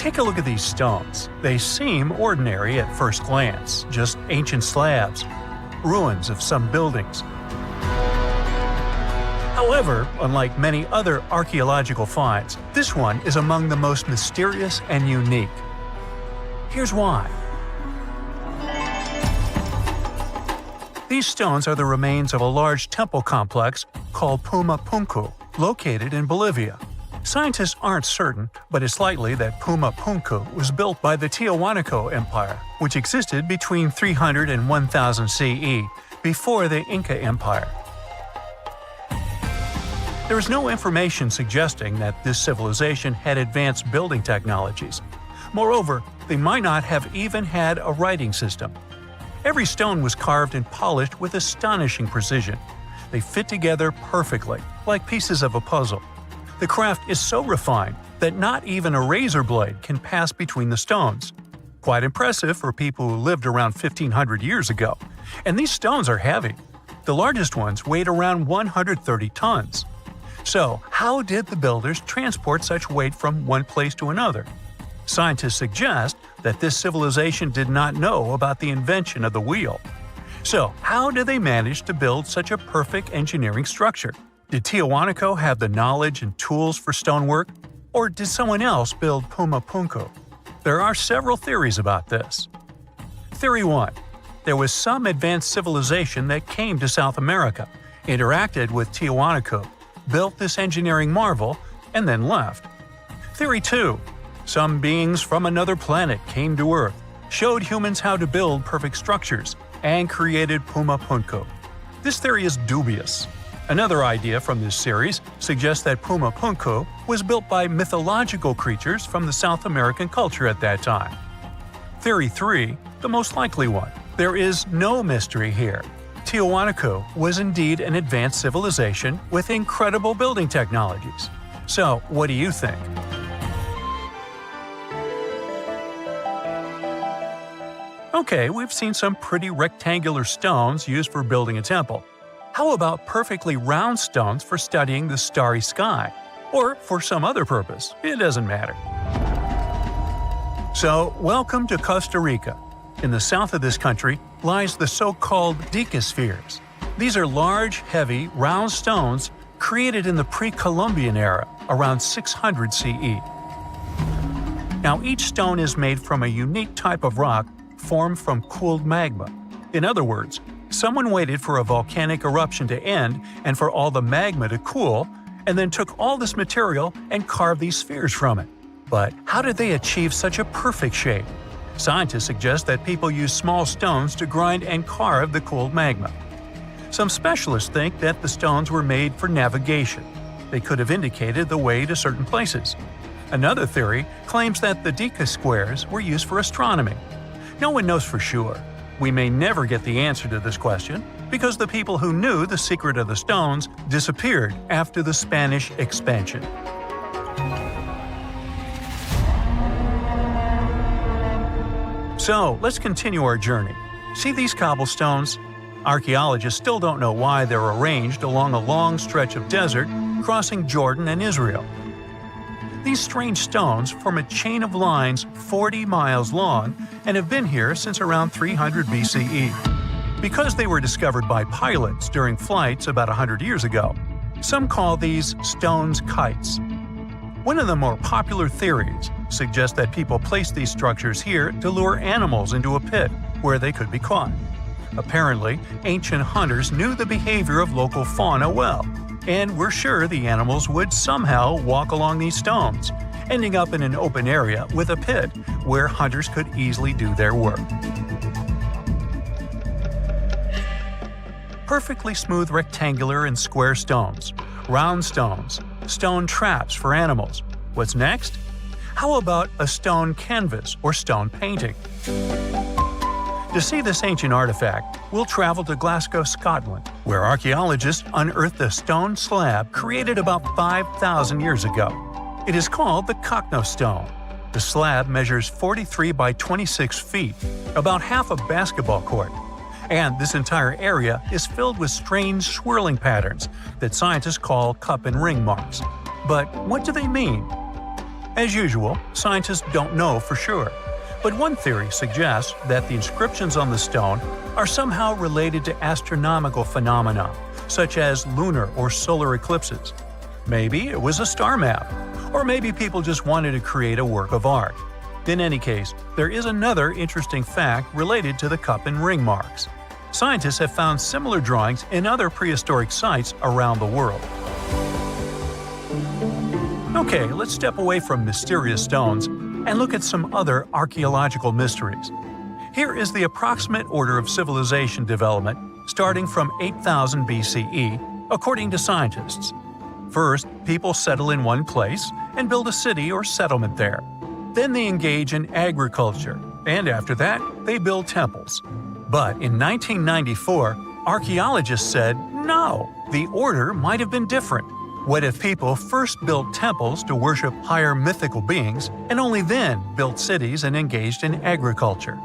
Take a look at these stones. They seem ordinary at first glance, just ancient slabs, ruins of some buildings. However, unlike many other archaeological finds, this one is among the most mysterious and unique. Here's why. These stones are the remains of a large temple complex called Puma Punku, located in Bolivia. Scientists aren't certain, but it's likely that Puma Punku was built by the Tiahuanaco Empire, which existed between 300 and 1000 CE, before the Inca Empire. There is no information suggesting that this civilization had advanced building technologies. Moreover, they might not have even had a writing system. Every stone was carved and polished with astonishing precision. They fit together perfectly, like pieces of a puzzle. The craft is so refined that not even a razor blade can pass between the stones. Quite impressive for people who lived around 1500 years ago. And these stones are heavy. The largest ones weighed around 130 tons. So, how did the builders transport such weight from one place to another? Scientists suggest that this civilization did not know about the invention of the wheel. So, how did they manage to build such a perfect engineering structure? Did Tiahuanaco have the knowledge and tools for stonework? Or did someone else build Puma Punku? There are several theories about this. Theory 1. There was some advanced civilization that came to South America, interacted with Tiahuanaco, built this engineering marvel, and then left. Theory 2. Some beings from another planet came to Earth, showed humans how to build perfect structures, and created Puma Punku. This theory is dubious. Another idea from this series suggests that Puma Punku was built by mythological creatures from the South American culture at that time. Theory 3, the most likely one. There is no mystery here. Tiahuanaco was indeed an advanced civilization with incredible building technologies. So, what do you think? Okay, we've seen some pretty rectangular stones used for building a temple. How about perfectly round stones for studying the starry sky? Or for some other purpose, it doesn't matter. So, welcome to Costa Rica. In the south of this country lies the so-called dicospheres. These are large, heavy, round stones created in the pre-Columbian era, around 600 CE. Now, each stone is made from a unique type of rock formed from cooled magma. In other words, someone waited for a volcanic eruption to end and for all the magma to cool, and then took all this material and carved these spheres from it. But how did they achieve such a perfect shape? Scientists suggest that people used small stones to grind and carve the cooled magma. Some specialists think that the stones were made for navigation. They could have indicated the way to certain places. Another theory claims that the Dica squares were used for astronomy. No one knows for sure. We may never get the answer to this question because the people who knew the secret of the stones disappeared after the Spanish expansion. So, let's continue our journey. See these cobblestones? Archaeologists still don't know why they're arranged along a long stretch of desert crossing Jordan and Israel. These strange stones form a chain of lines 40 miles long and have been here since around 300 BCE. Because they were discovered by pilots during flights about 100 years ago, some call these stones kites. One of the more popular theories suggests that people placed these structures here to lure animals into a pit where they could be caught. Apparently, ancient hunters knew the behavior of local fauna well, and were sure the animals would somehow walk along these stones, ending up in an open area with a pit where hunters could easily do their work. Perfectly smooth rectangular and square stones, round stones, stone traps for animals. What's next? How about a stone canvas or stone painting? To see this ancient artifact, we'll travel to Glasgow, Scotland, where archaeologists unearthed a stone slab created about 5,000 years ago. It is called the Cochno Stone. The slab measures 43 by 26 feet, about half a basketball court. And this entire area is filled with strange swirling patterns that scientists call cup and ring marks. But what do they mean? As usual, scientists don't know for sure, but one theory suggests that the inscriptions on the stone are somehow related to astronomical phenomena, such as lunar or solar eclipses. Maybe it was a star map, or maybe people just wanted to create a work of art. In any case, there is another interesting fact related to the cup and ring marks. Scientists have found similar drawings in other prehistoric sites around the world. Okay, let's step away from mysterious stones and look at some other archaeological mysteries. Here is the approximate order of civilization development starting from 8000 BCE, according to scientists. First, people settle in one place and build a city or settlement there. Then they engage in agriculture, and after that, they build temples. But in 1994, archaeologists said, no, the order might have been different. What if people first built temples to worship higher mythical beings, and only then built cities and engaged in agriculture?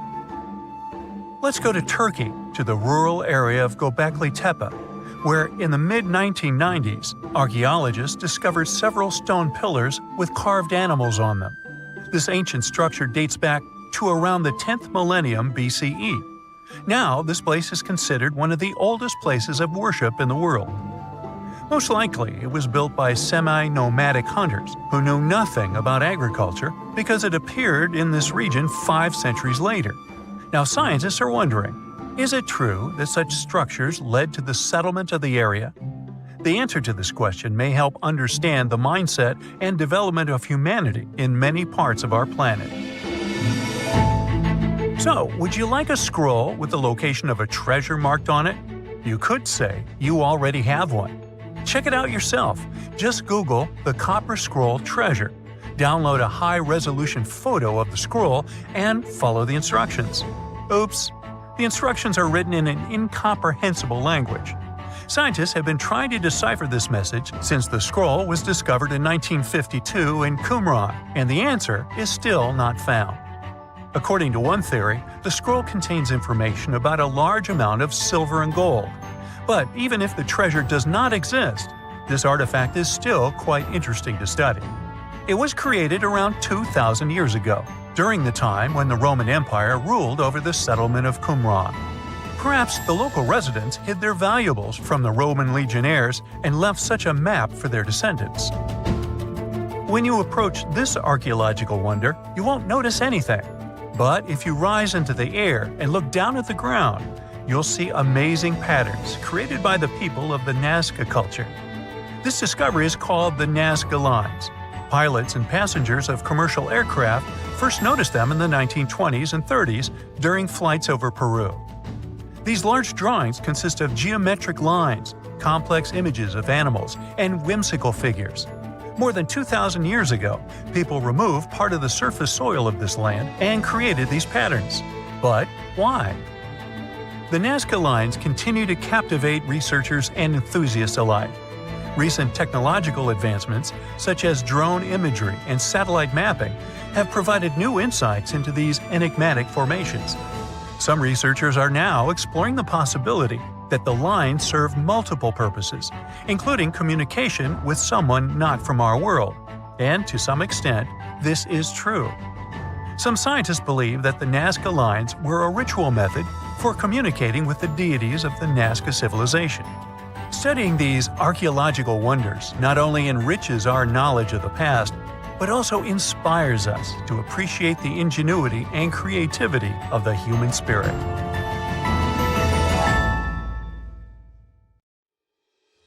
Let's go to Turkey, to the rural area of Göbekli Tepe, where in the mid-1990s, archaeologists discovered several stone pillars with carved animals on them. This ancient structure dates back to around the 10th millennium BCE. Now, this place is considered one of the oldest places of worship in the world. Most likely, it was built by semi-nomadic hunters who knew nothing about agriculture because it appeared in this region 5 centuries later. Now, scientists are wondering, is it true that such structures led to the settlement of the area? The answer to this question may help understand the mindset and development of humanity in many parts of our planet. So, would you like a scroll with the location of a treasure marked on it? You could say you already have one. Check it out yourself. Just Google the Copper Scroll Treasure. Download a high-resolution photo of the scroll and follow the instructions. Oops! The instructions are written in an incomprehensible language. Scientists have been trying to decipher this message since the scroll was discovered in 1952 in Qumran, and the answer is still not found. According to one theory, the scroll contains information about a large amount of silver and gold. But even if the treasure does not exist, this artifact is still quite interesting to study. It was created around 2,000 years ago, during the time when the Roman Empire ruled over the settlement of Qumran. Perhaps the local residents hid their valuables from the Roman legionnaires and left such a map for their descendants. When you approach this archaeological wonder, you won't notice anything. But if you rise into the air and look down at the ground, you'll see amazing patterns created by the people of the Nazca culture. This discovery is called the Nazca Lines. Pilots and passengers of commercial aircraft first noticed them in the 1920s and 30s during flights over Peru. These large drawings consist of geometric lines, complex images of animals, and whimsical figures. More than 2,000 years ago, people removed part of the surface soil of this land and created these patterns. But why? The Nazca Lines continue to captivate researchers and enthusiasts alike. Recent technological advancements, such as drone imagery and satellite mapping, have provided new insights into these enigmatic formations. Some researchers are now exploring the possibility that the lines serve multiple purposes, including communication with someone not from our world. And to some extent, this is true. Some scientists believe that the Nazca Lines were a ritual method for communicating with the deities of the Nazca civilization. Studying these archaeological wonders not only enriches our knowledge of the past, but also inspires us to appreciate the ingenuity and creativity of the human spirit.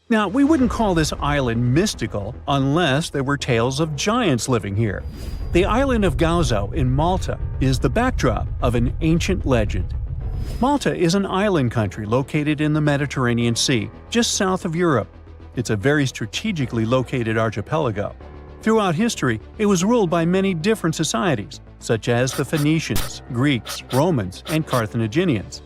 Now, we wouldn't call this island mystical unless there were tales of giants living here. The island of Gozo in Malta is the backdrop of an ancient legend. Malta is an island country located in the Mediterranean Sea, just south of Europe. It's a very strategically located archipelago. Throughout history, it was ruled by many different societies, such as the Phoenicians, Greeks, Romans, and Carthaginians.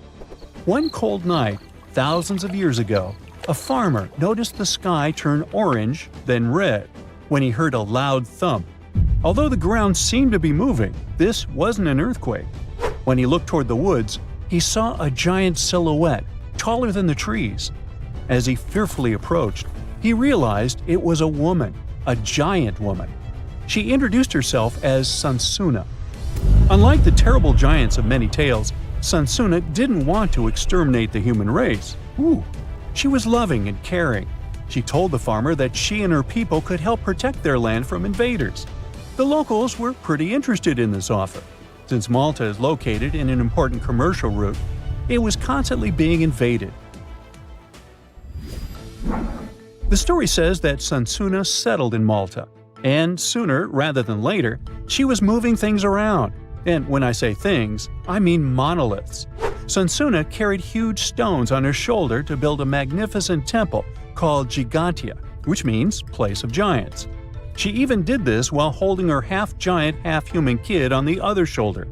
One cold night, thousands of years ago, a farmer noticed the sky turn orange, then red, when he heard a loud thump. Although the ground seemed to be moving, this wasn't an earthquake. When he looked toward the woods, he saw a giant silhouette, taller than the trees. As he fearfully approached, he realized it was a woman, a giant woman. She introduced herself as Sunsuna. Unlike the terrible giants of many tales, Sunsuna didn't want to exterminate the human race. She was loving and caring. She told the farmer that she and her people could help protect their land from invaders. The locals were pretty interested in this offer. Since Malta is located in an important commercial route, it was constantly being invaded. The story says that Sunsuna settled in Malta, and sooner rather than later, she was moving things around. And when I say things, I mean monoliths. Sunsuna carried huge stones on her shoulder to build a magnificent temple called Ġgantija, which means place of giants. She even did this while holding her half-giant, half-human kid on the other shoulder.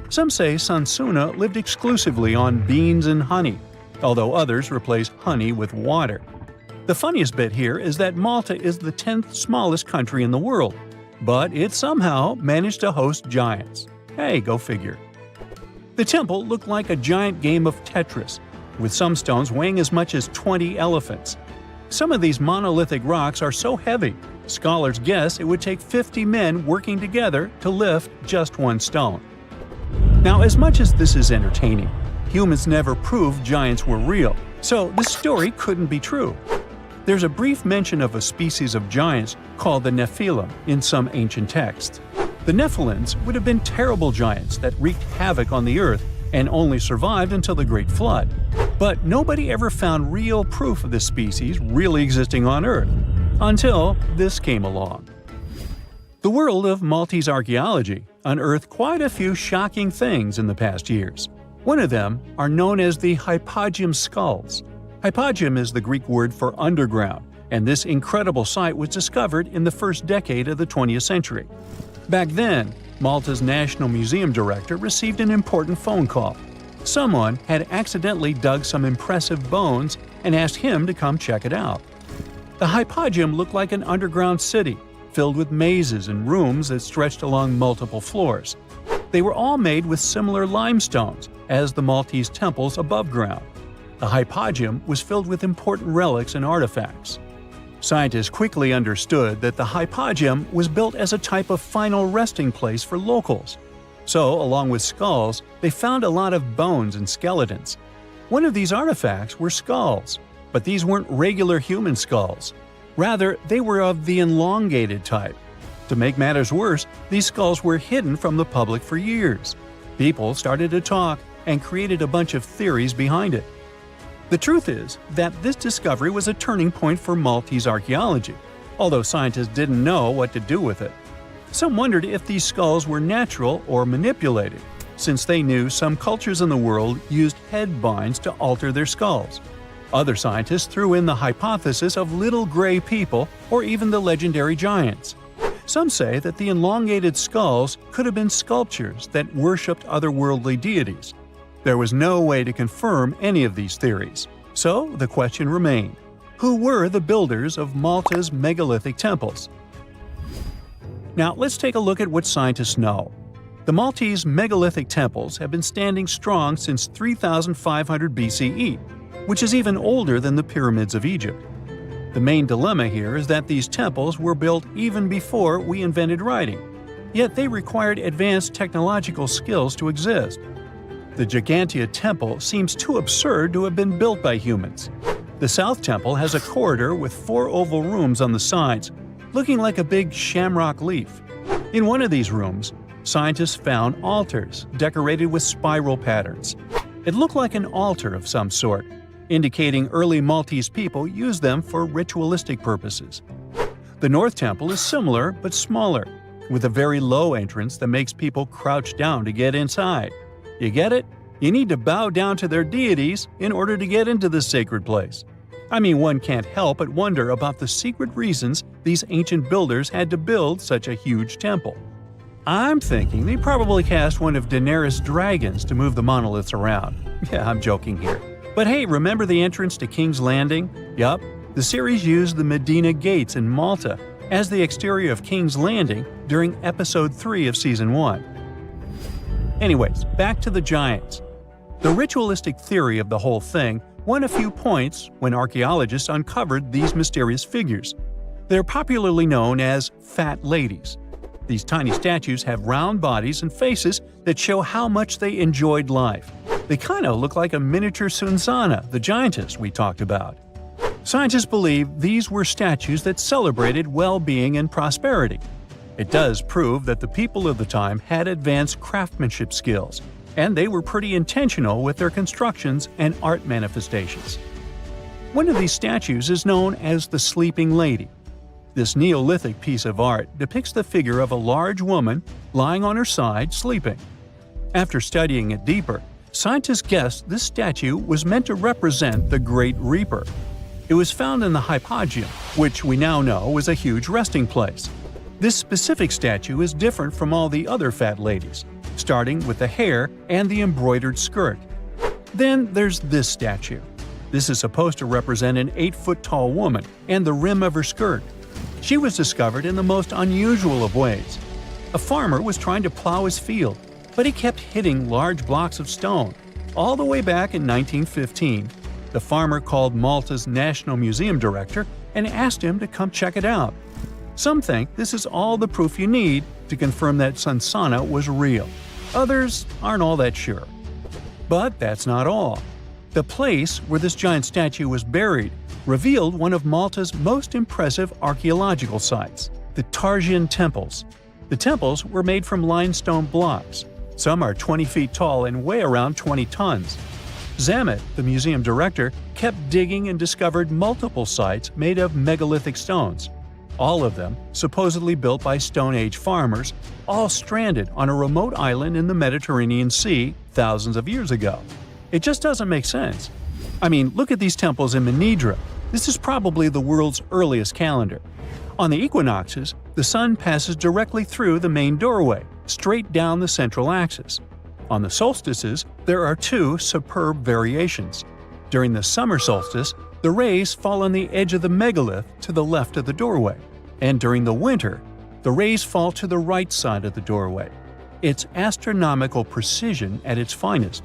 Some say Sunsuna lived exclusively on beans and honey, although others replaced honey with water. The funniest bit here is that Malta is the 10th smallest country in the world, but it somehow managed to host giants. Hey, go figure. The temple looked like a giant game of Tetris, with some stones weighing as much as 20 elephants. Some of these monolithic rocks are so heavy, scholars guess it would take 50 men working together to lift just one stone. Now, as much as this is entertaining, humans never proved giants were real, so this story couldn't be true. There's a brief mention of a species of giants called the Nephilim in some ancient texts. The Nephilims would have been terrible giants that wreaked havoc on the earth and only survived until the Great Flood. But nobody ever found real proof of this species really existing on Earth, until this came along. The world of Maltese archaeology unearthed quite a few shocking things in the past years. One of them are known as the Hypogeum skulls. Hypogeum is the Greek word for underground, and this incredible site was discovered in the first decade of the 20th century. Back then, Malta's National Museum director received an important phone call. Someone had accidentally dug some impressive bones and asked him to come check it out. The Hypogeum looked like an underground city, filled with mazes and rooms that stretched along multiple floors. They were all made with similar limestones as the Maltese temples above ground. The Hypogeum was filled with important relics and artifacts. Scientists quickly understood that the Hypogeum was built as a type of final resting place for locals. So, along with skulls, they found a lot of bones and skeletons. One of these artifacts were skulls, but these weren't regular human skulls. Rather, they were of the elongated type. To make matters worse, these skulls were hidden from the public for years. People started to talk and created a bunch of theories behind it. The truth is that this discovery was a turning point for Maltese archaeology, although scientists didn't know what to do with it. Some wondered if these skulls were natural or manipulated, since they knew some cultures in the world used head binds to alter their skulls. Other scientists threw in the hypothesis of little gray people or even the legendary giants. Some say that the elongated skulls could have been sculptures that worshipped otherworldly deities. There was no way to confirm any of these theories, so the question remained: who were the builders of Malta's megalithic temples? Now let's take a look at what scientists know. The Maltese megalithic temples have been standing strong since 3500 BCE, which is even older than the pyramids of Egypt. The main dilemma here is that these temples were built even before we invented writing, yet they required advanced technological skills to exist. The Ġgantija Temple seems too absurd to have been built by humans. The South Temple has a corridor with 4 oval rooms on the sides, looking like a big shamrock leaf. In one of these rooms, scientists found altars decorated with spiral patterns. It looked like an altar of some sort, indicating early Maltese people used them for ritualistic purposes. The North Temple is similar but smaller, with a very low entrance that makes people crouch down to get inside. You get it? You need to bow down to their deities in order to get into this sacred place. I mean, one can't help but wonder about the secret reasons these ancient builders had to build such a huge temple. I'm thinking they probably cast one of Daenerys' dragons to move the monoliths around. Yeah, I'm joking here. But hey, remember the entrance to King's Landing? Yup, the series used the Medina Gates in Malta as the exterior of King's Landing during Episode 3 of Season 1. Anyways, back to the giants. The ritualistic theory of the whole thing won a few points when archaeologists uncovered these mysterious figures. They're popularly known as fat ladies, These tiny statues have round bodies and faces that show how much they enjoyed life. They kinda look like a miniature Sunsana, the giantess we talked about. Scientists believe these were statues that celebrated well-being and prosperity. It does prove that the people of the time had advanced craftsmanship skills, and they were pretty intentional with their constructions and art manifestations. One of these statues is known as the Sleeping Lady. This Neolithic piece of art depicts the figure of a large woman lying on her side sleeping. After studying it deeper, scientists guessed this statue was meant to represent the Great Reaper. It was found in the Hypogeum, which we now know is a huge resting place. This specific statue is different from all the other fat ladies, starting with the hair and the embroidered skirt. Then there's this statue. This is supposed to represent an 8-foot-tall woman and the rim of her skirt. She was discovered in the most unusual of ways. A farmer was trying to plow his field, but he kept hitting large blocks of stone. All the way back in 1915, the farmer called Malta's National Museum director and asked him to come check it out. Some think this is all the proof you need to confirm that Sunsana was real. Others aren't all that sure. But that's not all. The place where this giant statue was buried revealed one of Malta's most impressive archaeological sites, the Tarsian Temples. The temples were made from limestone blocks. Some are 20 feet tall and weigh around 20 tons. Zamet, the museum director, kept digging and discovered multiple sites made of megalithic stones. All of them supposedly built by Stone Age farmers, all stranded on a remote island in the Mediterranean Sea thousands of years ago. It just doesn't make sense. I mean, look at these temples in Manidra. This is probably the world's earliest calendar. On the equinoxes, the sun passes directly through the main doorway, straight down the central axis. On the solstices, there are two superb variations. During the summer solstice, the rays fall on the edge of the megalith to the left of the doorway, and during the winter, the rays fall to the right side of the doorway. It's astronomical precision at its finest.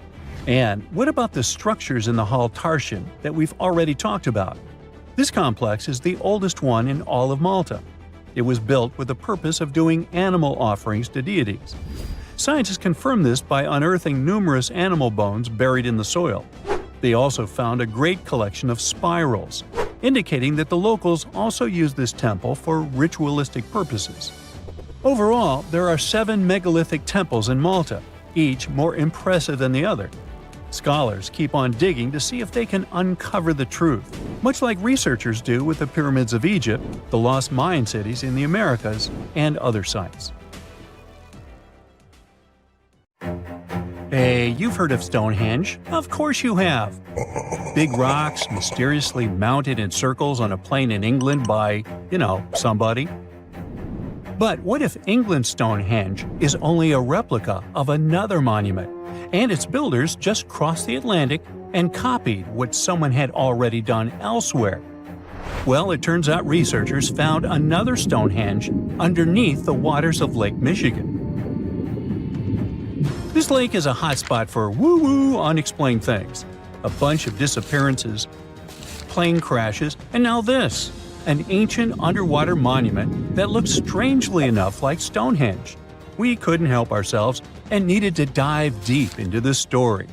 And what about the structures in the Hall Tarsian that we've already talked about? This complex is the oldest one in all of Malta. It was built with the purpose of doing animal offerings to deities. Scientists confirm this by unearthing numerous animal bones buried in the soil. They also found a great collection of spirals, indicating that the locals also used this temple for ritualistic purposes. Overall, there are 7 megalithic temples in Malta, each more impressive than the other. Scholars keep on digging to see if they can uncover the truth, much like researchers do with the pyramids of Egypt, the lost Mayan cities in the Americas, and other sites. Hey, you've heard of Stonehenge? Of course you have. Big rocks mysteriously mounted in circles on a plain in England by, somebody. But what if England's Stonehenge is only a replica of another monument, and its builders just crossed the Atlantic and copied what someone had already done elsewhere? Well, it turns out researchers found another Stonehenge underneath the waters of Lake Michigan. This lake is a hotspot for woo-woo unexplained things. A bunch of disappearances, plane crashes, and now this. An ancient underwater monument that looks strangely enough like Stonehenge. We couldn't help ourselves and needed to dive deep into this story.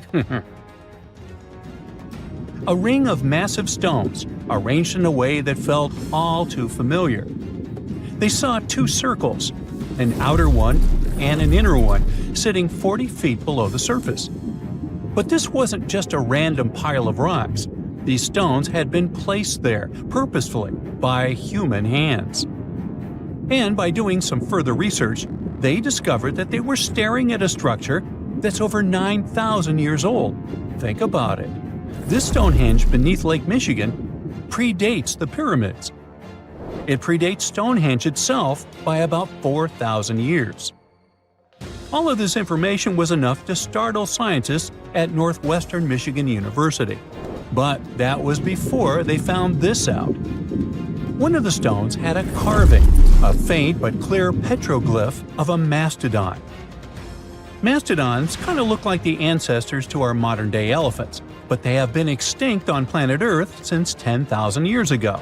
A ring of massive stones, arranged in a way that felt all too familiar. They saw 2 circles, an outer one and an inner one, sitting 40 feet below the surface. But this wasn't just a random pile of rocks. These stones had been placed there, purposefully, by human hands. And by doing some further research, they discovered that they were staring at a structure that's over 9,000 years old. Think about it. This Stonehenge beneath Lake Michigan predates the pyramids. It predates Stonehenge itself by about 4,000 years. All of this information was enough to startle scientists at Northwestern Michigan University. But that was before they found this out. One of the stones had a carving, a faint but clear petroglyph of a mastodon. Mastodons kind of look like the ancestors to our modern-day elephants, but they have been extinct on planet Earth since 10,000 years ago.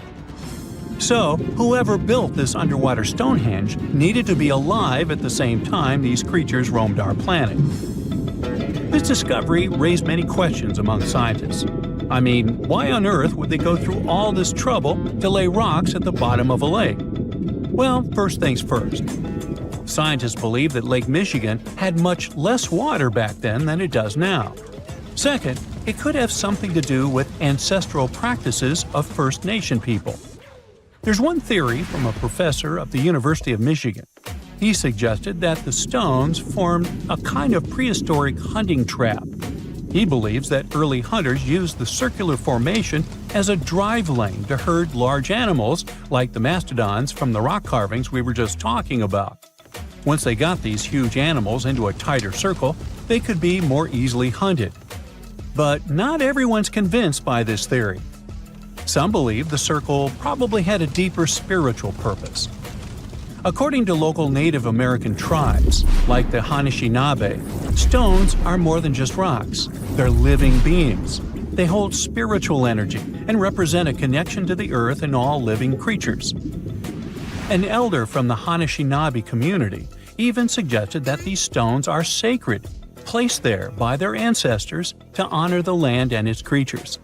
So, whoever built this underwater Stonehenge needed to be alive at the same time these creatures roamed our planet. This discovery raised many questions among scientists. I mean, why on earth would they go through all this trouble to lay rocks at the bottom of a lake? Well, first things first. Scientists believe that Lake Michigan had much less water back then than it does now. Second, it could have something to do with ancestral practices of First Nation people. There's one theory from a professor of the University of Michigan. He suggested that the stones formed a kind of prehistoric hunting trap. He believes that early hunters used the circular formation as a drive lane to herd large animals like the mastodons from the rock carvings we were just talking about. Once they got these huge animals into a tighter circle, they could be more easily hunted. But not everyone's convinced by this theory. Some believe the circle probably had a deeper spiritual purpose. According to local Native American tribes, like the Anishinaabe, stones are more than just rocks. They're living beings. They hold spiritual energy and represent a connection to the earth and all living creatures. An elder from the Anishinaabe community even suggested that these stones are sacred, placed there by their ancestors to honor the land and its creatures.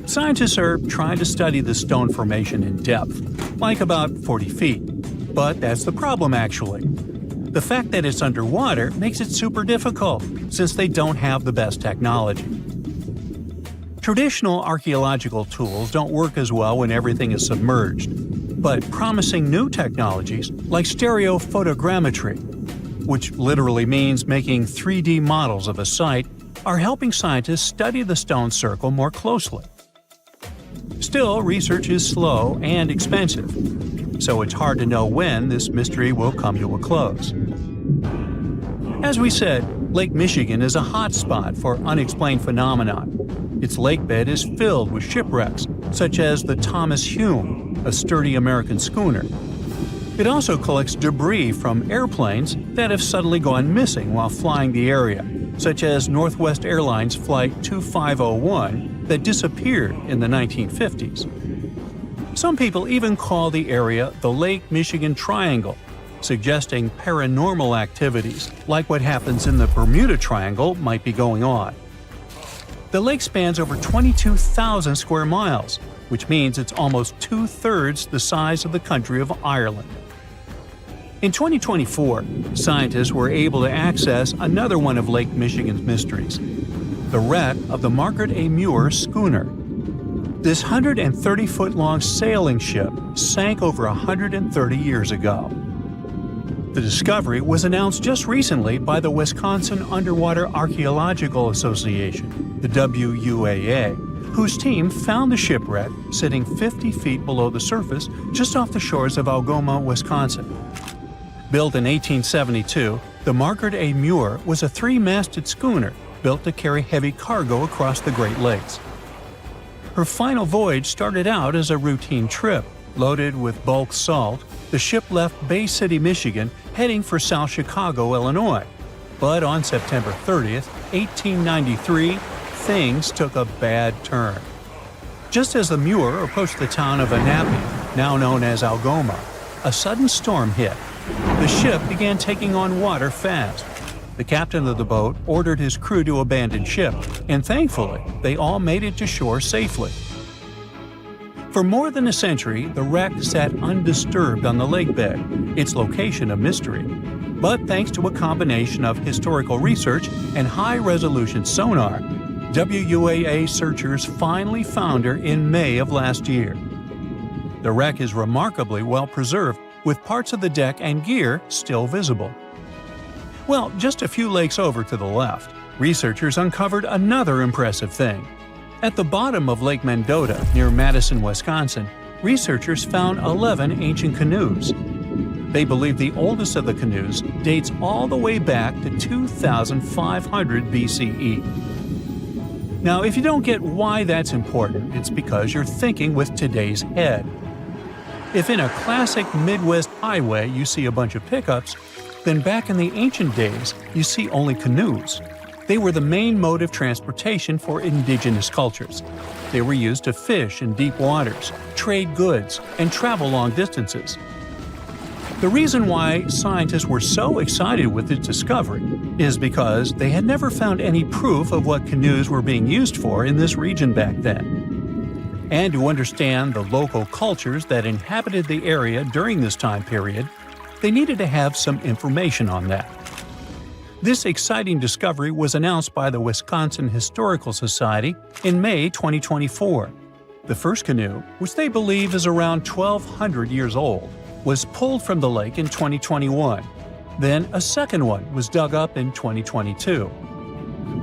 Scientists are trying to study the stone formation in depth, like about 40 feet. But that's the problem, actually. The fact that it's underwater makes it super difficult, since they don't have the best technology. Traditional archaeological tools don't work as well when everything is submerged, but promising new technologies like stereophotogrammetry, which literally means making 3D models of a site, are helping scientists study the stone circle more closely. Still, research is slow and expensive, so it's hard to know when this mystery will come to a close. As we said, Lake Michigan is a hot spot for unexplained phenomena. Its lakebed is filled with shipwrecks, such as the Thomas Hume, a sturdy American schooner. It also collects debris from airplanes that have suddenly gone missing while flying the area, such as Northwest Airlines Flight 2501 that disappeared in the 1950s. Some people even call the area the Lake Michigan Triangle, suggesting paranormal activities like what happens in the Bermuda Triangle might be going on. The lake spans over 22,000 square miles, which means it's almost two-thirds the size of the country of Ireland. In 2024, scientists were able to access another one of Lake Michigan's mysteries, the wreck of the Margate schooner. This 130-foot-long sailing ship sank over 130 years ago. The discovery was announced just recently by the Wisconsin Underwater Archaeological Association, the WUAA, whose team found the shipwreck sitting 50 feet below the surface just off the shores of Algoma, Wisconsin. Built in 1872, the Margaret A. Muir was a three-masted schooner built to carry heavy cargo across the Great Lakes. Her final voyage started out as a routine trip. Loaded with bulk salt, the ship left Bay City, Michigan, heading for South Chicago, Illinois. But on September 30th, 1893, things took a bad turn. Just as the Muir approached the town of Anapi, now known as Algoma, a sudden storm hit. The ship began taking on water fast. The captain of the boat ordered his crew to abandon ship, and thankfully, they all made it to shore safely. For more than a century, the wreck sat undisturbed on the lakebed, its location a mystery. But thanks to a combination of historical research and high-resolution sonar, WUAA searchers finally found her in May of last year. The wreck is remarkably well preserved, with parts of the deck and gear still visible. Well, just a few lakes over to the left, researchers uncovered another impressive thing. At the bottom of Lake Mendota, near Madison, Wisconsin, researchers found 11 ancient canoes. They believe the oldest of the canoes dates all the way back to 2500 BCE. Now, if you don't get why that's important, it's because you're thinking with today's head. If in a classic Midwest highway you see a bunch of pickups, then back in the ancient days you see only canoes. They were the main mode of transportation for indigenous cultures. They were used to fish in deep waters, trade goods, and travel long distances. The reason why scientists were so excited with its discovery is because they had never found any proof of what canoes were being used for in this region back then. And to understand the local cultures that inhabited the area during this time period, they needed to have some information on that. This exciting discovery was announced by the Wisconsin Historical Society in May 2024. The first canoe, which they believe is around 1,200 years old, was pulled from the lake in 2021. Then a second one was dug up in 2022.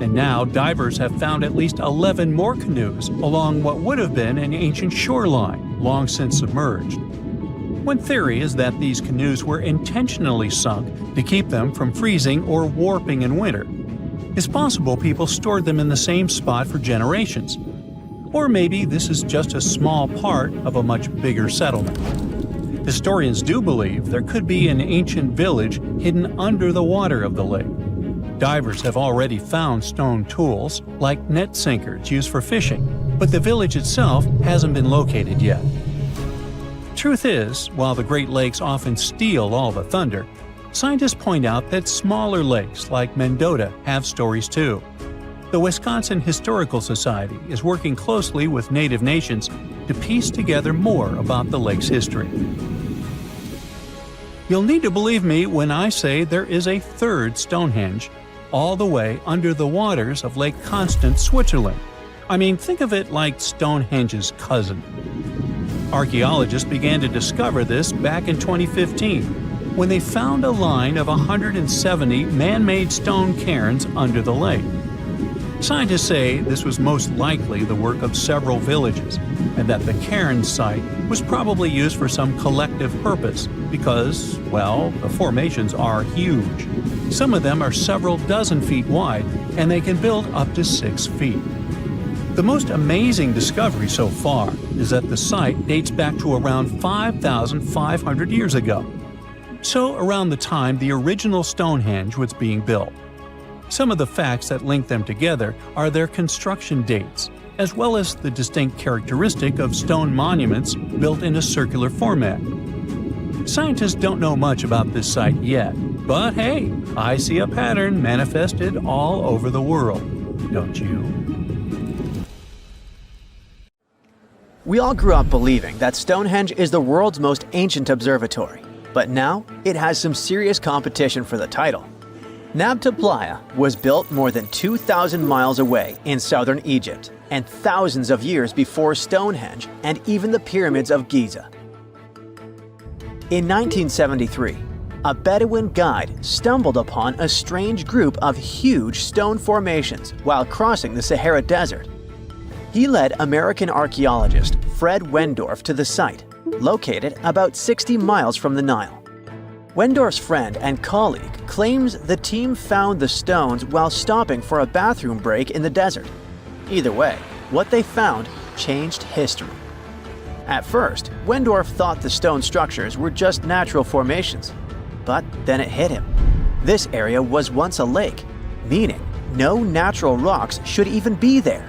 And now divers have found at least 11 more canoes along what would have been an ancient shoreline, long since submerged. One theory is that these canoes were intentionally sunk to keep them from freezing or warping in winter. It's possible people stored them in the same spot for generations. Or maybe this is just a small part of a much bigger settlement. Historians do believe there could be an ancient village hidden under the water of the lake. Divers have already found stone tools, like net sinkers used for fishing, but the village itself hasn't been located yet. Truth is, while the Great Lakes often steal all the thunder, scientists point out that smaller lakes like Mendota have stories too. The Wisconsin Historical Society is working closely with Native nations to piece together more about the lake's history. You'll need to believe me when I say there is a third Stonehenge, all the way under the waters of Lake Constance, Switzerland. I mean, think of it like Stonehenge's cousin. Archaeologists began to discover this back in 2015, when they found a line of 170 man-made stone cairns under the lake. Scientists say this was most likely the work of several villages, and that the cairn site was probably used for some collective purpose because, well, the formations are huge. Some of them are several dozen feet wide, and they can build up to 6 feet. The most amazing discovery so far is that the site dates back to around 5,500 years ago. So around the time the original Stonehenge was being built. Some of the facts that link them together are their construction dates, as well as the distinct characteristic of stone monuments built in a circular format. Scientists don't know much about this site yet, but hey, I see a pattern manifested all over the world, don't you? We all grew up believing that Stonehenge is the world's most ancient observatory, but now it has some serious competition for the title. Nabta Playa was built more than 2,000 miles away in southern Egypt and thousands of years before Stonehenge and even the pyramids of Giza. In 1973, a Bedouin guide stumbled upon a strange group of huge stone formations while crossing the Sahara Desert. He led American archaeologist Fred Wendorf to the site, located about 60 miles from the Nile. Wendorf's friend and colleague claims the team found the stones while stopping for a bathroom break in the desert. Either way, what they found changed history. At first, Wendorf thought the stone structures were just natural formations. But then it hit him. This area was once a lake, meaning no natural rocks should even be there.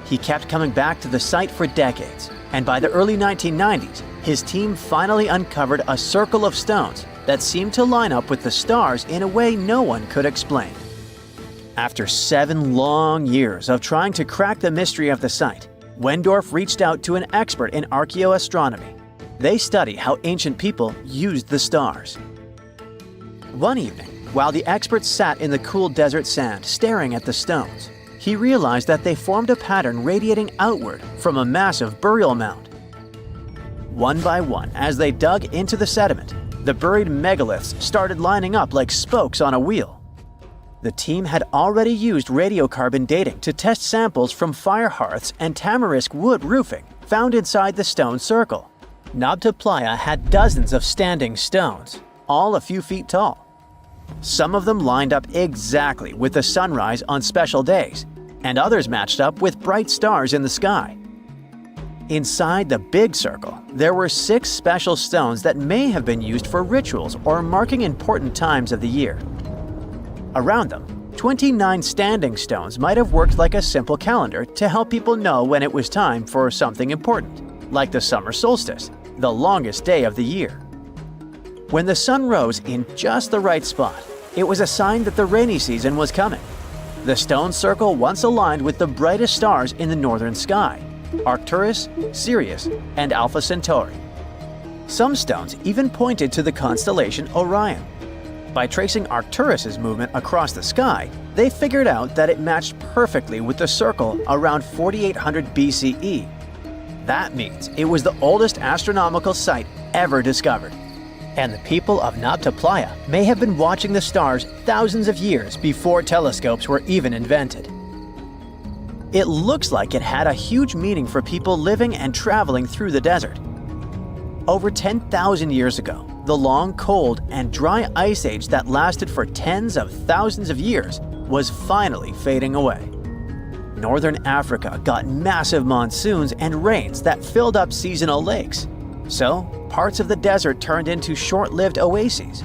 He kept coming back to the site for decades, and by the early 1990s, his team finally uncovered a circle of stones that seemed to line up with the stars in a way no one could explain. After 7 long years of trying to crack the mystery of the site, Wendorf reached out to an expert in archaeoastronomy. They study how ancient people used the stars. One evening, while the expert sat in the cool desert sand staring at the stones, he realized that they formed a pattern radiating outward from a massive burial mound. One by one, as they dug into the sediment, the buried megaliths started lining up like spokes on a wheel. The team had already used radiocarbon dating to test samples from fire hearths and tamarisk wood roofing found inside the stone circle. Nabta Playa had dozens of standing stones, all a few feet tall. Some of them lined up exactly with the sunrise on special days, and others matched up with bright stars in the sky. Inside the big circle, there were 6 special stones that may have been used for rituals or marking important times of the year. Around them, 29 standing stones might have worked like a simple calendar to help people know when it was time for something important, like the summer solstice, the longest day of the year. When the sun rose in just the right spot, it was a sign that the rainy season was coming. The stone circle once aligned with the brightest stars in the northern sky: Arcturus, Sirius, and Alpha Centauri. Some stones even pointed to the constellation Orion. By tracing Arcturus's movement across the sky, they figured out that it matched perfectly with the circle around 4800 BCE. That means it was the oldest astronomical site ever discovered. And the people of Nabta Playa may have been watching the stars thousands of years before telescopes were even invented. It looks like it had a huge meaning for people living and traveling through the desert. Over 10,000 years ago, the long, cold, and dry ice age that lasted for tens of thousands of years was finally fading away. Northern Africa got massive monsoons and rains that filled up seasonal lakes. So, parts of the desert turned into short-lived oases.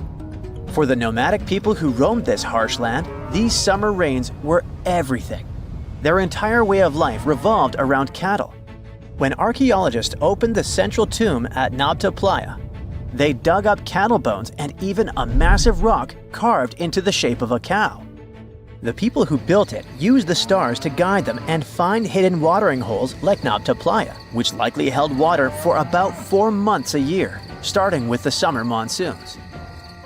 For the nomadic people who roamed this harsh land, these summer rains were everything. Their entire way of life revolved around cattle. When archaeologists opened the central tomb at Nabta Playa, they dug up cattle bones and even a massive rock carved into the shape of a cow. The people who built it used the stars to guide them and find hidden watering holes like Nabta Playa, which likely held water for about 4 months a year, starting with the summer monsoons.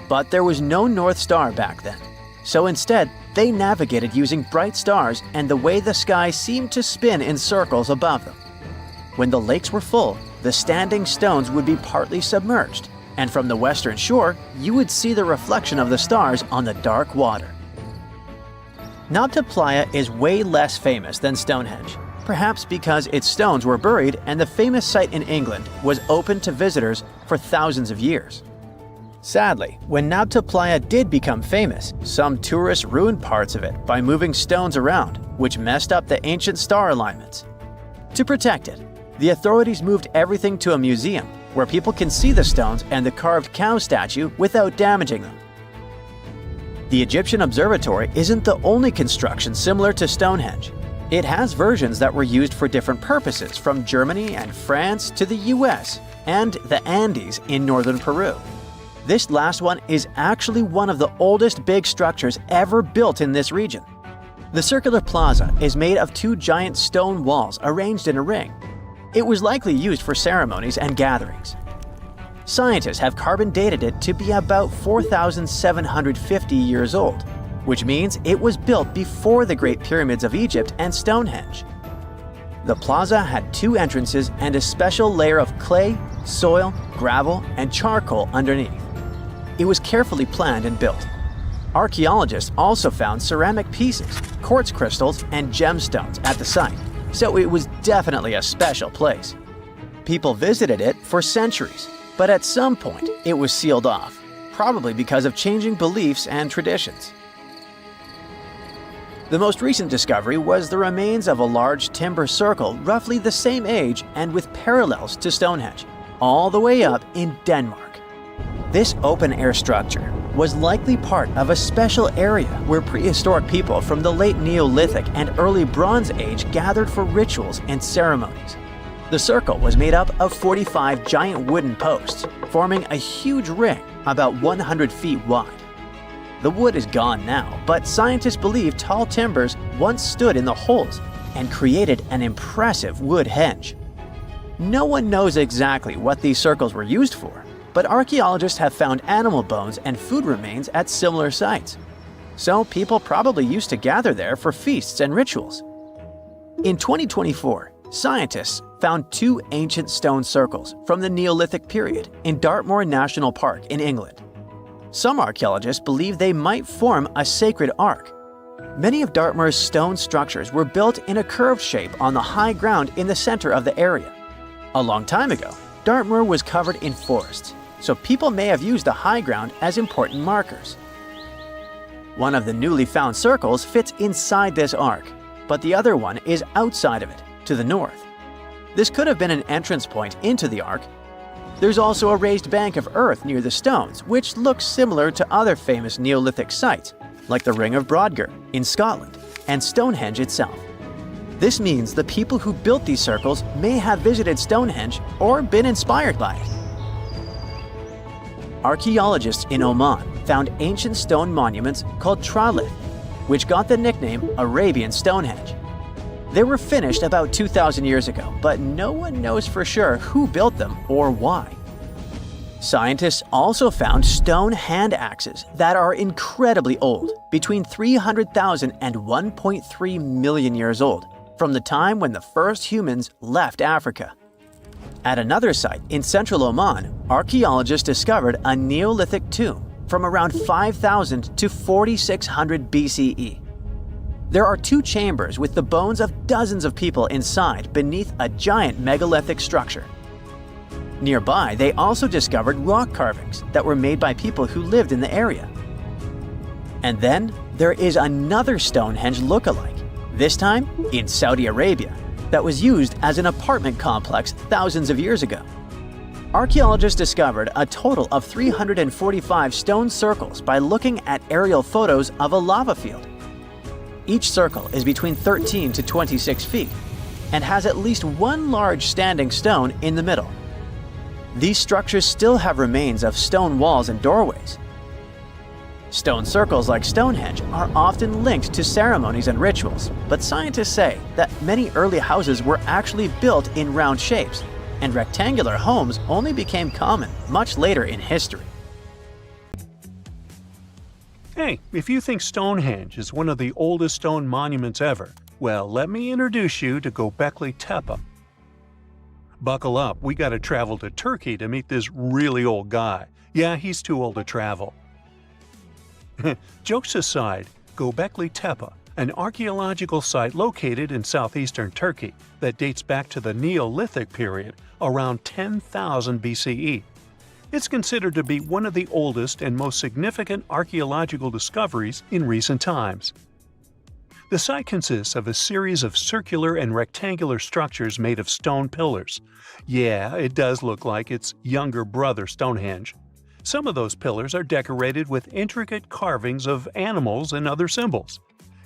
But there was no North Star back then, so instead they navigated using bright stars and the way the sky seemed to spin in circles above them. When the lakes were full, the standing stones would be partly submerged, and from the western shore, you would see the reflection of the stars on the dark water. Nabta Playa is way less famous than Stonehenge, perhaps because its stones were buried and the famous site in England was open to visitors for thousands of years. Sadly, when Nabta Playa did become famous, some tourists ruined parts of it by moving stones around, which messed up the ancient star alignments. To protect it, the authorities moved everything to a museum where people can see the stones and the carved cow statue without damaging them. The Egyptian observatory isn't the only construction similar to Stonehenge. It has versions that were used for different purposes, from Germany and France to the US and the Andes in northern Peru. This last one is actually one of the oldest big structures ever built in this region. The circular plaza is made of 2 giant stone walls arranged in a ring. It was likely used for ceremonies and gatherings. Scientists have carbon dated it to be about 4,750 years old, which means it was built before the Great Pyramids of Egypt and Stonehenge. The plaza had 2 entrances and a special layer of clay, soil, gravel, and charcoal underneath. It was carefully planned and built. Archaeologists also found ceramic pieces, quartz crystals, and gemstones at the site, so it was definitely a special place. People visited it for centuries, but at some point it was sealed off, probably because of changing beliefs and traditions. The most recent discovery was the remains of a large timber circle roughly the same age and with parallels to Stonehenge, all the way up in Denmark. This open-air structure was likely part of a special area where prehistoric people from the late Neolithic and early Bronze Age gathered for rituals and ceremonies. The circle was made up of 45 giant wooden posts, forming a huge ring about 100 feet wide. The wood is gone now, but scientists believe tall timbers once stood in the holes and created an impressive wood henge. No one knows exactly what these circles were used for, but archaeologists have found animal bones and food remains at similar sites. So people probably used to gather there for feasts and rituals. In 2024, scientists found 2 ancient stone circles from the Neolithic period in Dartmoor National Park in England. Some archaeologists believe they might form a sacred ark. Many of Dartmoor's stone structures were built in a curved shape on the high ground in the center of the area. A long time ago, Dartmoor was covered in forests, so people may have used the high ground as important markers. One of the newly found circles fits inside this ark, but the other one is outside of it, to the north. This could have been an entrance point into the ark. There's also a raised bank of earth near the stones, which looks similar to other famous Neolithic sites, like the Ring of Brodgar in Scotland and Stonehenge itself. This means the people who built these circles may have visited Stonehenge or been inspired by it. Archaeologists in Oman found ancient stone monuments called tralith, which got the nickname Arabian Stonehenge. They were finished about 2,000 years ago, but no one knows for sure who built them or why. Scientists also found stone hand axes that are incredibly old, between 300,000 and 1.3 million years old, from the time when the first humans left Africa. At another site in central Oman, archaeologists discovered a Neolithic tomb from around 5000 to 4600 BCE. There are 2 chambers with the bones of dozens of people inside beneath a giant megalithic structure. Nearby, they also discovered rock carvings that were made by people who lived in the area. And then there is another Stonehenge look-alike, this time in Saudi Arabia, that was used as an apartment complex thousands of years ago. Archaeologists discovered a total of 345 stone circles by looking at aerial photos of a lava field. Each circle is between 13 to 26 feet and has at least one large standing stone in the middle. These structures still have remains of stone walls and doorways. Stone circles like Stonehenge are often linked to ceremonies and rituals, but scientists say that many early houses were actually built in round shapes, and rectangular homes only became common much later in history. Hey, if you think Stonehenge is one of the oldest stone monuments ever, well, let me introduce you to Göbekli Tepe. Buckle up, we gotta travel to Turkey to meet this really old guy. Yeah, he's too old to travel. Jokes aside, Göbekli Tepe, an archaeological site located in southeastern Turkey that dates back to the Neolithic period around 10,000 BCE. It's considered to be one of the oldest and most significant archaeological discoveries in recent times. The site consists of a series of circular and rectangular structures made of stone pillars. Yeah, it does look like its younger brother Stonehenge. Some of those pillars are decorated with intricate carvings of animals and other symbols.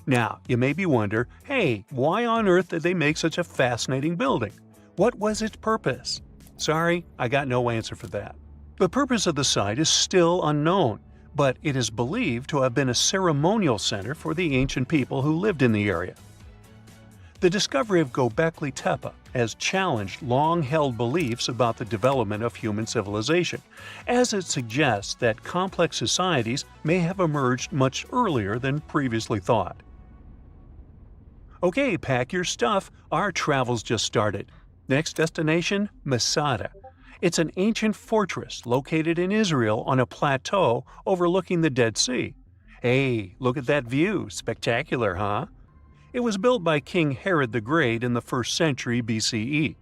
Now, you maybe wonder, hey, why on earth did they make such a fascinating building? What was its purpose? Sorry, I got no answer for that. The purpose of the site is still unknown, but it is believed to have been a ceremonial center for the ancient people who lived in the area. The discovery of Göbekli Tepe has challenged long-held beliefs about the development of human civilization, as it suggests that complex societies may have emerged much earlier than previously thought. Okay, pack your stuff, our travel's just started. Next destination, Masada. It's an ancient fortress located in Israel on a plateau overlooking the Dead Sea. Hey, look at that view, spectacular, huh? It was built by King Herod the Great in the 1st century BCE,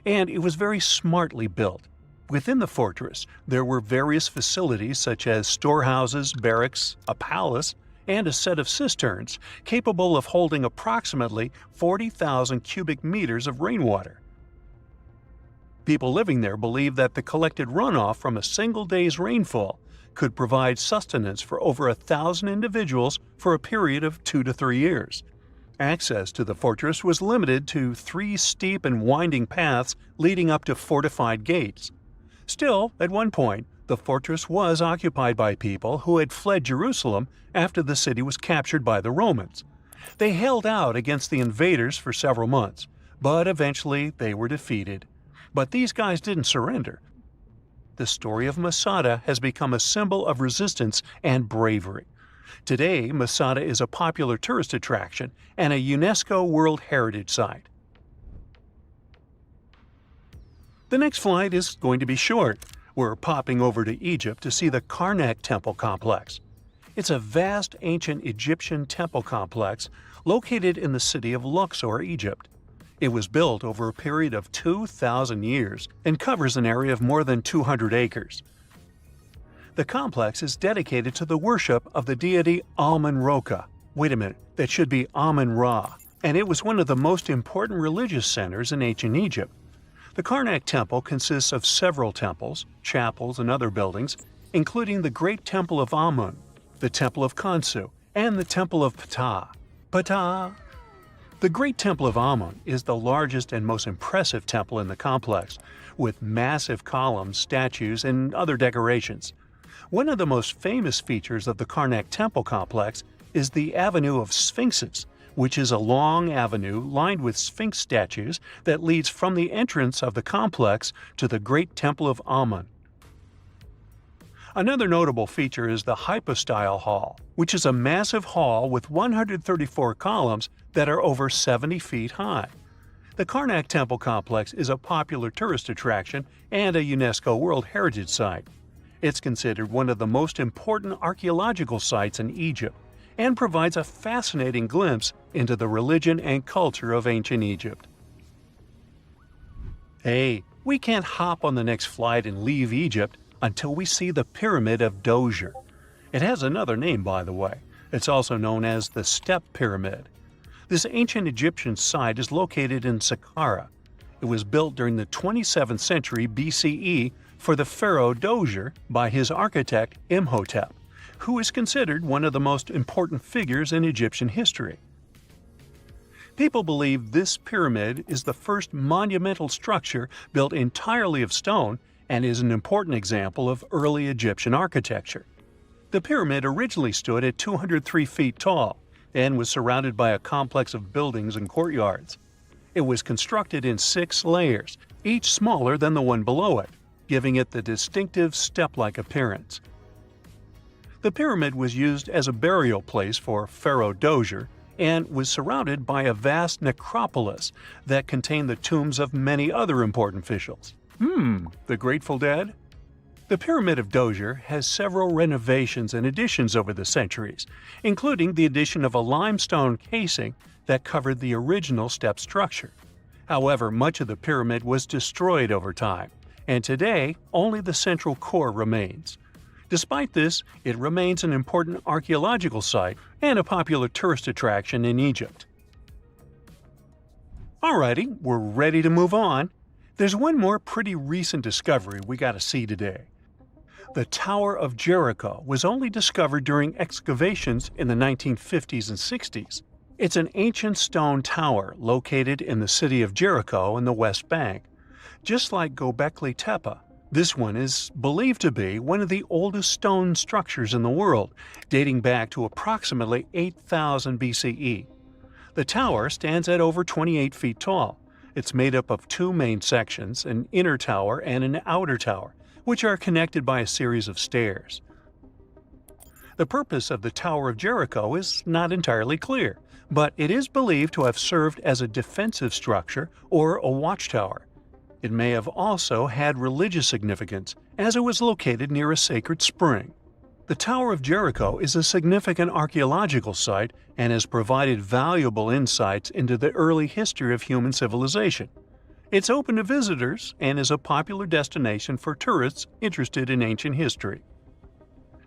and it was very smartly built. Within the fortress, there were various facilities such as storehouses, barracks, a palace, and a set of cisterns capable of holding approximately 40,000 cubic meters of rainwater. People living there believed that the collected runoff from a single day's rainfall could provide sustenance for over 1,000 individuals for a period of 2 to 3 years. Access to the fortress was limited to 3 steep and winding paths leading up to fortified gates. Still, at one point, the fortress was occupied by people who had fled Jerusalem after the city was captured by the Romans. They held out against the invaders for several months, but eventually they were defeated. But these guys didn't surrender. The story of Masada has become a symbol of resistance and bravery. Today, Masada is a popular tourist attraction and a UNESCO World Heritage Site. The next flight is going to be short. We're popping over to Egypt to see the Karnak Temple complex. It's a vast ancient Egyptian temple complex located in the city of Luxor, Egypt. It was built over a period of 2,000 years and covers an area of more than 200 acres. The complex is dedicated to the worship of the deity Amun-Roka. Wait a minute, that should be Amun-Ra, and it was one of the most important religious centers in ancient Egypt. The Karnak Temple consists of several temples, chapels, and other buildings, including the Great Temple of Amun, the Temple of Khonsu, and the Temple of Ptah. Ptah! The Great Temple of Amun is the largest and most impressive temple in the complex, with massive columns, statues, and other decorations. One of the most famous features of the Karnak Temple complex is the Avenue of Sphinxes, which is a long avenue lined with Sphinx statues that leads from the entrance of the complex to the Great Temple of Amun. Another notable feature is the Hypostyle Hall, which is a massive hall with 134 columns that are over 70 feet high. The Karnak Temple complex is a popular tourist attraction and a UNESCO World Heritage Site. It's considered one of the most important archaeological sites in Egypt and provides a fascinating glimpse into the religion and culture of ancient Egypt. Hey, we can't hop on the next flight and leave Egypt until we see the Pyramid of Djoser. It has another name, by the way. It's also known as the Step Pyramid. This ancient Egyptian site is located in Saqqara. It was built during the 27th century BCE for the pharaoh Djoser by his architect Imhotep, who is considered one of the most important figures in Egyptian history. People believe this pyramid is the first monumental structure built entirely of stone and is an important example of early Egyptian architecture. The pyramid originally stood at 203 feet tall and was surrounded by a complex of buildings and courtyards. It was constructed in 6 layers, each smaller than the one below it, giving it the distinctive step-like appearance. The pyramid was used as a burial place for Pharaoh Djoser and was surrounded by a vast necropolis that contained the tombs of many other important officials. The Grateful Dead? The Pyramid of Djoser has several renovations and additions over the centuries, including the addition of a limestone casing that covered the original step structure. However, much of the pyramid was destroyed over time, and today only the central core remains. Despite this, it remains an important archaeological site and a popular tourist attraction in Egypt. Alrighty, we're ready to move on. There's one more pretty recent discovery we gotta see today. The Tower of Jericho was only discovered during excavations in the 1950s and 60s. It's an ancient stone tower located in the city of Jericho in the West Bank. Just like Göbekli Tepe, this one is believed to be one of the oldest stone structures in the world, dating back to approximately 8000 BCE. The tower stands at over 28 feet tall. It's made up of 2 main sections, an inner tower and an outer tower, which are connected by a series of stairs. The purpose of the Tower of Jericho is not entirely clear, but it is believed to have served as a defensive structure or a watchtower. It may have also had religious significance, as it was located near a sacred spring. The Tower of Jericho is a significant archaeological site and has provided valuable insights into the early history of human civilization. It's open to visitors and is a popular destination for tourists interested in ancient history.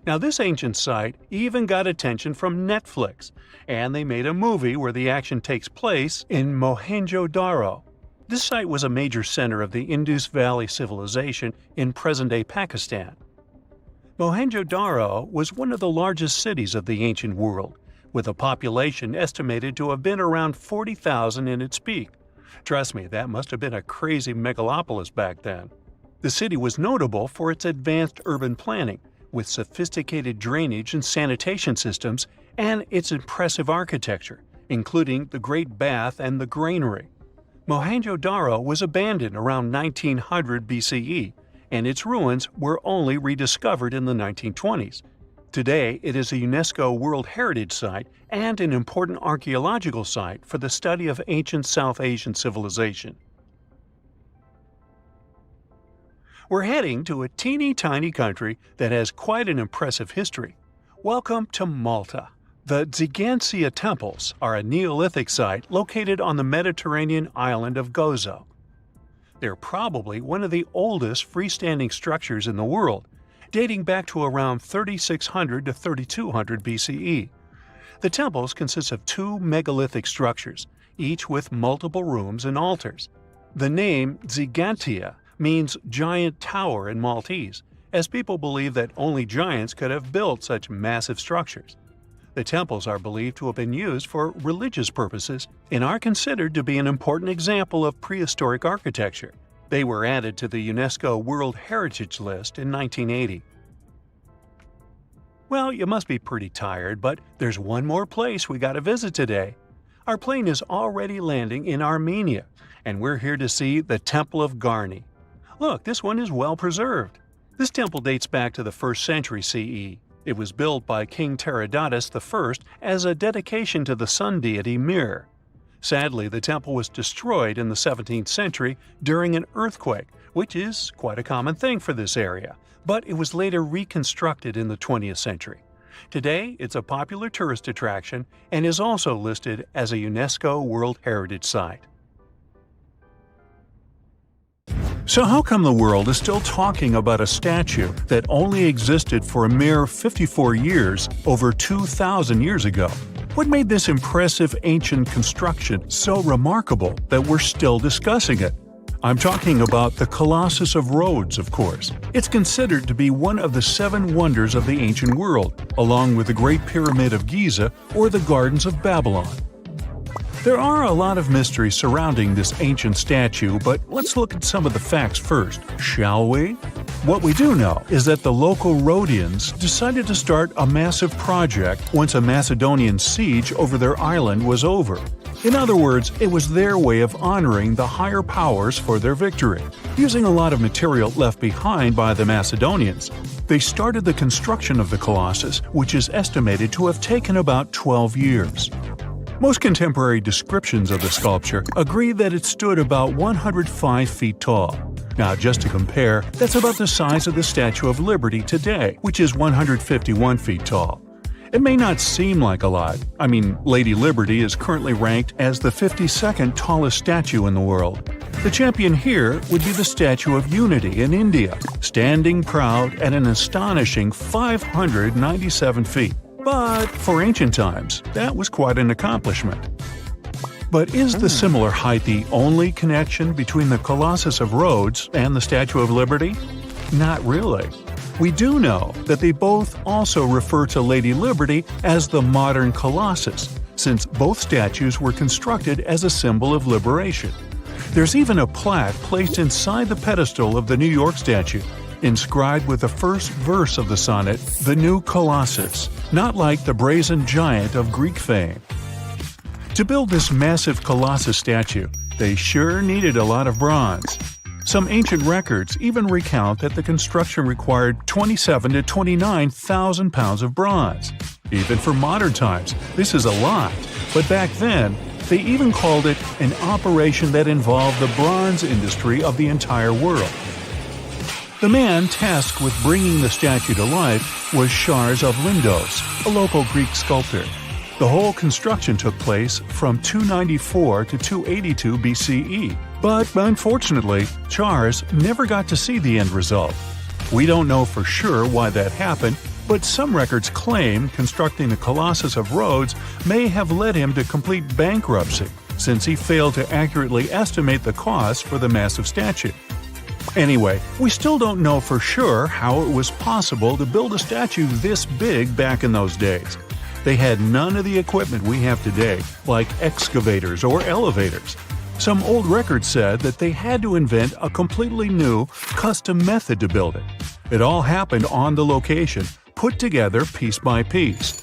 Now, this ancient site even got attention from Netflix, and they made a movie where the action takes place in Mohenjo-Daro. This site was a major center of the Indus Valley civilization in present-day Pakistan. Mohenjo-Daro was one of the largest cities of the ancient world, with a population estimated to have been around 40,000 in its peak. Trust me, that must have been a crazy megalopolis back then. The city was notable for its advanced urban planning, with sophisticated drainage and sanitation systems, and its impressive architecture, including the Great Bath and the Granary. Mohenjo-Daro was abandoned around 1900 BCE, and its ruins were only rediscovered in the 1920s. Today, it is a UNESCO World Heritage Site and an important archaeological site for the study of ancient South Asian civilization. We're heading to a teeny-tiny country that has quite an impressive history. Welcome to Malta. The Ġgantija Temples are a Neolithic site located on the Mediterranean island of Gozo. They're probably one of the oldest freestanding structures in the world, dating back to around 3600 to 3200 BCE. The temples consist of 2 megalithic structures, each with multiple rooms and altars. The name Ġgantija means giant tower in Maltese, as people believe that only giants could have built such massive structures. The temples are believed to have been used for religious purposes and are considered to be an important example of prehistoric architecture. They were added to the UNESCO World Heritage List in 1980. Well, you must be pretty tired, but there's one more place we gotta visit today. Our plane is already landing in Armenia, and we're here to see the Temple of Garni. Look, this one is well preserved. This temple dates back to the 1st century CE. It was built by King Tiridates I as a dedication to the sun deity Mir. Sadly, the temple was destroyed in the 17th century during an earthquake, which is quite a common thing for this area, but it was later reconstructed in the 20th century. Today, it's a popular tourist attraction and is also listed as a UNESCO World Heritage Site. So how come the world is still talking about a statue that only existed for a mere 54 years over 2,000 years ago? What made this impressive ancient construction so remarkable that we're still discussing it? I'm talking about the Colossus of Rhodes, of course. It's considered to be one of the 7 wonders of the ancient world, along with the Great Pyramid of Giza or the Gardens of Babylon. There are a lot of mysteries surrounding this ancient statue, but let's look at some of the facts first, shall we? What we do know is that the local Rhodians decided to start a massive project once a Macedonian siege over their island was over. In other words, it was their way of honoring the higher powers for their victory. Using a lot of material left behind by the Macedonians, they started the construction of the Colossus, which is estimated to have taken about 12 years. Most contemporary descriptions of the sculpture agree that it stood about 105 feet tall. Now, just to compare, that's about the size of the Statue of Liberty today, which is 151 feet tall. It may not seem like a lot. I mean, Lady Liberty is currently ranked as the 52nd tallest statue in the world. The champion here would be the Statue of Unity in India, standing proud at an astonishing 597 feet. But for ancient times, that was quite an accomplishment. But is the similar height the only connection between the Colossus of Rhodes and the Statue of Liberty? Not really. We do know that they both also refer to Lady Liberty as the modern Colossus, since both statues were constructed as a symbol of liberation. There's even a plaque placed inside the pedestal of the New York statue, inscribed with the first verse of the sonnet, "The New Colossus," not like the brazen giant of Greek fame. To build this massive Colossus statue, they sure needed a lot of bronze. Some ancient records even recount that the construction required 27,000 to 29,000 pounds of bronze. Even for modern times, this is a lot, but back then, they even called it an operation that involved the bronze industry of the entire world. The man tasked with bringing the statue to life was Charles of Lindos, a local Greek sculptor. The whole construction took place from 294 to 282 BCE, but unfortunately, Charles never got to see the end result. We don't know for sure why that happened, but some records claim constructing the Colossus of Rhodes may have led him to complete bankruptcy, since he failed to accurately estimate the cost for the massive statue. Anyway, we still don't know for sure how it was possible to build a statue this big back in those days. They had none of the equipment we have today, like excavators or elevators. Some old records said that they had to invent a completely new, custom method to build it. It all happened on the location, put together piece by piece.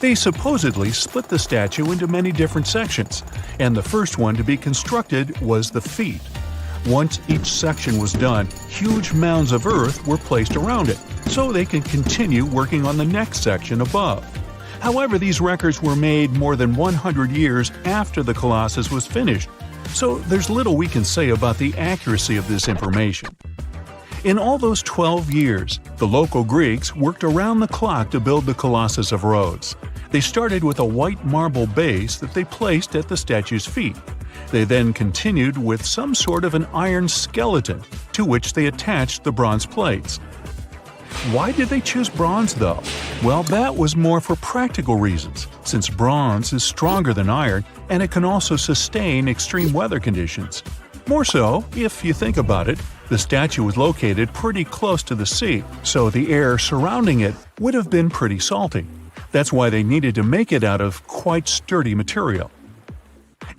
They supposedly split the statue into many different sections, and the first one to be constructed was the feet. Once each section was done, huge mounds of earth were placed around it, so they could continue working on the next section above. However, these records were made more than 100 years after the Colossus was finished, so there's little we can say about the accuracy of this information. In all those 12 years, the local Greeks worked around the clock to build the Colossus of Rhodes. They started with a white marble base that they placed at the statue's feet. They then continued with some sort of an iron skeleton, to which they attached the bronze plates. Why did they choose bronze, though? Well, that was more for practical reasons, since bronze is stronger than iron and it can also sustain extreme weather conditions. More so, if you think about it, the statue was located pretty close to the sea, so the air surrounding it would have been pretty salty. That's why they needed to make it out of quite sturdy material.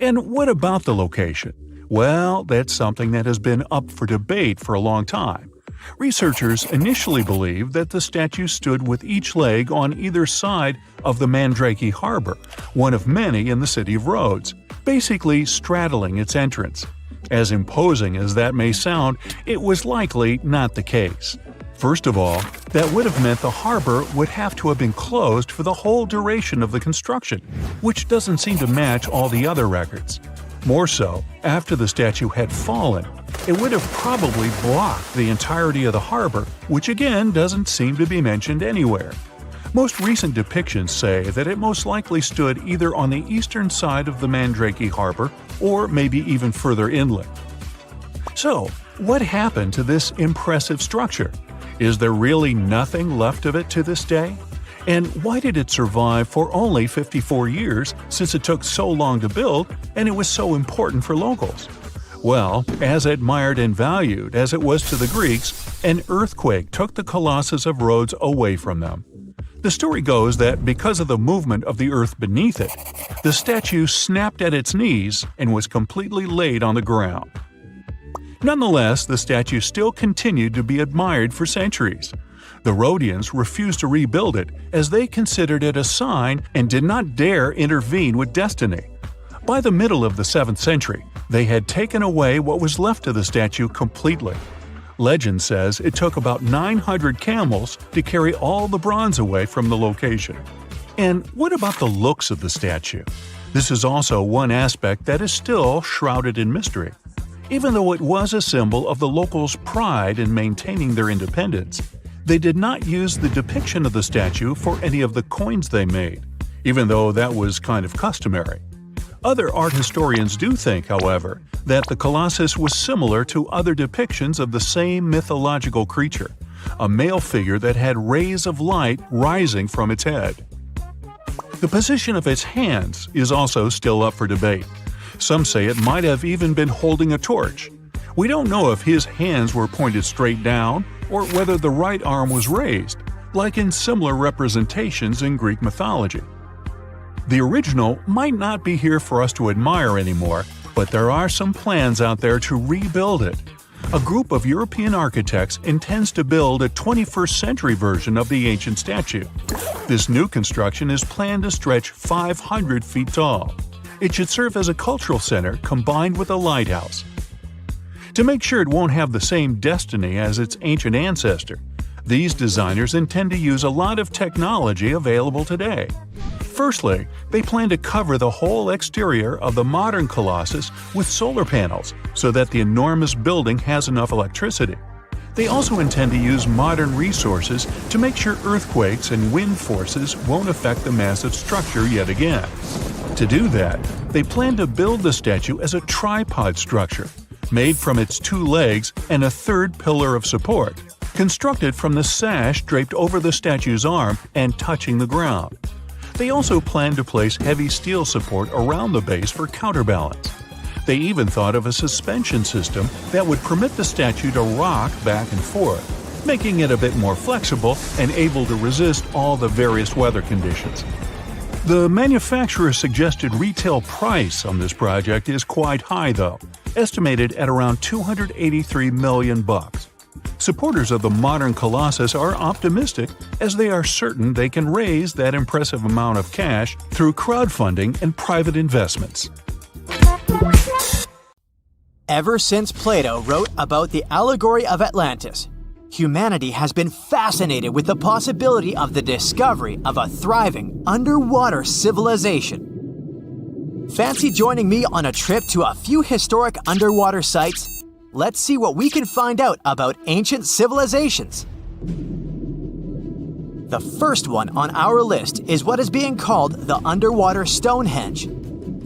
And what about the location? Well, that's something that has been up for debate for a long time. Researchers initially believed that the statue stood with each leg on either side of the Mandrake Harbor, one of many in the city of Rhodes, basically straddling its entrance. As imposing as that may sound, it was likely not the case. First of all, that would have meant the harbor would have to have been closed for the whole duration of the construction, which doesn't seem to match all the other records. More so, after the statue had fallen, it would have probably blocked the entirety of the harbor, which again doesn't seem to be mentioned anywhere. Most recent depictions say that it most likely stood either on the eastern side of the Mandrake Harbor or maybe even further inland. So, what happened to this impressive structure? Is there really nothing left of it to this day? And why did it survive for only 54 years, since it took so long to build and it was so important for locals? Well, as admired and valued as it was to the Greeks, an earthquake took the Colossus of Rhodes away from them. The story goes that because of the movement of the earth beneath it, the statue snapped at its knees and was completely laid on the ground. Nonetheless, the statue still continued to be admired for centuries. The Rhodians refused to rebuild it as they considered it a sign and did not dare intervene with destiny. By the middle of the 7th century, they had taken away what was left of the statue completely. Legend says it took about 900 camels to carry all the bronze away from the location. And what about the looks of the statue? This is also one aspect that is still shrouded in mystery. Even though it was a symbol of the locals' pride in maintaining their independence, they did not use the depiction of the statue for any of the coins they made, even though that was kind of customary. Other art historians do think, however, that the Colossus was similar to other depictions of the same mythological creature, a male figure that had rays of light rising from its head. The position of its hands is also still up for debate. Some say it might have even been holding a torch. We don't know if his hands were pointed straight down or whether the right arm was raised, like in similar representations in Greek mythology. The original might not be here for us to admire anymore, but there are some plans out there to rebuild it. A group of European architects intends to build a 21st century version of the ancient statue. This new construction is planned to stretch 500 feet tall. It should serve as a cultural center combined with a lighthouse. To make sure it won't have the same destiny as its ancient ancestor, these designers intend to use a lot of technology available today. Firstly, they plan to cover the whole exterior of the modern Colossus with solar panels so that the enormous building has enough electricity. They also intend to use modern resources to make sure earthquakes and wind forces won't affect the massive structure yet again. To do that, they plan to build the statue as a tripod structure, made from its 2 legs and a third pillar of support, constructed from the sash draped over the statue's arm and touching the ground. They also plan to place heavy steel support around the base for counterbalance. They even thought of a suspension system that would permit the statue to rock back and forth, making it a bit more flexible and able to resist all the various weather conditions. The manufacturer's suggested retail price on this project is quite high though, estimated at around $283 million. Supporters of the modern Colossus are optimistic as they are certain they can raise that impressive amount of cash through crowdfunding and private investments. Ever since Plato wrote about the allegory of Atlantis, humanity has been fascinated with the possibility of the discovery of a thriving underwater civilization. Fancy joining me on a trip to a few historic underwater sites? Let's see what we can find out about ancient civilizations. The first one on our list is what is being called the underwater Stonehenge.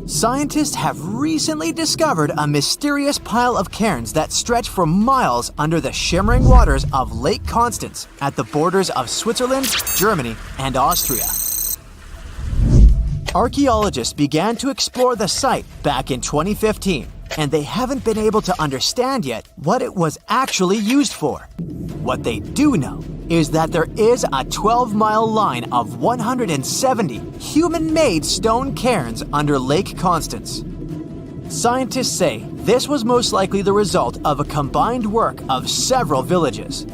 Scientists have recently discovered a mysterious pile of cairns that stretch for miles under the shimmering waters of Lake Constance at the borders of Switzerland, Germany, and Austria. Archaeologists began to explore the site back in 2015, and they haven't been able to understand yet what it was actually used for. What they do know is that there is a 12-mile line of 170 human-made stone cairns under Lake Constance. Scientists say this was most likely the result of a combined work of several villages.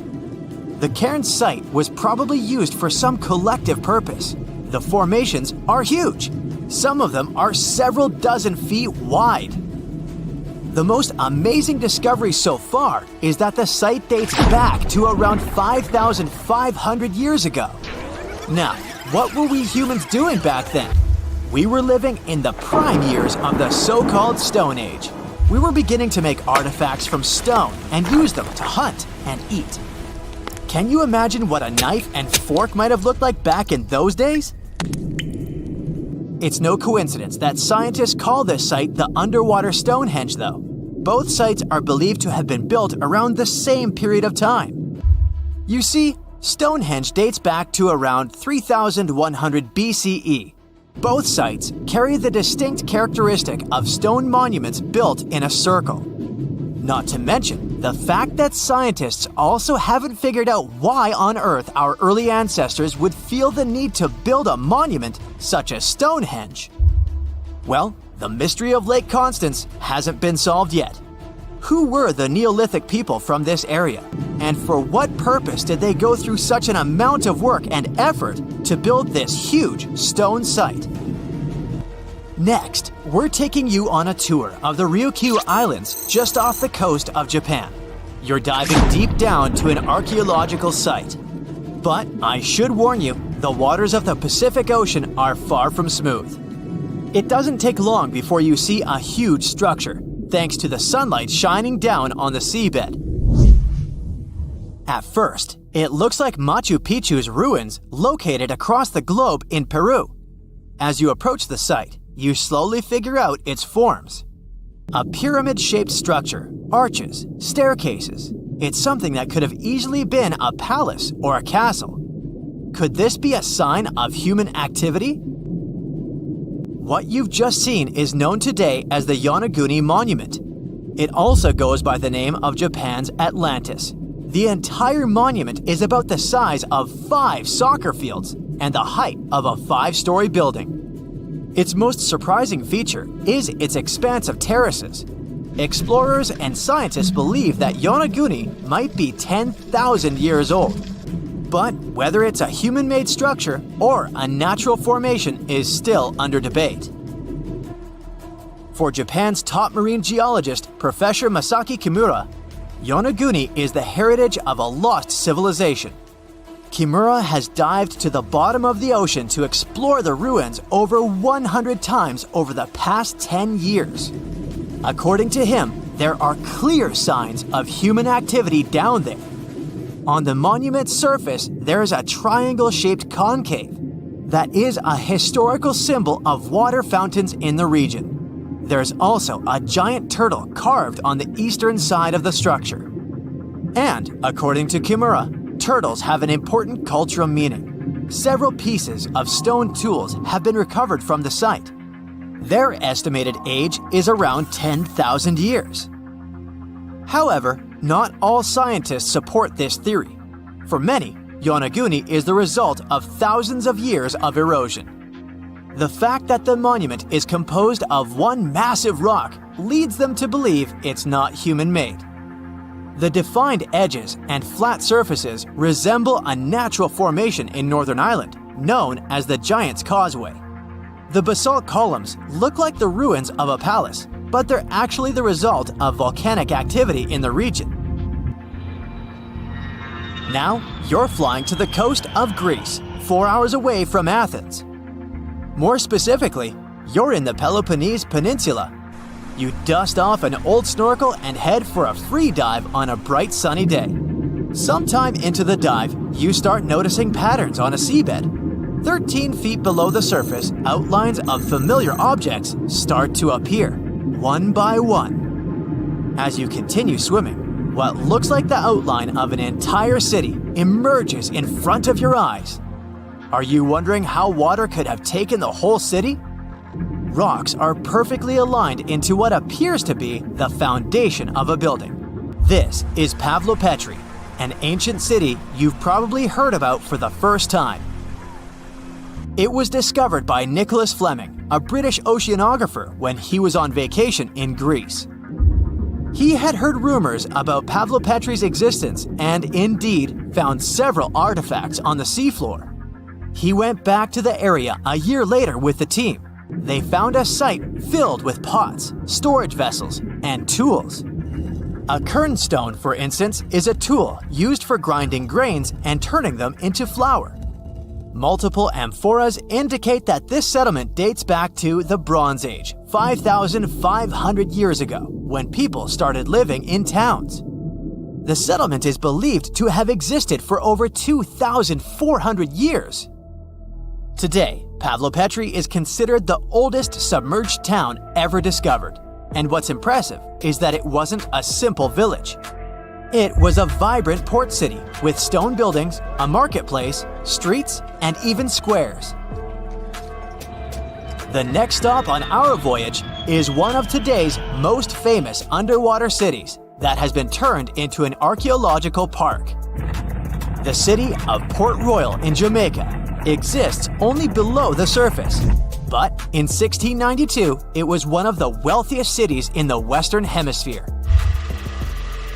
The cairn site was probably used for some collective purpose. The formations are huge. Some of them are several dozen feet wide. The most amazing discovery so far is that the site dates back to around 5,500 years ago. Now, what were we humans doing back then? We were living in the prime years of the so-called Stone Age. We were beginning to make artifacts from stone and use them to hunt and eat. Can you imagine what a knife and fork might have looked like back in those days? It's no coincidence that scientists call this site the underwater Stonehenge, though. Both sites are believed to have been built around the same period of time. You see, Stonehenge dates back to around 3100 BCE. Both sites carry the distinct characteristic of stone monuments built in a circle. Not to mention the fact that scientists also haven't figured out why on earth our early ancestors would feel the need to build a monument such as Stonehenge. Well, the mystery of Lake Constance hasn't been solved yet. Who were the Neolithic people from this area? And for what purpose did they go through such an amount of work and effort to build this huge stone site? Next, we're taking you on a tour of the Ryukyu Islands just off the coast of Japan. You're diving deep down to an archaeological site. But I should warn you, the waters of the Pacific Ocean are far from smooth. It doesn't take long before you see a huge structure, thanks to the sunlight shining down on the seabed. At first, it looks like Machu Picchu's ruins located across the globe in Peru. As you approach the site, you slowly figure out its forms. A pyramid-shaped structure, arches, staircases. It's something that could have easily been a palace or a castle. Could this be a sign of human activity? What you've just seen is known today as the Yonaguni Monument. It also goes by the name of Japan's Atlantis. The entire monument is about the size of 5 soccer fields and the height of a 5-story building. Its most surprising feature is its expanse of terraces. Explorers and scientists believe that Yonaguni might be 10,000 years old. But whether it's a human-made structure or a natural formation is still under debate. For Japan's top marine geologist, Professor Masaki Kimura, Yonaguni is the heritage of a lost civilization. Kimura has dived to the bottom of the ocean to explore the ruins over 100 times over the past 10 years. According to him, there are clear signs of human activity down there. On the monument's surface, there is a triangle-shaped concave that is a historical symbol of water fountains in the region. There's also a giant turtle carved on the eastern side of the structure. And, according to Kimura, turtles have an important cultural meaning. Several pieces of stone tools have been recovered from the site. Their estimated age is around 10,000 years. However, not all scientists support this theory. For many, Yonaguni is the result of thousands of years of erosion. The fact that the monument is composed of one massive rock leads them to believe it's not human-made. The defined edges and flat surfaces resemble a natural formation in Northern Ireland, known as the Giant's Causeway. The basalt columns look like the ruins of a palace, but they're actually the result of volcanic activity in the region. Now, you're flying to the coast of Greece, 4 hours away from Athens. More specifically, you're in the Peloponnese Peninsula. You dust off an old snorkel and head for a free dive on a bright sunny day. Sometime into the dive, you start noticing patterns on a seabed. 13 feet below the surface, outlines of familiar objects start to appear, one by one. As you continue swimming, what looks like the outline of an entire city emerges in front of your eyes. Are you wondering how water could have taken the whole city? Rocks are perfectly aligned into what appears to be the foundation of a building. This is Pavlopetri, an ancient city you've probably heard about for the first time. It was discovered by Nicholas Fleming, a British oceanographer, when he was on vacation in Greece. He had heard rumors about Pavlopetri's existence and indeed found several artifacts on the seafloor. He went back to the area a year later with the team. They found a site filled with pots, storage vessels, and tools. A kernstone, for instance, is a tool used for grinding grains and turning them into flour. Multiple amphoras indicate that this settlement dates back to the Bronze Age, 5,500 years ago, when people started living in towns. The settlement is believed to have existed for over 2,400 years. Today, Pavlopetri is considered the oldest submerged town ever discovered, and what's impressive is that it wasn't a simple village. It was a vibrant port city with stone buildings, a marketplace, streets, and even squares. The next stop on our voyage is one of today's most famous underwater cities that has been turned into an archaeological park. The city of Port Royal in Jamaica exists only below the surface, but in 1692 it was one of the wealthiest cities in the Western Hemisphere.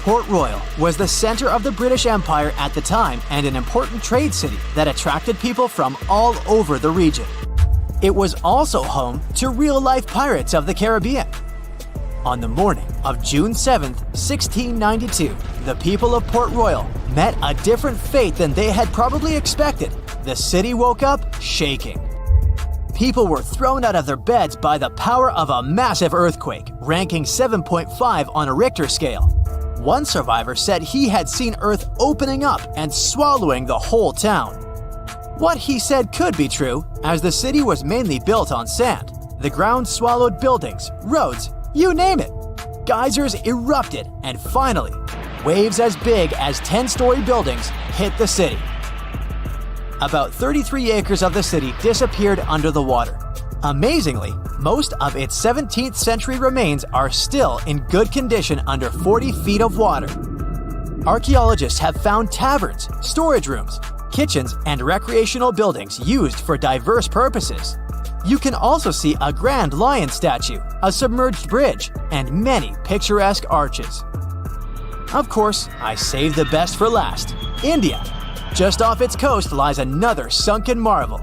Port Royal was the center of the British Empire at the time and an important trade city that attracted people from all over the region. It was also home to real-life pirates of the Caribbean. On the morning of June 7, 1692, the people of Port Royal met a different fate than they had probably expected. The city woke up shaking. People were thrown out of their beds by the power of a massive earthquake, ranking 7.5 on a Richter scale. One survivor said he had seen Earth opening up and swallowing the whole town. What he said could be true, as the city was mainly built on sand. The ground swallowed buildings, roads, you name it. Geysers erupted, and finally, waves as big as 10-story buildings hit the city. About 33 acres of the city disappeared under the water. Amazingly, most of its 17th century remains are still in good condition under 40 feet of water. Archaeologists have found taverns, storage rooms, kitchens, and recreational buildings used for diverse purposes. You can also see a grand lion statue, a submerged bridge, and many picturesque arches. Of course, I saved the best for last: India. Just off its coast lies another sunken marvel.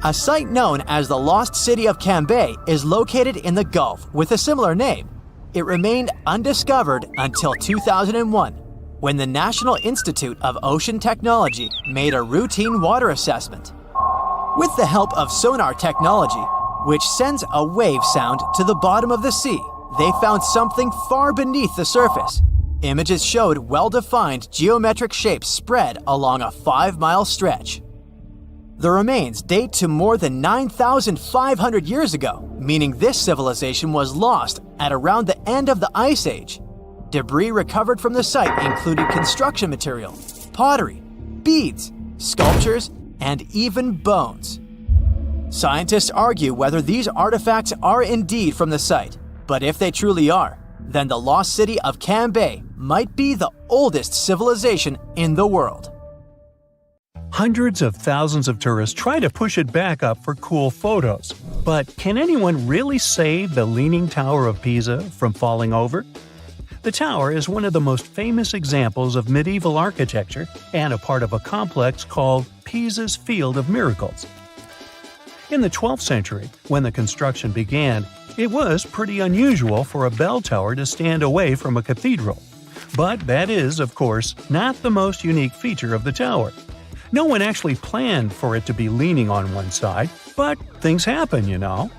A site known as the Lost City of Cambay is located in the Gulf with a similar name. It remained undiscovered until 2001, when the National Institute of Ocean Technology made a routine water assessment. With the help of sonar technology, which sends a wave sound to the bottom of the sea, they found something far beneath the surface. Images showed well-defined geometric shapes spread along a 5-mile stretch. The remains date to more than 9,500 years ago, meaning this civilization was lost at around the end of the Ice Age. Debris recovered from the site included construction material, pottery, beads, sculptures, and even bones. Scientists argue whether these artifacts are indeed from the site, but if they truly are, then the lost city of Cambay might be the oldest civilization in the world. Hundreds of thousands of tourists try to push it back up for cool photos. But can anyone really save the Leaning Tower of Pisa from falling over? The tower is one of the most famous examples of medieval architecture and a part of a complex called Pisa's Field of Miracles. In the 12th century, when the construction began, it was pretty unusual for a bell tower to stand away from a cathedral. But that is, of course, not the most unique feature of the tower. No one actually planned for it to be leaning on one side, but things happen, you know.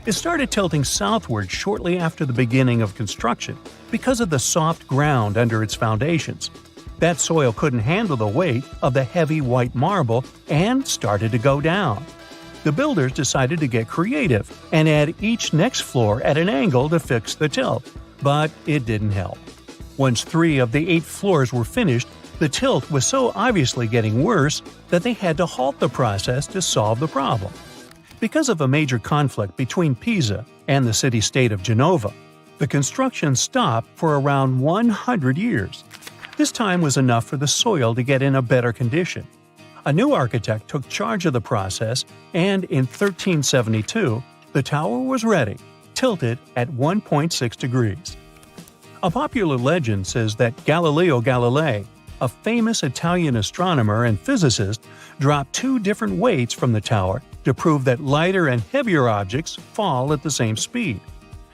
It started tilting southward shortly after the beginning of construction because of the soft ground under its foundations. That soil couldn't handle the weight of the heavy white marble and started to go down. The builders decided to get creative and add each next floor at an angle to fix the tilt, but it didn't help. Once 3 of the 8 floors were finished, the tilt was so obviously getting worse that they had to halt the process to solve the problem. Because of a major conflict between Pisa and the city-state of Genova, the construction stopped for around 100 years. This time was enough for the soil to get in a better condition. A new architect took charge of the process, and in 1372, the tower was ready, tilted at 1.6 degrees. A popular legend says that Galileo Galilei, a famous Italian astronomer and physicist, dropped 2 different weights from the tower to prove that lighter and heavier objects fall at the same speed.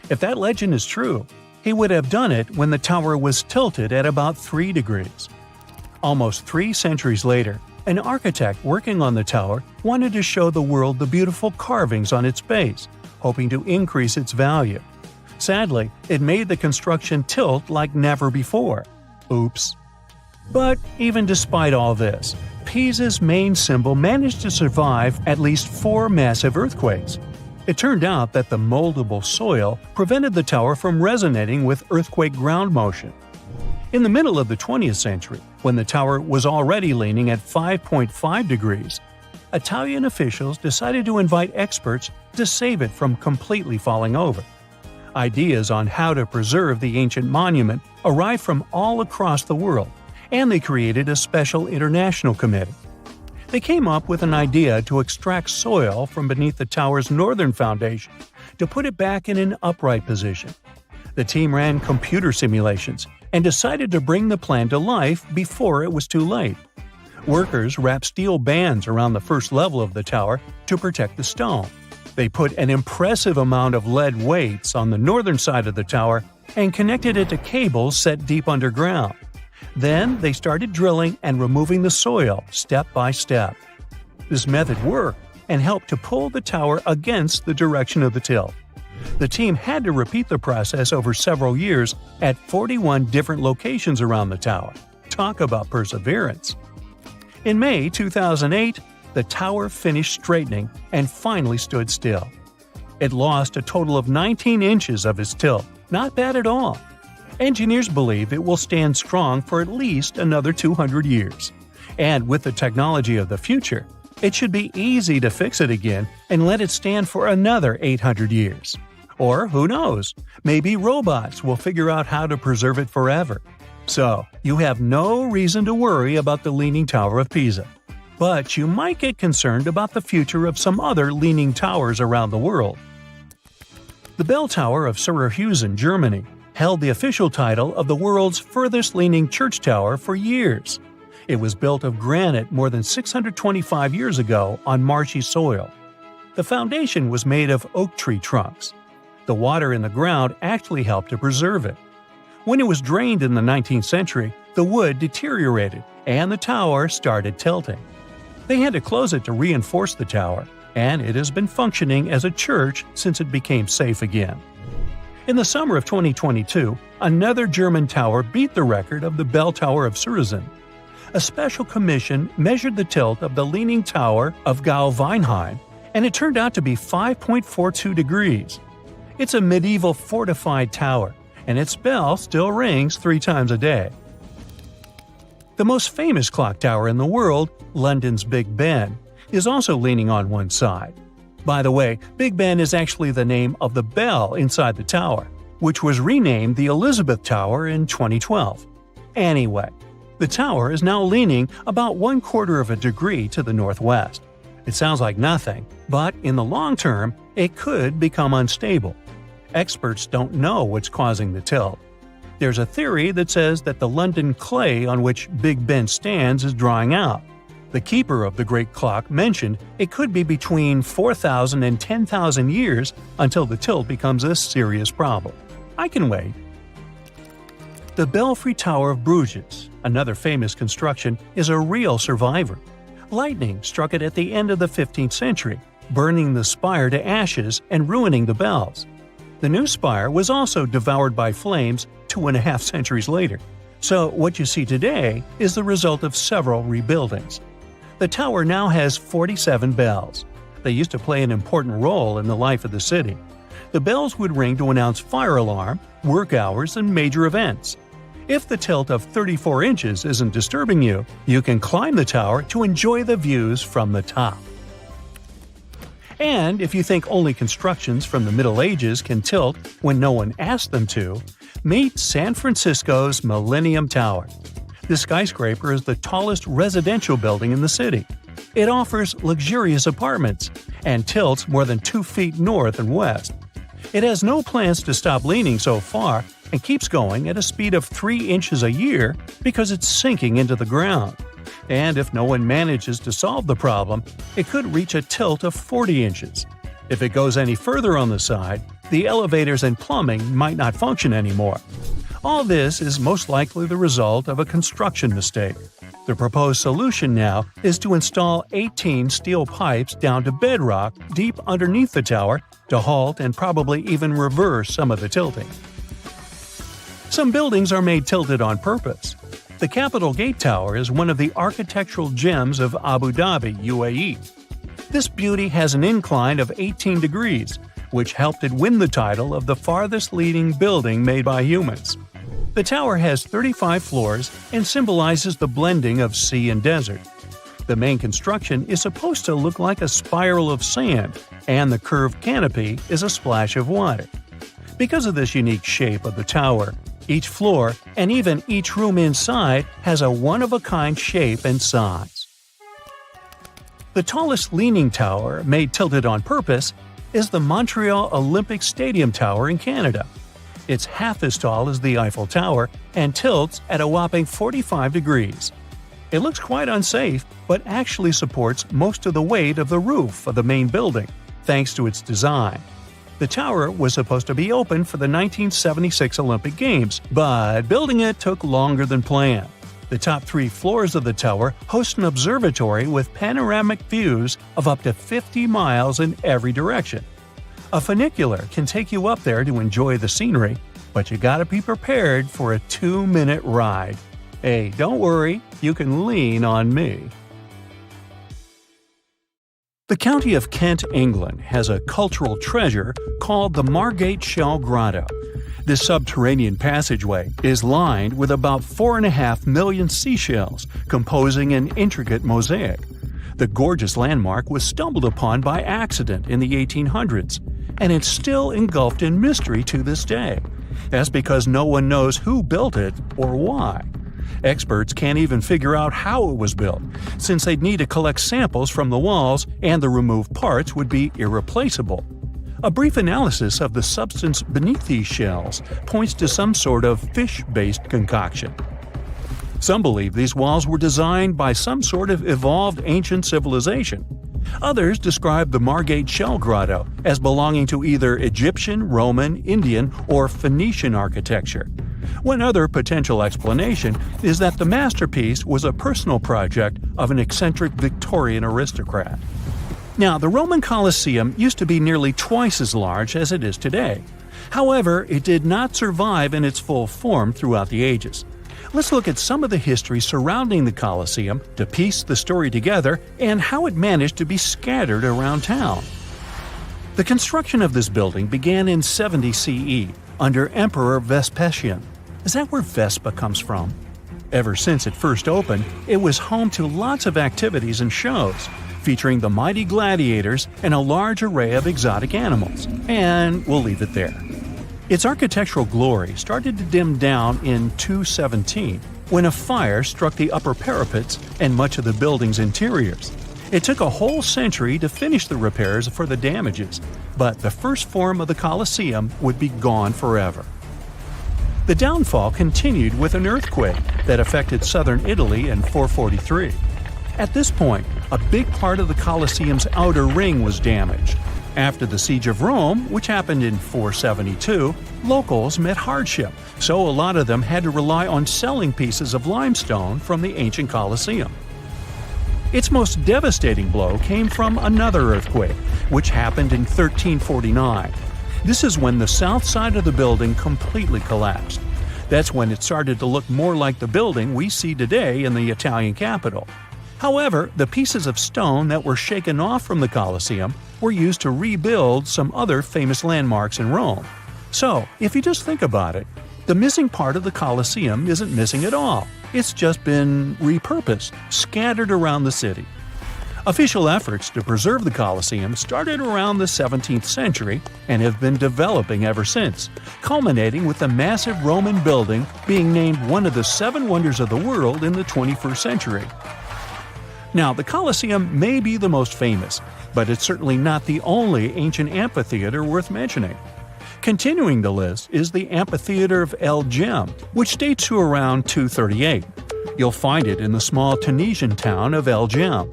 If that legend is true, he would have done it when the tower was tilted at about 3 degrees. Almost 3 centuries later, an architect working on the tower wanted to show the world the beautiful carvings on its base, hoping to increase its value. Sadly, it made the construction tilt like never before. Oops. But even despite all this, Pisa's main symbol managed to survive at least 4 massive earthquakes. It turned out that the moldable soil prevented the tower from resonating with earthquake ground motion. In the middle of the 20th century, when the tower was already leaning at 5.5 degrees, Italian officials decided to invite experts to save it from completely falling over. Ideas on how to preserve the ancient monument arrived from all across the world, and they created a special international committee. They came up with an idea to extract soil from beneath the tower's northern foundation to put it back in an upright position. The team ran computer simulations and decided to bring the plan to life before it was too late. Workers wrapped steel bands around the first level of the tower to protect the stone. They put an impressive amount of lead weights on the northern side of the tower and connected it to cables set deep underground. Then they started drilling and removing the soil step by step. This method worked and helped to pull the tower against the direction of the tilt. The team had to repeat the process over several years at 41 different locations around the tower. Talk about perseverance. In May 2008, the tower finished straightening and finally stood still. It lost a total of 19 inches of its tilt. Not bad at all. Engineers believe it will stand strong for at least another 200 years. And with the technology of the future, it should be easy to fix it again and let it stand for another 800 years. Or who knows, maybe robots will figure out how to preserve it forever. So, you have no reason to worry about the Leaning Tower of Pisa. But you might get concerned about the future of some other leaning towers around the world. The bell tower of Syracuse, Germany, held the official title of the world's furthest leaning church tower for years. It was built of granite more than 625 years ago on marshy soil. The foundation was made of oak tree trunks. The water in the ground actually helped to preserve it. When it was drained in the 19th century, the wood deteriorated and the tower started tilting. They had to close it to reinforce the tower, and it has been functioning as a church since it became safe again. In the summer of 2022, another German tower beat the record of the bell tower of Syracuse. A special commission measured the tilt of the Leaning Tower of Gau-Weinheim, and it turned out to be 5.42 degrees. It's a medieval fortified tower, and its bell still rings 3 times a day. The most famous clock tower in the world, London's Big Ben, is also leaning on one side. By the way, Big Ben is actually the name of the bell inside the tower, which was renamed the Elizabeth Tower in 2012. Anyway, the tower is now leaning about 1/4 of a degree to the northwest. It sounds like nothing, but in the long term, it could become unstable. Experts don't know what's causing the tilt. There's a theory that says that the London clay on which Big Ben stands is drying out. The keeper of the great clock mentioned it could be between 4,000 and 10,000 years until the tilt becomes a serious problem. I can wait. The Belfry Tower of Bruges, another famous construction, is a real survivor. Lightning struck it at the end of the 15th century, burning the spire to ashes and ruining the bells. The new spire was also devoured by flames 2.5 centuries later. So what you see today is the result of several rebuildings. The tower now has 47 bells. They used to play an important role in the life of the city. The bells would ring to announce fire alarm, work hours, and major events. If the tilt of 34 inches isn't disturbing you, you can climb the tower to enjoy the views from the top. And if you think only constructions from the Middle Ages can tilt when no one asked them to, meet San Francisco's Millennium Tower. This skyscraper is the tallest residential building in the city. It offers luxurious apartments and tilts more than 2 feet north and west. It has no plans to stop leaning so far and keeps going at a speed of 3 inches a year because it's sinking into the ground. And if no one manages to solve the problem, it could reach a tilt of 40 inches. If it goes any further on the side, the elevators and plumbing might not function anymore. All this is most likely the result of a construction mistake. The proposed solution now is to install 18 steel pipes down to bedrock deep underneath the tower to halt and probably even reverse some of the tilting. Some buildings are made tilted on purpose. The Capitol Gate Tower is one of the architectural gems of Abu Dhabi, UAE. This beauty has an incline of 18 degrees, which helped it win the title of the farthest leading building made by humans. The tower has 35 floors and symbolizes the blending of sea and desert. The main construction is supposed to look like a spiral of sand, and the curved canopy is a splash of water. Because of this unique shape of the tower, each floor and even each room inside has a one-of-a-kind shape and size. The tallest leaning tower, made tilted on purpose, is the Montreal Olympic Stadium Tower in Canada. It's half as tall as the Eiffel Tower and tilts at a whopping 45 degrees. It looks quite unsafe, but actually supports most of the weight of the roof of the main building, thanks to its design. The tower was supposed to be open for the 1976 Olympic Games, but building it took longer than planned. The top 3 floors of the tower host an observatory with panoramic views of up to 50 miles in every direction. A funicular can take you up there to enjoy the scenery, but you gotta be prepared for a 2-minute ride. Hey, don't worry, you can lean on me. The county of Kent, England, has a cultural treasure called the Margate Shell Grotto. This subterranean passageway is lined with about 4.5 million seashells, composing an intricate mosaic. The gorgeous landmark was stumbled upon by accident in the 1800s, and it's still engulfed in mystery to this day. That's because no one knows who built it or why. Experts can't even figure out how it was built, since they'd need to collect samples from the walls and the removed parts would be irreplaceable. A brief analysis of the substance beneath these shells points to some sort of fish-based concoction. Some believe these walls were designed by some sort of evolved ancient civilization. Others describe the Margate Shell Grotto as belonging to either Egyptian, Roman, Indian, or Phoenician architecture. One other potential explanation is that the masterpiece was a personal project of an eccentric Victorian aristocrat. Now, the Roman Colosseum used to be nearly twice as large as it is today. However, it did not survive in its full form throughout the ages. Let's look at some of the history surrounding the Colosseum to piece the story together and how it managed to be scattered around town. The construction of this building began in 70 CE under Emperor Vespasian. Is that where Vespa comes from? Ever since it first opened, it was home to lots of activities and shows, featuring the mighty gladiators and a large array of exotic animals. And we'll leave it there. Its architectural glory started to dim down in 217, when a fire struck the upper parapets and much of the building's interiors. It took a whole century to finish the repairs for the damages, but the first form of the Colosseum would be gone forever. The downfall continued with an earthquake that affected southern Italy in 443. At this point, a big part of the Colosseum's outer ring was damaged. After the Siege of Rome, which happened in 472, locals met hardship, so a lot of them had to rely on selling pieces of limestone from the ancient Colosseum. Its most devastating blow came from another earthquake, which happened in 1349. This is when the south side of the building completely collapsed. That's when it started to look more like the building we see today in the Italian capital. However, the pieces of stone that were shaken off from the Colosseum were used to rebuild some other famous landmarks in Rome. So, if you just think about it, the missing part of the Colosseum isn't missing at all. It's just been repurposed, scattered around the city. Official efforts to preserve the Colosseum started around the 17th century and have been developing ever since, culminating with the massive Roman building being named one of the 7 wonders of the world in the 21st century. Now, the Colosseum may be the most famous, but it's certainly not the only ancient amphitheater worth mentioning. Continuing the list is the Amphitheater of El Jem, which dates to around 238. You'll find it in the small Tunisian town of El Jem.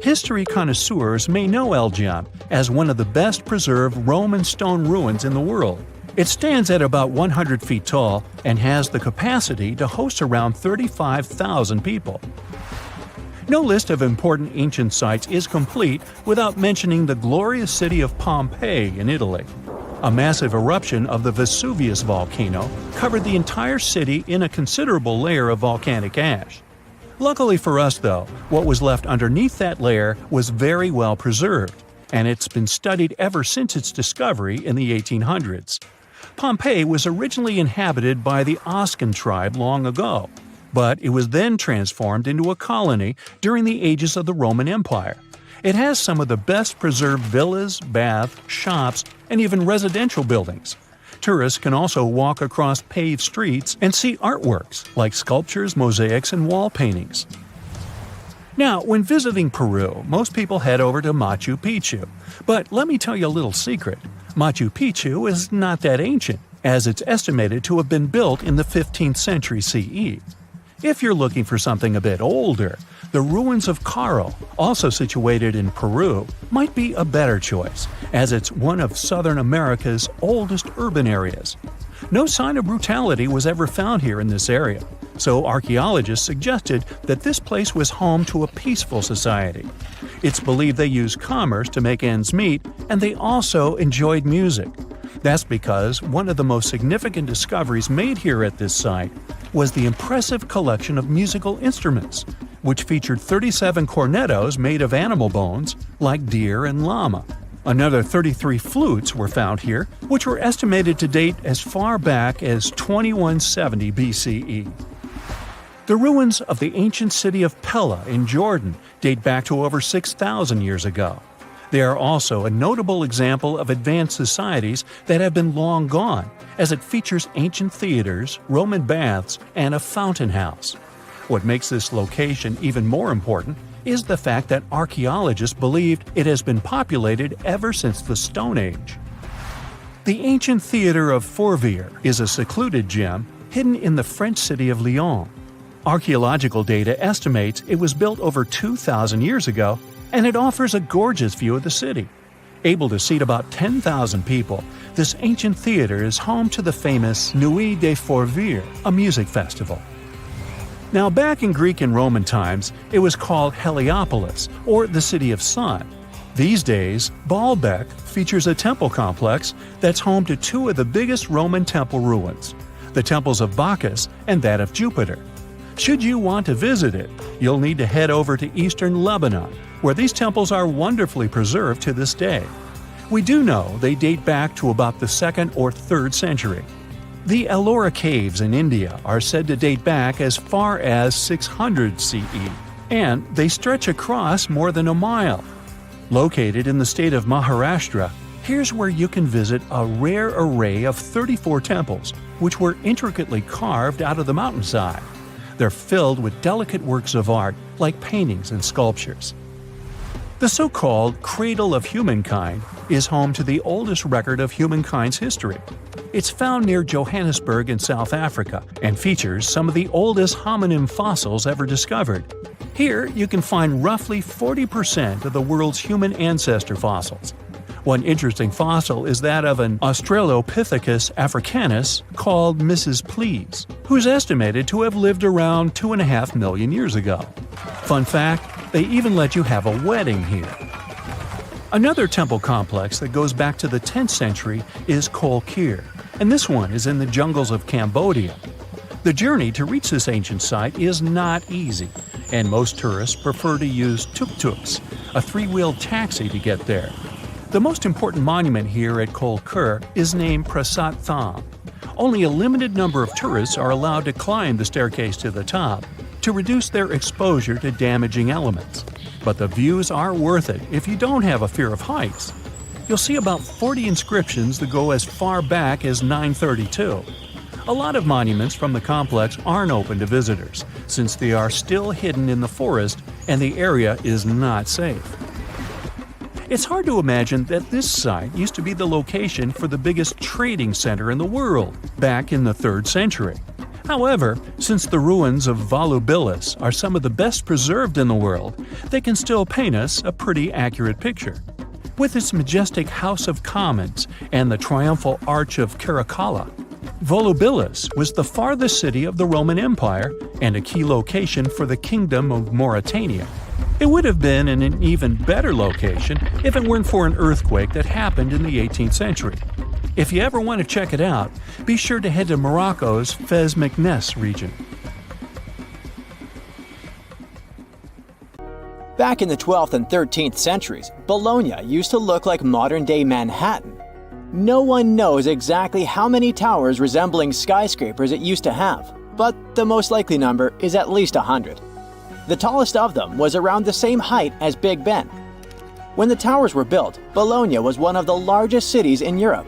History connoisseurs may know El Jem as one of the best preserved Roman stone ruins in the world. It stands at about 100 feet tall and has the capacity to host around 35,000 people. No list of important ancient sites is complete without mentioning the glorious city of Pompeii in Italy. A massive eruption of the Vesuvius volcano covered the entire city in a considerable layer of volcanic ash. Luckily for us, though, what was left underneath that layer was very well preserved, and it's been studied ever since its discovery in the 1800s. Pompeii was originally inhabited by the Oscan tribe long ago, but it was then transformed into a colony during the ages of the Roman Empire. It has some of the best preserved villas, baths, shops, and even residential buildings. Tourists can also walk across paved streets and see artworks like sculptures, mosaics, and wall paintings. Now, when visiting Peru, most people head over to Machu Picchu. But let me tell you a little secret. Machu Picchu is not that ancient, as it's estimated to have been built in the 15th century CE. If you're looking for something a bit older, the ruins of Caro, also situated in Peru, might be a better choice, as it's one of Southern America's oldest urban areas. No sign of brutality was ever found here in this area, so archaeologists suggested that this place was home to a peaceful society. It's believed they used commerce to make ends meet, and they also enjoyed music. That's because one of the most significant discoveries made here at this site was the impressive collection of musical instruments, which featured 37 cornetos made of animal bones, like deer and llama. Another 33 flutes were found here, which were estimated to date as far back as 2170 BCE. The ruins of the ancient city of Pella in Jordan date back to over 6,000 years ago. They are also a notable example of advanced societies that have been long gone, as it features ancient theaters, Roman baths, and a fountain house. What makes this location even more important is the fact that archaeologists believed it has been populated ever since the Stone Age. The ancient theater of Fourvière is a secluded gem hidden in the French city of Lyon. Archaeological data estimates it was built over 2,000 years ago, and it offers a gorgeous view of the city. Able to seat about 10,000 people, this ancient theater is home to the famous Nuit des Fourvières, a music festival. Now, back in Greek and Roman times, it was called Heliopolis, or the City of Sun. These days, Baalbek features a temple complex that's home to 2 of the biggest Roman temple ruins, the temples of Bacchus and that of Jupiter. Should you want to visit it, you'll need to head over to eastern Lebanon, where these temples are wonderfully preserved to this day. We do know they date back to about the 2nd or 3rd century. The Ellora Caves in India are said to date back as far as 600 CE, and they stretch across more than a mile. Located in the state of Maharashtra, here's where you can visit a rare array of 34 temples, which were intricately carved out of the mountainside. They're filled with delicate works of art like paintings and sculptures. The so-called Cradle of Humankind is home to the oldest record of humankind's history. It's found near Johannesburg in South Africa and features some of the oldest hominin fossils ever discovered. Here you can find roughly 40% of the world's human ancestor fossils. One interesting fossil is that of an Australopithecus africanus called Mrs. Please, who's estimated to have lived around 2.5 million years ago. Fun fact, they even let you have a wedding here. Another temple complex that goes back to the 10th century is Kol Kir, and this one is in the jungles of Cambodia. The journey to reach this ancient site is not easy, and most tourists prefer to use tuk-tuks, a 3-wheeled taxi to get there. The most important monument here at Kol Kir is named Prasat Tham. Only a limited number of tourists are allowed to climb the staircase to the top to reduce their exposure to damaging elements. but the views are worth it if you don't have a fear of heights. You'll see about 40 inscriptions that go as far back as 932. A lot of monuments from the complex aren't open to visitors, since they are still hidden in the forest and the area is not safe. It's hard to imagine that this site used to be the location for the biggest trading center in the world back in the 3rd century. However, since the ruins of Volubilis are some of the best preserved in the world, they can still paint us a pretty accurate picture. With its majestic House of Commons and the triumphal Arch of Caracalla, Volubilis was the farthest city of the Roman Empire and a key location for the Kingdom of Mauritania. It would have been in an even better location if it weren't for an earthquake that happened in the 18th century. If you ever want to check it out, be sure to head to Morocco's Fez Meknes region. Back in the 12th and 13th centuries, Bologna used to look like modern-day Manhattan. No one knows exactly how many towers resembling skyscrapers it used to have, but the most likely number is at least 100. The tallest of them was around the same height as Big Ben. When the towers were built, Bologna was one of the largest cities in Europe.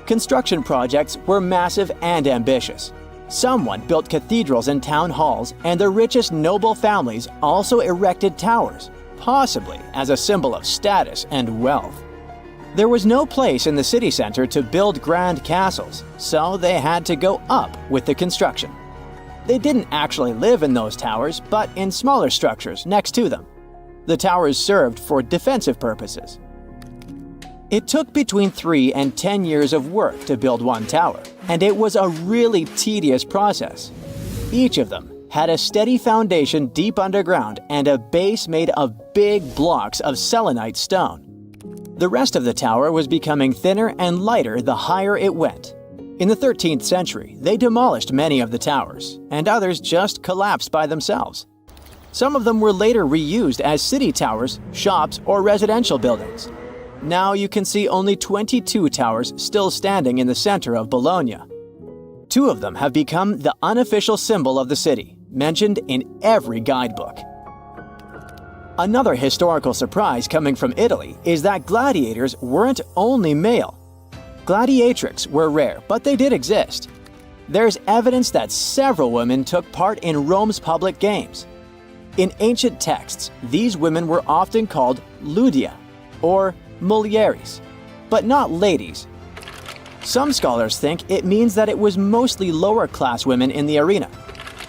Construction projects were massive and ambitious. Someone built cathedrals and town halls, and the richest noble families also erected towers, possibly as a symbol of status and wealth. There was no place in the city center to build grand castles, so they had to go up with the construction. They didn't actually live in those towers, but in smaller structures next to them. The towers served for defensive purposes. It took between 3 and 10 years of work to build one tower, and it was a really tedious process. Each of them had a steady foundation deep underground and a base made of big blocks of selenite stone. The rest of the tower was becoming thinner and lighter the higher it went. In the 13th century, they demolished many of the towers, and others just collapsed by themselves. Some of them were later reused as city towers, shops, or residential buildings. Now you can see only 22 towers still standing in the center of Bologna. 2 of them have become the unofficial symbol of the city, mentioned in every guidebook. Another historical surprise coming from Italy is that gladiators weren't only male. Gladiatrix were rare, but they did exist. There's evidence that several women took part in Rome's public games. In ancient texts, these women were often called ludia, or mulieres, but not ladies. Some scholars think it means that it was mostly lower-class women in the arena.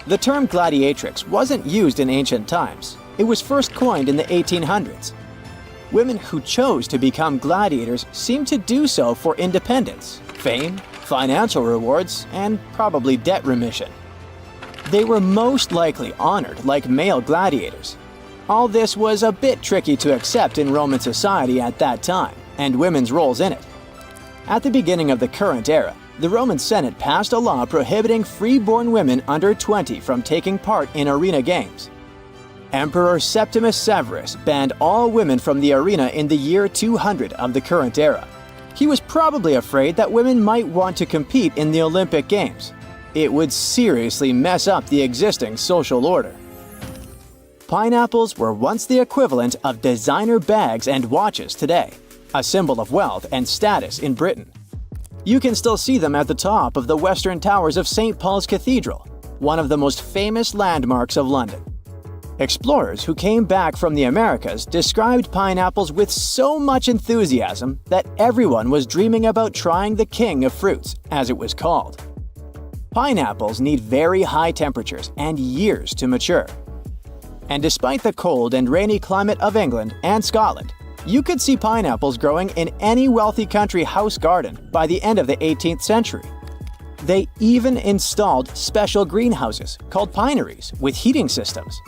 The term gladiatrix wasn't used in ancient times. It was first coined in the 1800s. Women who chose to become gladiators seemed to do so for independence, fame, financial rewards, and probably debt remission. They were most likely honored like male gladiators. All this was a bit tricky to accept in Roman society at that time, and women's roles in it. At the beginning of the current era, the Roman Senate passed a law prohibiting free-born women under 20 from taking part in arena games. Emperor Septimus Severus banned all women from the arena in the year 200 of the current era. He was probably afraid that women might want to compete in the Olympic Games. It would seriously mess up the existing social order. Pineapples were once the equivalent of designer bags and watches today, a symbol of wealth and status in Britain. You can still see them at the top of the western towers of St. Paul's Cathedral, one of the most famous landmarks of London. Explorers who came back from the Americas described pineapples with so much enthusiasm that everyone was dreaming about trying the king of fruits, as it was called. Pineapples need very high temperatures and years to mature. And despite the cold and rainy climate of England and Scotland, you could see pineapples growing in any wealthy country house garden by the end of the 18th century. They even installed special greenhouses called pineries with heating systems.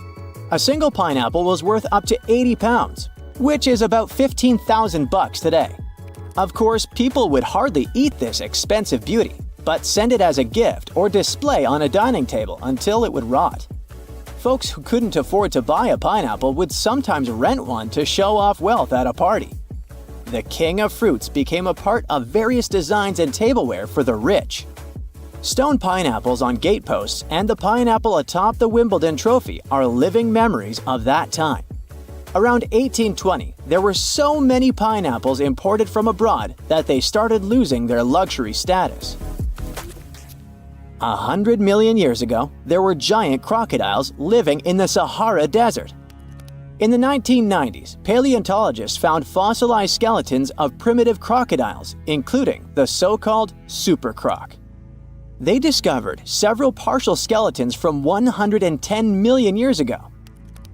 A single pineapple was worth up to 80 pounds, which is about $15,000 today. Of course, people would hardly eat this expensive beauty, but send it as a gift or display on a dining table until it would rot. Folks who couldn't afford to buy a pineapple would sometimes rent one to show off wealth at a party. The king of fruits became a part of various designs and tableware for the rich. Stone pineapples on gateposts and the pineapple atop the Wimbledon trophy are living memories of that time. Around 1820, there were so many pineapples imported from abroad that they started losing their luxury status. 100 million years ago, there were giant crocodiles living in the Sahara Desert. In the 1990s, paleontologists found fossilized skeletons of primitive crocodiles, including the so-called supercroc. They discovered several partial skeletons from 110 million years ago.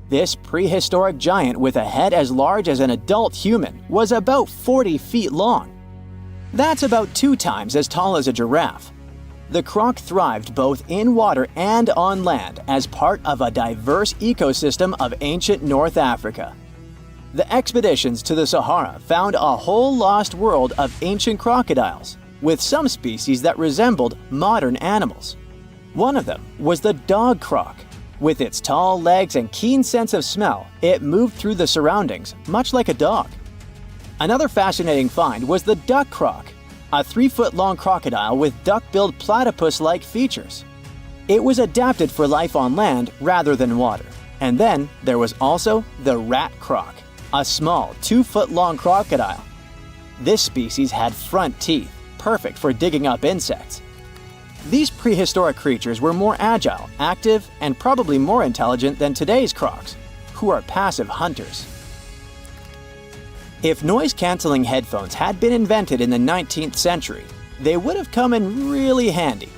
This prehistoric giant with a head as large as an adult human was about 40 feet long. That's about 2 times as tall as a giraffe. The croc thrived both in water and on land as part of a diverse ecosystem of ancient North Africa. The expeditions to the Sahara found a whole lost world of ancient crocodiles, with some species that resembled modern animals. One of them was the dog croc. With its tall legs and keen sense of smell, it moved through the surroundings much like a dog. Another fascinating find was the duck croc, a 3-foot-long crocodile with duck-billed platypus-like features. It was adapted for life on land rather than water. And then there was also the rat croc, a small 2-foot-long crocodile. This species had front teeth, perfect for digging up insects. These prehistoric creatures were more agile, active, and probably more intelligent than today's crocs, who are passive hunters. If noise-canceling headphones had been invented in the 19th century, they would have come in really handy.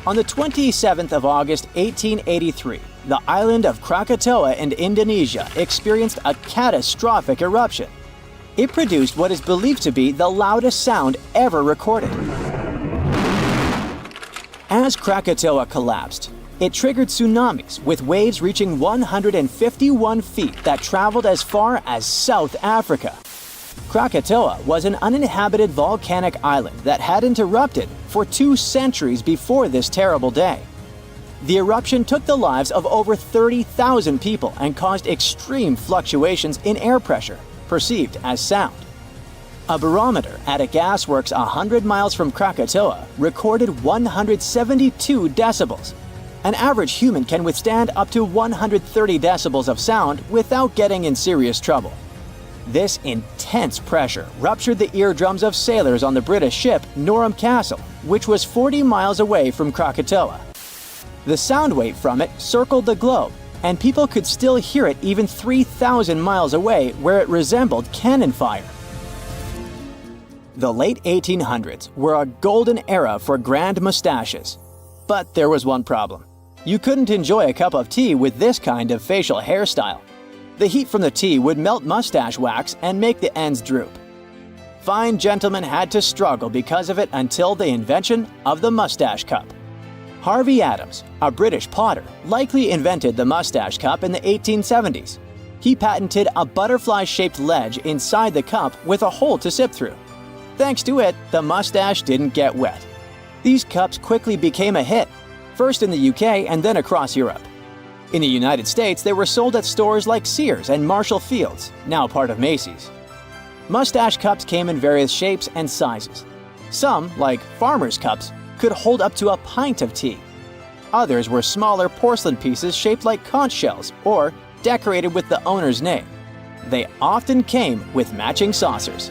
On the 27th of August 1883, the island of Krakatoa in Indonesia experienced a catastrophic eruption. It produced what is believed to be the loudest sound ever recorded. As Krakatoa collapsed, it triggered tsunamis with waves reaching 151 feet that traveled as far as South Africa. Krakatoa was an uninhabited volcanic island that hadn't erupted for 2 centuries before this terrible day. The eruption took the lives of over 30,000 people and caused extreme fluctuations in air pressure, perceived as sound. A barometer at a gasworks 100 miles from Krakatoa recorded 172 decibels. An average human can withstand up to 130 decibels of sound without getting in serious trouble. This intense pressure ruptured the eardrums of sailors on the British ship Norham Castle, which was 40 miles away from Krakatoa. The sound wave from it circled the globe, and people could still hear it even 3,000 miles away, where it resembled cannon fire. The late 1800s were a golden era for grand mustaches. But there was one problem. You couldn't enjoy a cup of tea with this kind of facial hairstyle. The heat from the tea would melt mustache wax and make the ends droop. Fine gentlemen had to struggle because of it until the invention of the mustache cup. Harvey Adams, a British potter, likely invented the mustache cup in the 1870s. He patented a butterfly-shaped ledge inside the cup with a hole to sip through. Thanks to it, the mustache didn't get wet. These cups quickly became a hit, first in the UK and then across Europe. In the United States, they were sold at stores like Sears and Marshall Field's, now part of Macy's. Mustache cups came in various shapes and sizes. Some, like farmers' cups, could hold up to a pint of tea. Others were smaller porcelain pieces shaped like conch shells or decorated with the owner's name. They often came with matching saucers.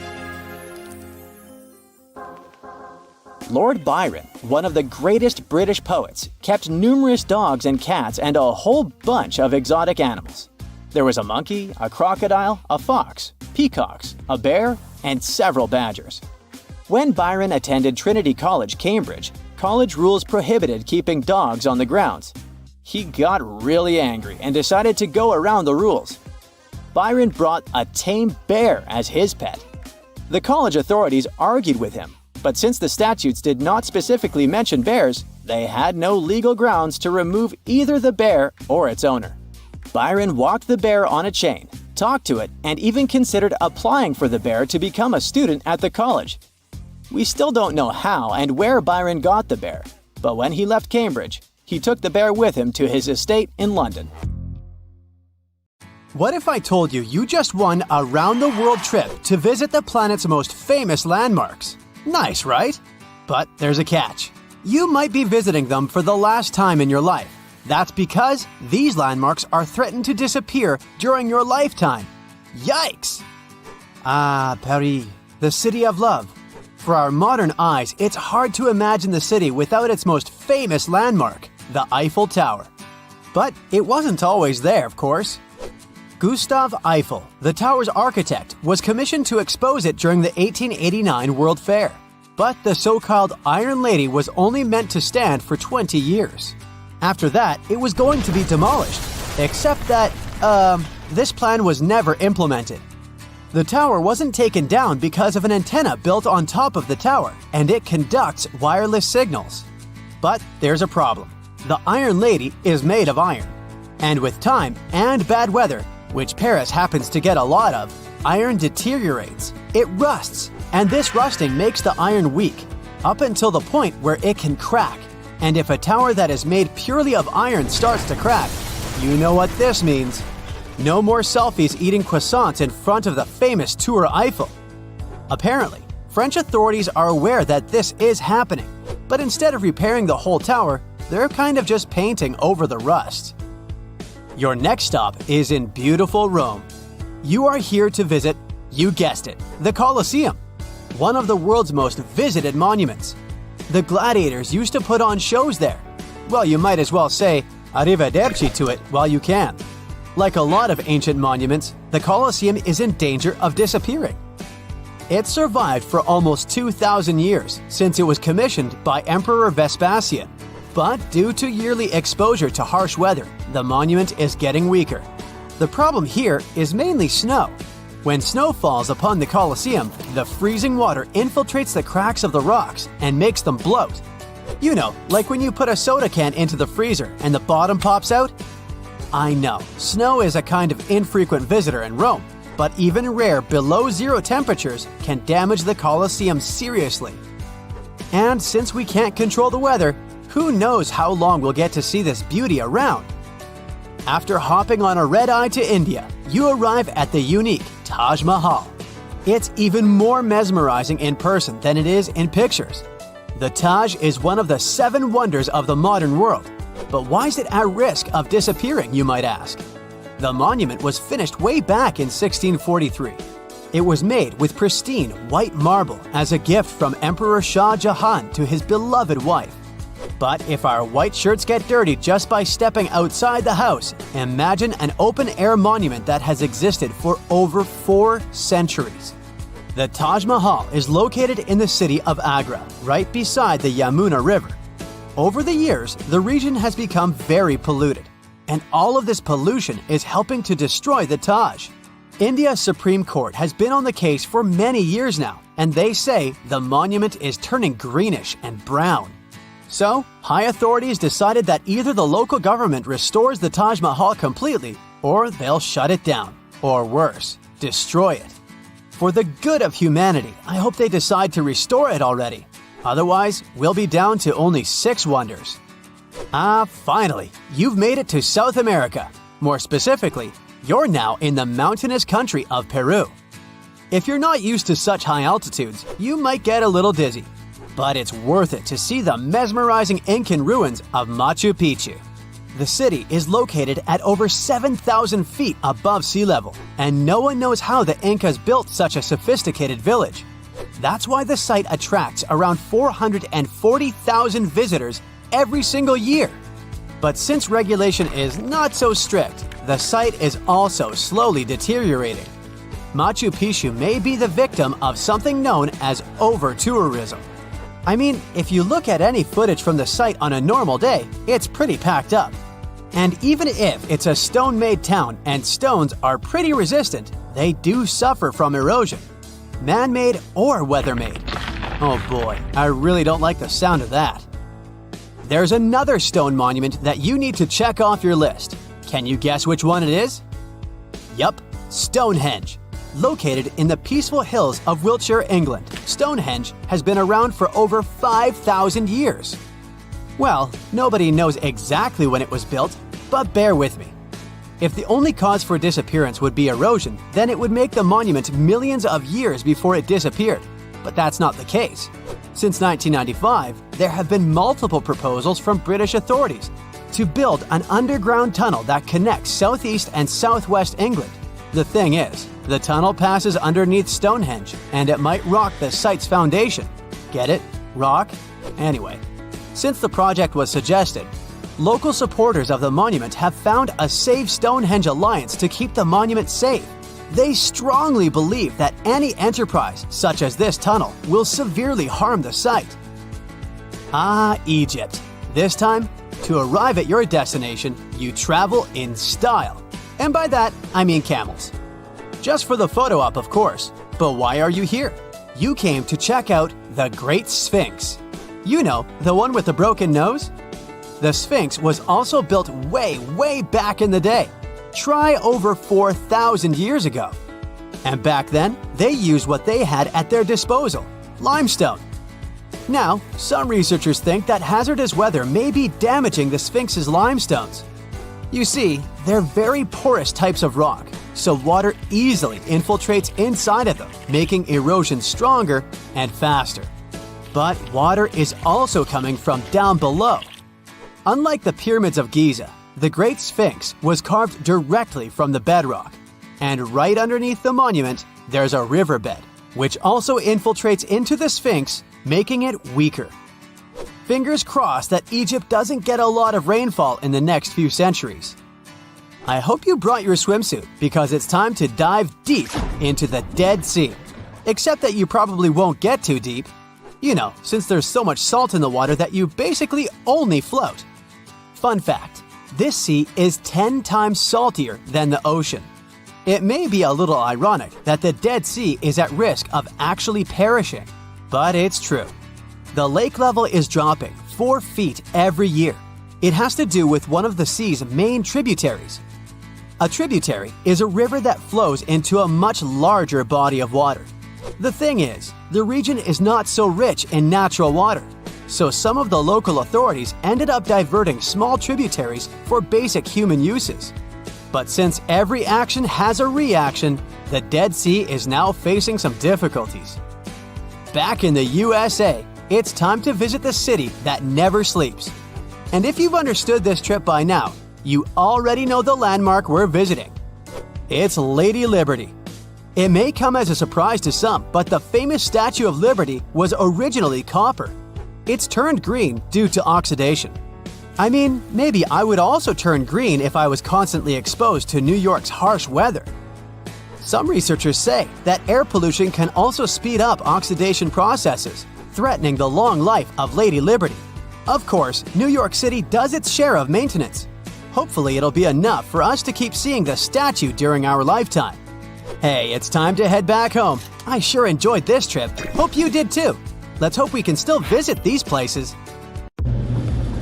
Lord Byron, one of the greatest British poets, kept numerous dogs and cats and a whole bunch of exotic animals. There was a monkey, a crocodile, a fox, peacocks, a bear, and several badgers. When Byron attended Trinity College, Cambridge, college rules prohibited keeping dogs on the grounds. He got really angry and decided to go around the rules. Byron brought a tame bear as his pet. The college authorities argued with him, but since the statutes did not specifically mention bears, they had no legal grounds to remove either the bear or its owner. Byron walked the bear on a chain, talked to it, and even considered applying for the bear to become a student at the college. We still don't know how and where Byron got the bear, but when he left Cambridge, he took the bear with him to his estate in London. What if I told you you just won a round-the-world trip to visit the planet's most famous landmarks? Nice, right? But there's a catch. You might be visiting them for the last time in your life. That's because these landmarks are threatened to disappear during your lifetime. Yikes! Ah, Paris, the city of love. For our modern eyes, it's hard to imagine the city without its most famous landmark, the Eiffel Tower. But it wasn't always there, of course. Gustave Eiffel, the tower's architect, was commissioned to expose it during the 1889 World Fair. But the so-called Iron Lady was only meant to stand for 20 years. After that, it was going to be demolished, except that, this plan was never implemented. The tower wasn't taken down because of an antenna built on top of the tower, and it conducts wireless signals. But there's a problem. The Iron Lady is made of iron. And with time and bad weather, which Paris happens to get a lot of, iron deteriorates. It rusts, and this rusting makes the iron weak, up until the point where it can crack. And if a tower that is made purely of iron starts to crack, you know what this means. No more selfies eating croissants in front of the famous Tour Eiffel. Apparently, French authorities are aware that this is happening, but instead of repairing the whole tower, they're kind of just painting over the rust. Your next stop is in beautiful Rome. You are here to visit, you guessed it, the Colosseum, one of the world's most visited monuments. The gladiators used to put on shows there. Well, you might as well say arrivederci to it while you can. Like a lot of ancient monuments, the Colosseum is in danger of disappearing. It survived for almost 2,000 years since it was commissioned by Emperor Vespasian. But due to yearly exposure to harsh weather, the monument is getting weaker. The problem here is mainly snow. When snow falls upon the Colosseum, the freezing water infiltrates the cracks of the rocks and makes them bloat. You know, like when you put a soda can into the freezer and the bottom pops out? I know, snow is a kind of infrequent visitor in Rome, but even rare below-zero temperatures can damage the Colosseum seriously. And since we can't control the weather, who knows how long we'll get to see this beauty around? After hopping on a red-eye to India, you arrive at the unique Taj Mahal. It's even more mesmerizing in person than it is in pictures. The Taj is one of the 7 wonders of the modern world. But why is it at risk of disappearing, you might ask? The monument was finished way back in 1643. It was made with pristine white marble as a gift from Emperor Shah Jahan to his beloved wife. But if our white shirts get dirty just by stepping outside the house, imagine an open-air monument that has existed for over 4 centuries. The Taj Mahal is located in the city of Agra, right beside the Yamuna River. Over the years, the region has become very polluted, and all of this pollution is helping to destroy the Taj. India's Supreme Court has been on the case for many years now, and they say the monument is turning greenish and brown. So, high authorities decided that either the local government restores the Taj Mahal completely, or they'll shut it down, or worse, destroy it. For the good of humanity, I hope they decide to restore it already. Otherwise, we'll be down to only 6 wonders. Finally, you've made it to South America. More specifically, you're now in the mountainous country of Peru. If you're not used to such high altitudes, you might get a little dizzy. But it's worth it to see the mesmerizing Incan ruins of Machu Picchu. The city is located at over 7,000 feet above sea level, and no one knows how the Incas built such a sophisticated village. That's why the site attracts around 440,000 visitors every single year. But since regulation is not so strict, the site is also slowly deteriorating. Machu Picchu may be the victim of something known as over-tourism. I mean, if you look at any footage from the site on a normal day, it's pretty packed up. And even if it's a stone-made town and stones are pretty resistant, they do suffer from erosion. Man-made or weather-made. Oh boy, I really don't like the sound of that. There's another stone monument that you need to check off your list. Can you guess which one it is? Yup, Stonehenge. Located in the peaceful hills of Wiltshire, England, Stonehenge has been around for over 5,000 years. Well, nobody knows exactly when it was built, but bear with me. If the only cause for disappearance would be erosion, then it would make the monument millions of years before it disappeared. But that's not the case. Since 1995, there have been multiple proposals from British authorities to build an underground tunnel that connects southeast and southwest England. The thing is, The tunnel passes underneath Stonehenge, and it might rock the site's foundation. Get it? Rock? Anyway, since the project was suggested, local supporters of the monument have found a Save Stonehenge alliance to keep the monument safe. They strongly believe that any enterprise, such as this tunnel, will severely harm the site. Ah, Egypt. This time, to arrive at your destination, you travel in style. And by that, I mean camels. Just for the photo op, of course. But why are you here? You came to check out the Great Sphinx. You know, the one with the broken nose? The Sphinx was also built way back in the day. Try over 4,000 years ago. And back then, they used what they had at their disposal, limestone. Now, some researchers think that hazardous weather may be damaging the Sphinx's limestones. You see, they're very porous types of rock, so water easily infiltrates inside of them, making erosion stronger and faster. But water is also coming from down below. Unlike the pyramids of Giza, the Great Sphinx was carved directly from the bedrock. And right underneath the monument, there's a riverbed, which also infiltrates into the Sphinx, making it weaker. Fingers crossed that Egypt doesn't get a lot of rainfall in the next few centuries. I hope you brought your swimsuit because it's time to dive deep into the Dead Sea. Except that you probably won't get too deep. You know, since there's so much salt in the water that you basically only float. Fun fact, this sea is 10 times saltier than the ocean. It may be a little ironic that the Dead Sea is at risk of actually perishing, but it's true. The lake level is dropping 4 feet every year. It has to do with one of the sea's main tributaries. A tributary is a river that flows into a much larger body of water. The thing is, the region is not so rich in natural water, so some of the local authorities ended up diverting small tributaries for basic human uses. But since every action has a reaction, the Dead Sea is now facing some difficulties. Back in the USA, it's time to visit the city that never sleeps. And if you've understood this trip by now, you already know the landmark we're visiting. It's Lady Liberty. It may come as a surprise to some, but the famous Statue of Liberty was originally copper. It's turned green due to oxidation. I mean, maybe I would also turn green if I was constantly exposed to New York's harsh weather. Some researchers say that air pollution can also speed up oxidation processes, threatening the long life of Lady Liberty. Of course, New York City does its share of maintenance. Hopefully it'll be enough for us to keep seeing the statue during our lifetime. Hey, it's time to head back home. I sure enjoyed this trip. Hope you did too. Let's hope we can still visit these places.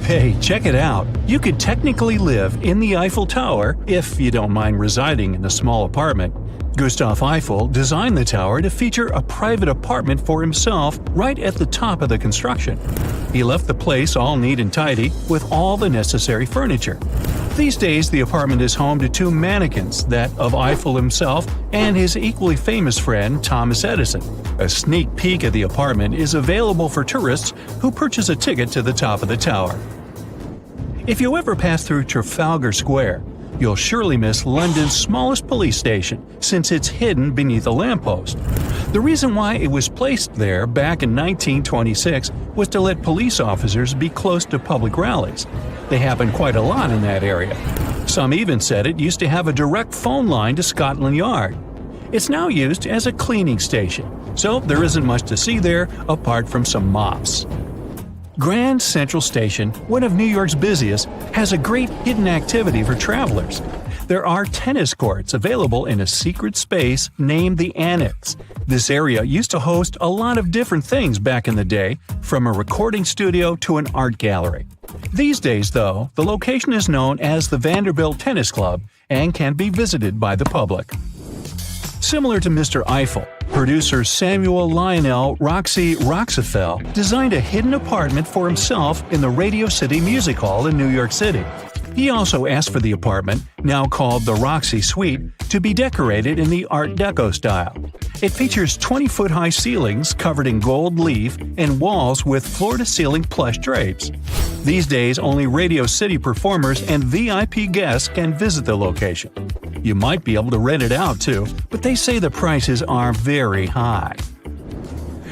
Hey, check it out. You could technically live in the Eiffel Tower if you don't mind residing in a small apartment. Gustave Eiffel designed the tower to feature a private apartment for himself right at the top of the construction. He left the place all neat and tidy with all the necessary furniture. These days, the apartment is home to 2 mannequins, that of Eiffel himself and his equally famous friend Thomas Edison. A sneak peek at the apartment is available for tourists who purchase a ticket to the top of the tower. If you ever pass through Trafalgar Square, you'll surely miss London's smallest police station, since it's hidden beneath a lamppost. The reason why it was placed there back in 1926 was to let police officers be close to public rallies. They happen quite a lot in that area. Some even said it used to have a direct phone line to Scotland Yard. It's now used as a cleaning station, so there isn't much to see there apart from some mops. Grand Central Station, one of New York's busiest, has a great hidden activity for travelers. There are tennis courts available in a secret space named the Annex. This area used to host a lot of different things back in the day, from a recording studio to an art gallery. These days, though, the location is known as the Vanderbilt Tennis Club and can be visited by the public. Similar to Mr. Eiffel, producer Samuel Lionel Roxy Roxafel designed a hidden apartment for himself in the Radio City Music Hall in New York City. He also asked for the apartment, now called the Roxy Suite, to be decorated in the Art Deco style. It features 20-foot-high ceilings covered in gold leaf and walls with floor-to-ceiling plush drapes. These days, only Radio City performers and VIP guests can visit the location. You might be able to rent it out too, but they say the prices are very high.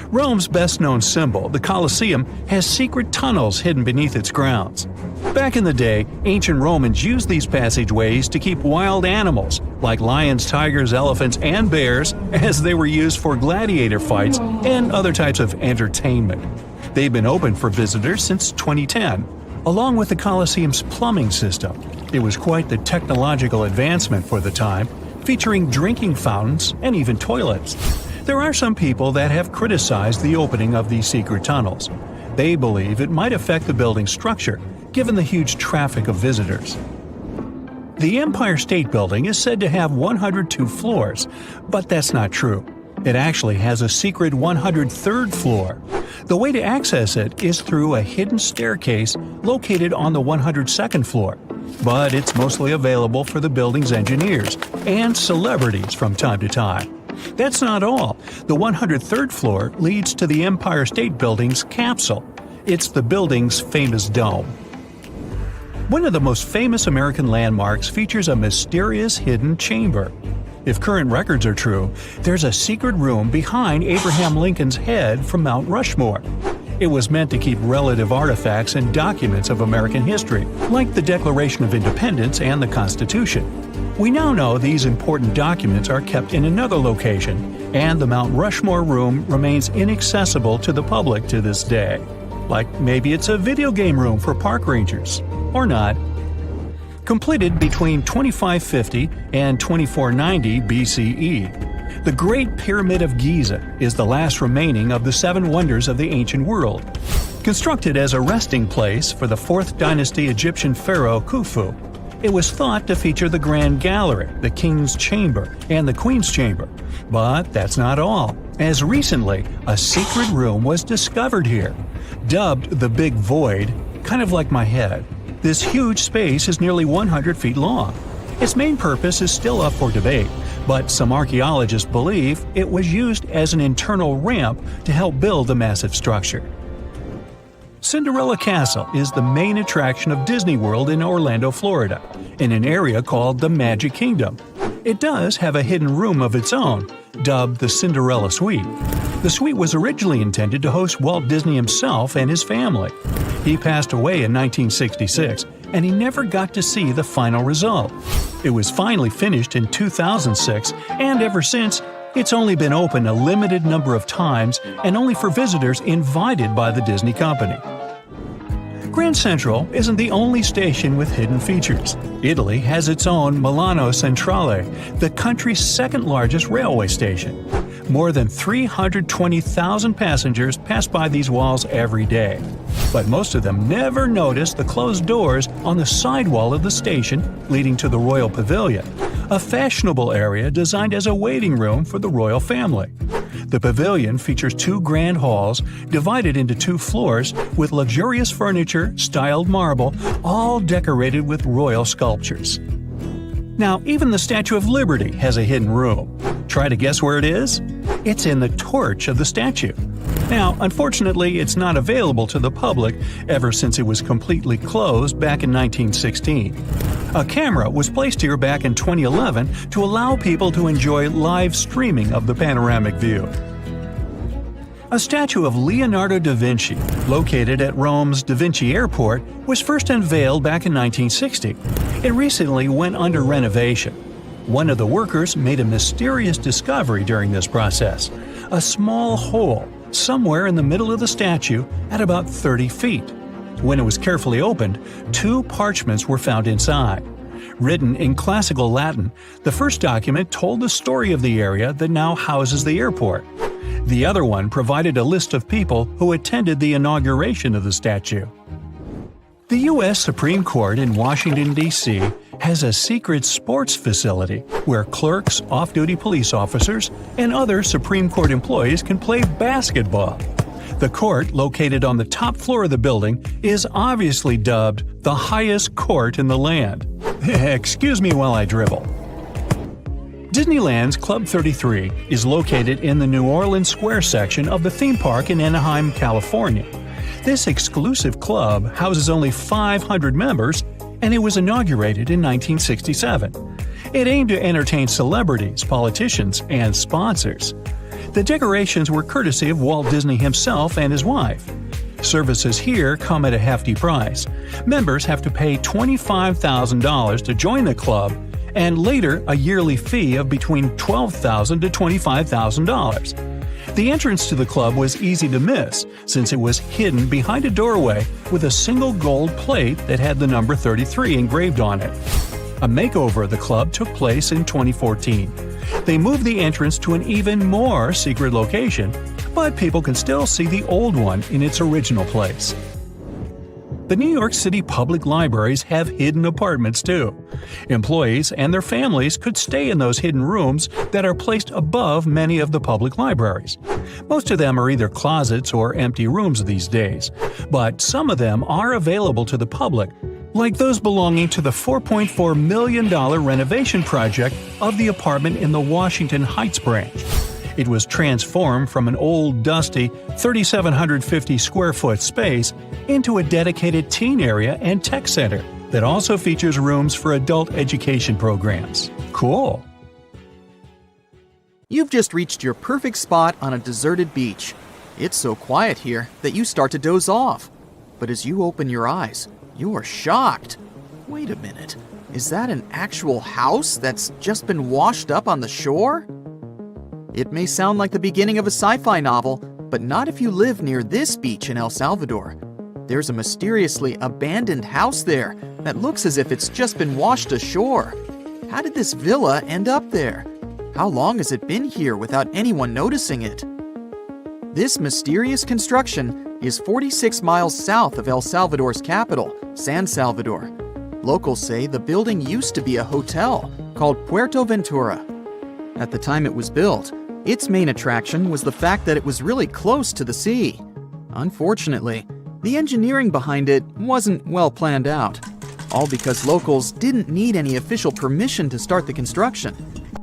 Rome's best-known symbol, the Colosseum, has secret tunnels hidden beneath its grounds. Back in the day, ancient Romans used these passageways to keep wild animals, like lions, tigers, elephants, and bears, as they were used for gladiator fights and other types of entertainment. They've been open for visitors since 2010, along with the Colosseum's plumbing system. It was quite the technological advancement for the time, featuring drinking fountains and even toilets. There are some people that have criticized the opening of these secret tunnels. They believe it might affect the building's structure, given the huge traffic of visitors. The Empire State Building is said to have 102 floors, but that's not true. It actually has a secret 103rd floor. The way to access it is through a hidden staircase located on the 102nd floor, but it's mostly available for the building's engineers and celebrities from time to time. That's not all. The 103rd floor leads to the Empire State Building's capsule. It's the building's famous dome. One of the most famous American landmarks features a mysterious hidden chamber. If current records are true, there's a secret room behind Abraham Lincoln's head from Mount Rushmore. It was meant to keep relative artifacts and documents of American history, like the Declaration of Independence and the Constitution. We now know these important documents are kept in another location, and the Mount Rushmore room remains inaccessible to the public to this day. Like maybe it's a video game room for park rangers. Or not. Completed between 2550 and 2490 BCE, the Great Pyramid of Giza is the last remaining of the 7 wonders of the ancient world. Constructed as a resting place for the 4th dynasty Egyptian pharaoh Khufu, it was thought to feature the Grand Gallery, the King's Chamber, and the Queen's Chamber. But that's not all, as recently a secret room was discovered here. Dubbed the Big Void, kind of like my head, this huge space is nearly 100 feet long. Its main purpose is still up for debate, but some archaeologists believe it was used as an internal ramp to help build the massive structure. Cinderella Castle is the main attraction of Disney World in Orlando, Florida, in an area called the Magic Kingdom. It does have a hidden room of its own, dubbed the Cinderella Suite. The suite was originally intended to host Walt Disney himself and his family. He passed away in 1966, and he never got to see the final result. It was finally finished in 2006, and ever since, it's only been open a limited number of times and only for visitors invited by the Disney company. Grand Central isn't the only station with hidden features. Italy has its own Milano Centrale, the country's second-largest railway station. More than 320,000 passengers pass by these walls every day. But most of them never notice the closed doors on the sidewall of the station leading to the Royal Pavilion, a fashionable area designed as a waiting room for the royal family. The pavilion features 2 grand halls divided into 2 floors with luxurious furniture, styled marble, all decorated with royal sculptures. Now, even the Statue of Liberty has a hidden room. Try to guess where it is? It's in the torch of the statue. Now, unfortunately, it's not available to the public ever since it was completely closed back in 1916. A camera was placed here back in 2011 to allow people to enjoy live streaming of the panoramic view. A statue of Leonardo da Vinci, located at Rome's Da Vinci Airport, was first unveiled back in 1960. It recently went under renovation. One of the workers made a mysterious discovery during this process: a small hole somewhere in the middle of the statue at about 30 feet. When it was carefully opened, 2 parchments were found inside. Written in classical Latin, the first document told the story of the area that now houses the airport. The other one provided a list of people who attended the inauguration of the statue. The U.S. Supreme Court in Washington, D.C. has a secret sports facility where clerks, off-duty police officers, and other Supreme Court employees can play basketball. The court, located on the top floor of the building, is obviously dubbed the highest court in the land. Excuse me while I dribble. Disneyland's Club 33 is located in the New Orleans Square section of the theme park in Anaheim, California. This exclusive club houses only 500 members, and it was inaugurated in 1967. It aimed to entertain celebrities, politicians, and sponsors. The decorations were courtesy of Walt Disney himself and his wife. Services here come at a hefty price. Members have to pay $25,000 to join the club, and later a yearly fee of between $12,000 to $25,000. The entrance to the club was easy to miss, since it was hidden behind a doorway with a single gold plate that had the number 33 engraved on it. A makeover of the club took place in 2014. They moved the entrance to an even more secret location, but people can still see the old one in its original place. The New York City public libraries have hidden apartments too. Employees and their families could stay in those hidden rooms that are placed above many of the public libraries. Most of them are either closets or empty rooms these days, but some of them are available to the public, like those belonging to the $4.4 million renovation project of the apartment in the Washington Heights branch. It was transformed from an old, dusty, 3,750 square foot space into a dedicated teen area and tech center that also features rooms for adult education programs. Cool! You've just reached your perfect spot on a deserted beach. It's so quiet here that you start to doze off. But as you open your eyes, you are shocked. Wait a minute, is that an actual house that's just been washed up on the shore? It may sound like the beginning of a sci-fi novel, but not if you live near this beach in El Salvador. There's a mysteriously abandoned house there that looks as if it's just been washed ashore. How did this villa end up there? How long has it been here without anyone noticing it? This mysterious construction is 46 miles south of El Salvador's capital, San Salvador. Locals say the building used to be a hotel called Puerto Ventura. At the time it was built, its main attraction was the fact that it was really close to the sea. Unfortunately, the engineering behind it wasn't well planned out, all because locals didn't need any official permission to start the construction.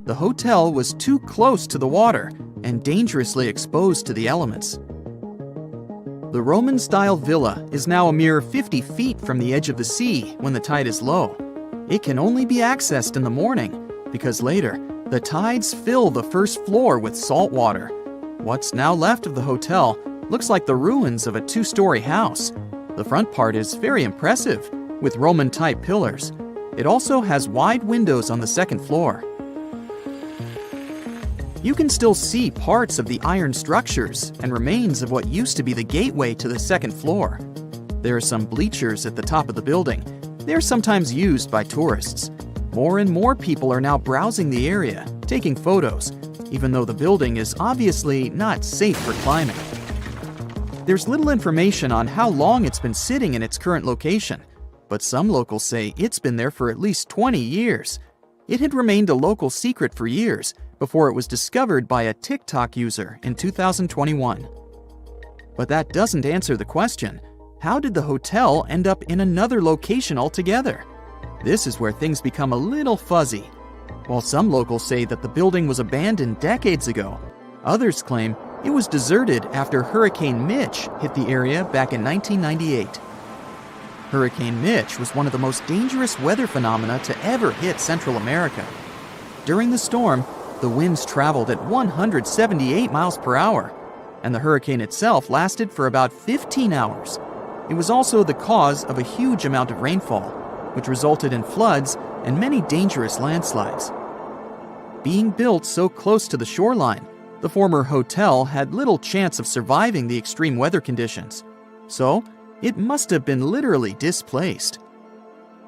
The hotel was too close to the water and dangerously exposed to the elements. The Roman-style villa is now a mere 50 feet from the edge of the sea when the tide is low. It can only be accessed in the morning, because later, the tides fill the first floor with salt water. What's now left of the hotel looks like the ruins of a two-story house. The front part is very impressive, with Roman-type pillars. It also has wide windows on the second floor. You can still see parts of the iron structures and remains of what used to be the gateway to the second floor. There are some bleachers at the top of the building. They're sometimes used by tourists. More and more people are now browsing the area, taking photos, even though the building is obviously not safe for climbing. There's little information on how long it's been sitting in its current location, but some locals say it's been there for at least 20 years. It had remained a local secret for years before it was discovered by a TikTok user in 2021. But that doesn't answer the question. How did the hotel end up in another location altogether? This is where things become a little fuzzy. While some locals say that the building was abandoned decades ago, others claim it was deserted after Hurricane Mitch hit the area back in 1998. Hurricane Mitch was one of the most dangerous weather phenomena to ever hit Central America. During the storm, the winds traveled at 178 miles per hour, and the hurricane itself lasted for about 15 hours. It was also the cause of a huge amount of rainfall, which resulted in floods and many dangerous landslides. Being built so close to the shoreline, the former hotel had little chance of surviving the extreme weather conditions, so it must have been literally displaced.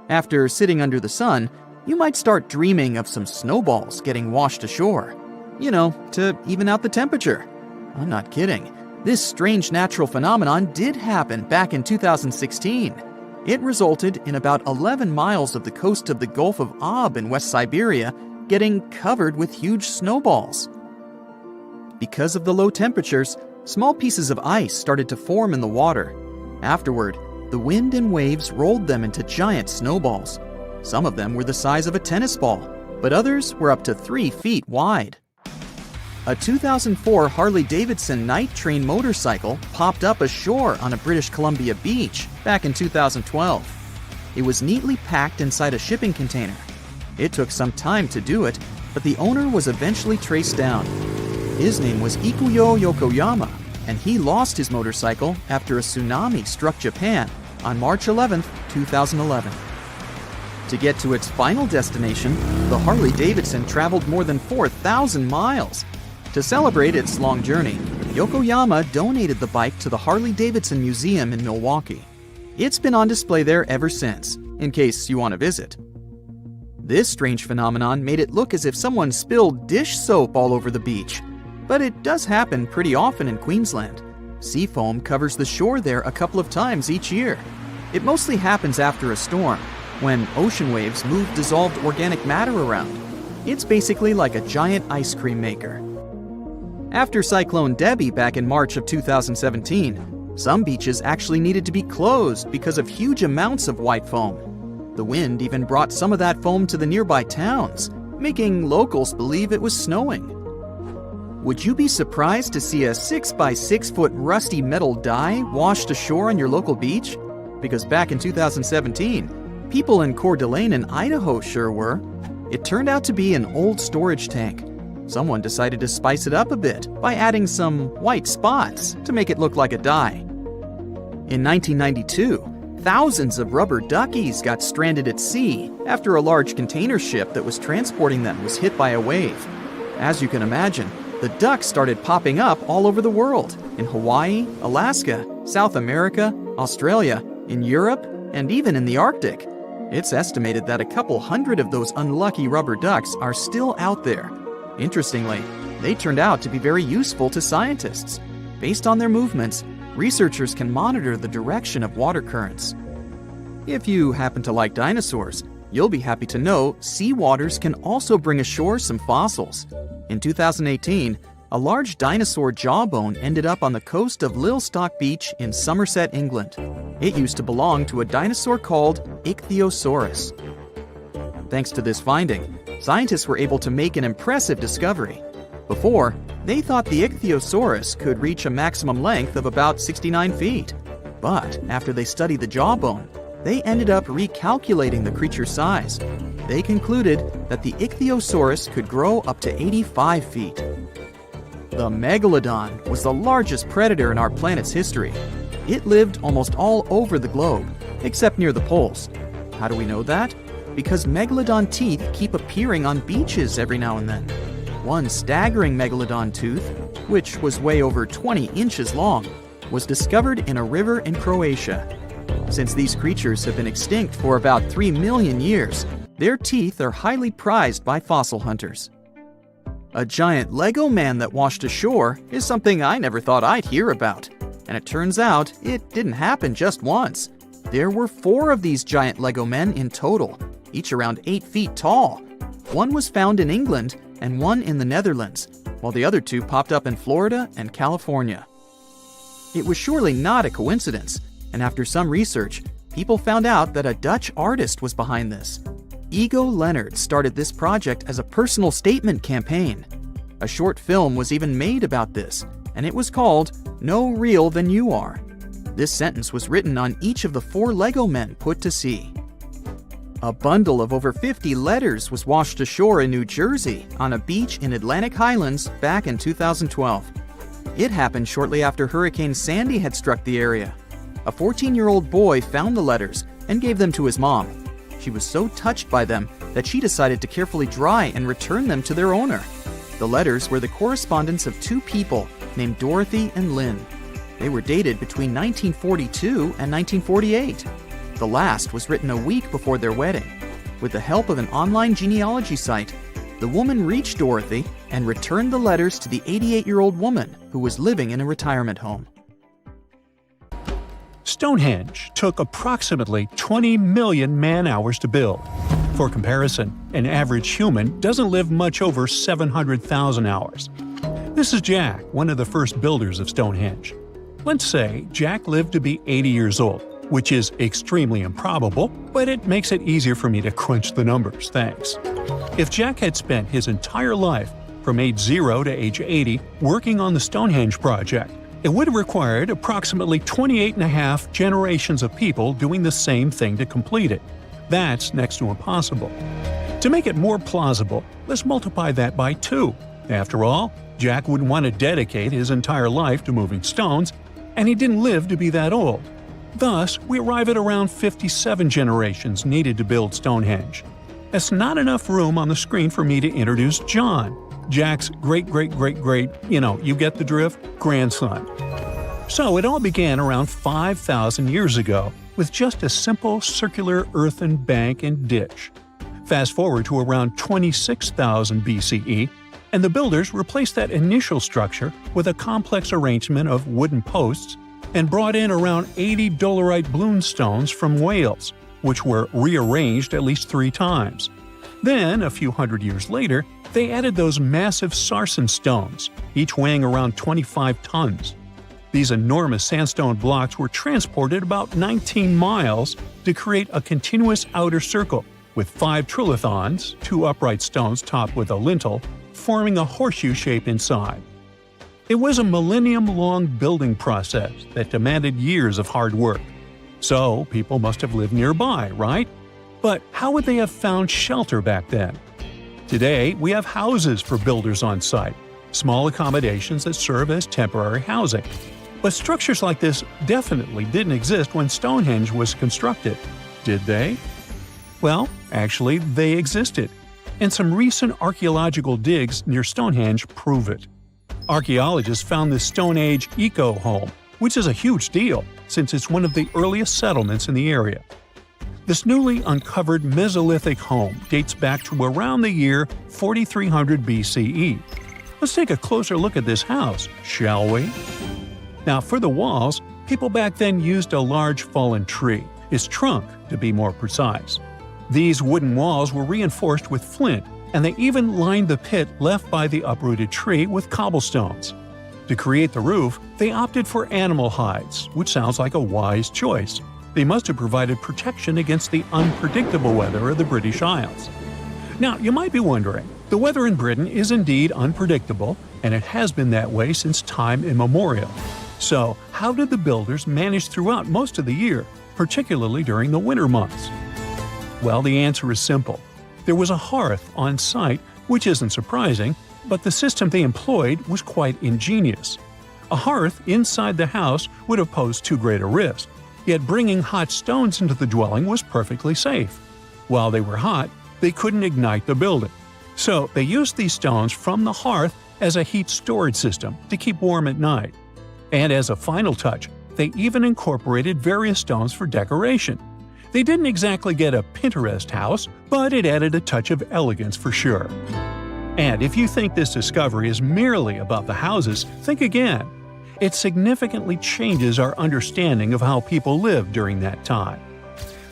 After sitting under the sun, you might start dreaming of some snowballs getting washed ashore. To even out the temperature. I'm not kidding. This strange natural phenomenon did happen back in 2016. It resulted in about 11 miles of the coast of the Gulf of Aab in West Siberia getting covered with huge snowballs. Because of the low temperatures, small pieces of ice started to form in the water. Afterward, the wind and waves rolled them into giant snowballs. Some of them were the size of a tennis ball, but others were up to 3 feet wide. A 2004 Harley-Davidson night train motorcycle popped up ashore on a British Columbia beach back in 2012. It was neatly packed inside a shipping container. It took some time to do it, but the owner was eventually traced down. His name was Ikuyo Yokoyama, and he lost his motorcycle after a tsunami struck Japan on March 11, 2011. To get to its final destination, the Harley-Davidson traveled more than 4,000 miles. To celebrate its long journey, Yokoyama donated the bike to the Harley-Davidson Museum in Milwaukee. It's been on display there ever since, in case you want to visit. This strange phenomenon made it look as if someone spilled dish soap all over the beach. But it does happen pretty often in Queensland. Sea foam covers the shore there a couple of times each year. It mostly happens after a storm, when ocean waves move dissolved organic matter around. It's basically like a giant ice cream maker. After Cyclone Debbie back in March of 2017, some beaches actually needed to be closed because of huge amounts of white foam. The wind even brought some of that foam to the nearby towns, making locals believe it was snowing. Would you be surprised to see a 6 by 6 foot rusty metal die washed ashore on your local beach? Because back in 2017, people in Coeur d'Alene in Idaho sure were. It turned out to be an old storage tank. Someone decided to spice it up a bit by adding some white spots to make it look like a die. In 1992, thousands of rubber duckies got stranded at sea after a large container ship that was transporting them was hit by a wave. As you can imagine, the ducks started popping up all over the world, in Hawaii, Alaska, South America, Australia, in Europe, and even in the Arctic. It's estimated that a couple hundred of those unlucky rubber ducks are still out there. Interestingly, they turned out to be very useful to scientists. Based on their movements, researchers can monitor the direction of water currents. If you happen to like dinosaurs, you'll be happy to know sea waters can also bring ashore some fossils. In 2018, a large dinosaur jawbone ended up on the coast of Lilstock Beach in Somerset, England. It used to belong to a dinosaur called Ichthyosaurus. Thanks to this finding, scientists were able to make an impressive discovery. Before, they thought the Ichthyosaurus could reach a maximum length of about 69 feet. But after they studied the jawbone, they ended up recalculating the creature's size. They concluded that the Ichthyosaurus could grow up to 85 feet. The Megalodon was the largest predator in our planet's history. It lived almost all over the globe, except near the poles. How do we know that? Because Megalodon teeth keep appearing on beaches every now and then. One staggering Megalodon tooth, which was way over 20 inches long, was discovered in a river in Croatia. Since these creatures have been extinct for about 3 million years, their teeth are highly prized by fossil hunters. A giant Lego man that washed ashore is something I never thought I'd hear about. And it turns out it didn't happen just once. There were 4 of these giant Lego men in total, each around 8 feet tall. One was found in England and one in the Netherlands, while the other 2 popped up in Florida and California. It was surely not a coincidence, and after some research, people found out that a Dutch artist was behind this. Ego Leonard started this project as a personal statement campaign. A short film was even made about this, and it was called No Real Than You Are. This sentence was written on each of the 4 Lego men put to sea. A bundle of over 50 letters was washed ashore in New Jersey on a beach in Atlantic Highlands back in 2012. It happened shortly after Hurricane Sandy had struck the area. A 14-year-old boy found the letters and gave them to his mom. She was so touched by them that she decided to carefully dry and return them to their owner. The letters were the correspondence of 2 people named Dorothy and Lynn. They were dated between 1942 and 1948. The last was written a week before their wedding. With the help of an online genealogy site, the woman reached Dorothy and returned the letters to the 88-year-old woman who was living in a retirement home. Stonehenge took approximately 20 million man-hours to build. For comparison, an average human doesn't live much over 700,000 hours. This is Jack, one of the first builders of Stonehenge. Let's say Jack lived to be 80 years old, which is extremely improbable, but it makes it easier for me to crunch the numbers, thanks. If Jack had spent his entire life, from age 0 to age 80, working on the Stonehenge project, it would have required approximately 28.5 generations of people doing the same thing to complete it. That's next to impossible. To make it more plausible, let's multiply that by 2. After all, Jack wouldn't want to dedicate his entire life to moving stones, and he didn't live to be that old. Thus, we arrive at around 57 generations needed to build Stonehenge. That's not enough room on the screen for me to introduce John, Jack's great-great-great-great, you get the drift, grandson. So it all began around 5,000 years ago with just a simple circular earthen bank and ditch. Fast forward to around 26,000 BCE, and the builders replaced that initial structure with a complex arrangement of wooden posts and brought in around 80 dolerite bloom stones from Wales, which were rearranged at least 3 times. Then, a few hundred years later, they added those massive sarsen stones, each weighing around 25 tons. These enormous sandstone blocks were transported about 19 miles to create a continuous outer circle, with 5 trilithons, 2 upright stones topped with a lintel, forming a horseshoe shape inside. It was a millennium-long building process that demanded years of hard work. So, people must have lived nearby, right? But how would they have found shelter back then? Today, we have houses for builders on site, small accommodations that serve as temporary housing. But structures like this definitely didn't exist when Stonehenge was constructed. Did they? Well, actually, they existed, and some recent archaeological digs near Stonehenge prove it. Archaeologists found this Stone Age eco-home, which is a huge deal since it's one of the earliest settlements in the area. This newly uncovered Mesolithic home dates back to around the year 4300 BCE. Let's take a closer look at this house, shall we? Now, for the walls, people back then used a large fallen tree, its trunk to be more precise. These wooden walls were reinforced with flint, and they even lined the pit left by the uprooted tree with cobblestones. To create the roof, they opted for animal hides, which sounds like a wise choice. They must have provided protection against the unpredictable weather of the British Isles. Now, you might be wondering, the weather in Britain is indeed unpredictable, and it has been that way since time immemorial. So, how did the builders manage throughout most of the year, particularly during the winter months? Well, the answer is simple. There was a hearth on site, which isn't surprising, but the system they employed was quite ingenious. A hearth inside the house would have posed too great a risk, yet bringing hot stones into the dwelling was perfectly safe. While they were hot, they couldn't ignite the building. So they used these stones from the hearth as a heat storage system to keep warm at night. And as a final touch, they even incorporated various stones for decoration. They didn't exactly get a Pinterest house, but it added a touch of elegance for sure. And if you think this discovery is merely about the houses, think again. It significantly changes our understanding of how people lived during that time.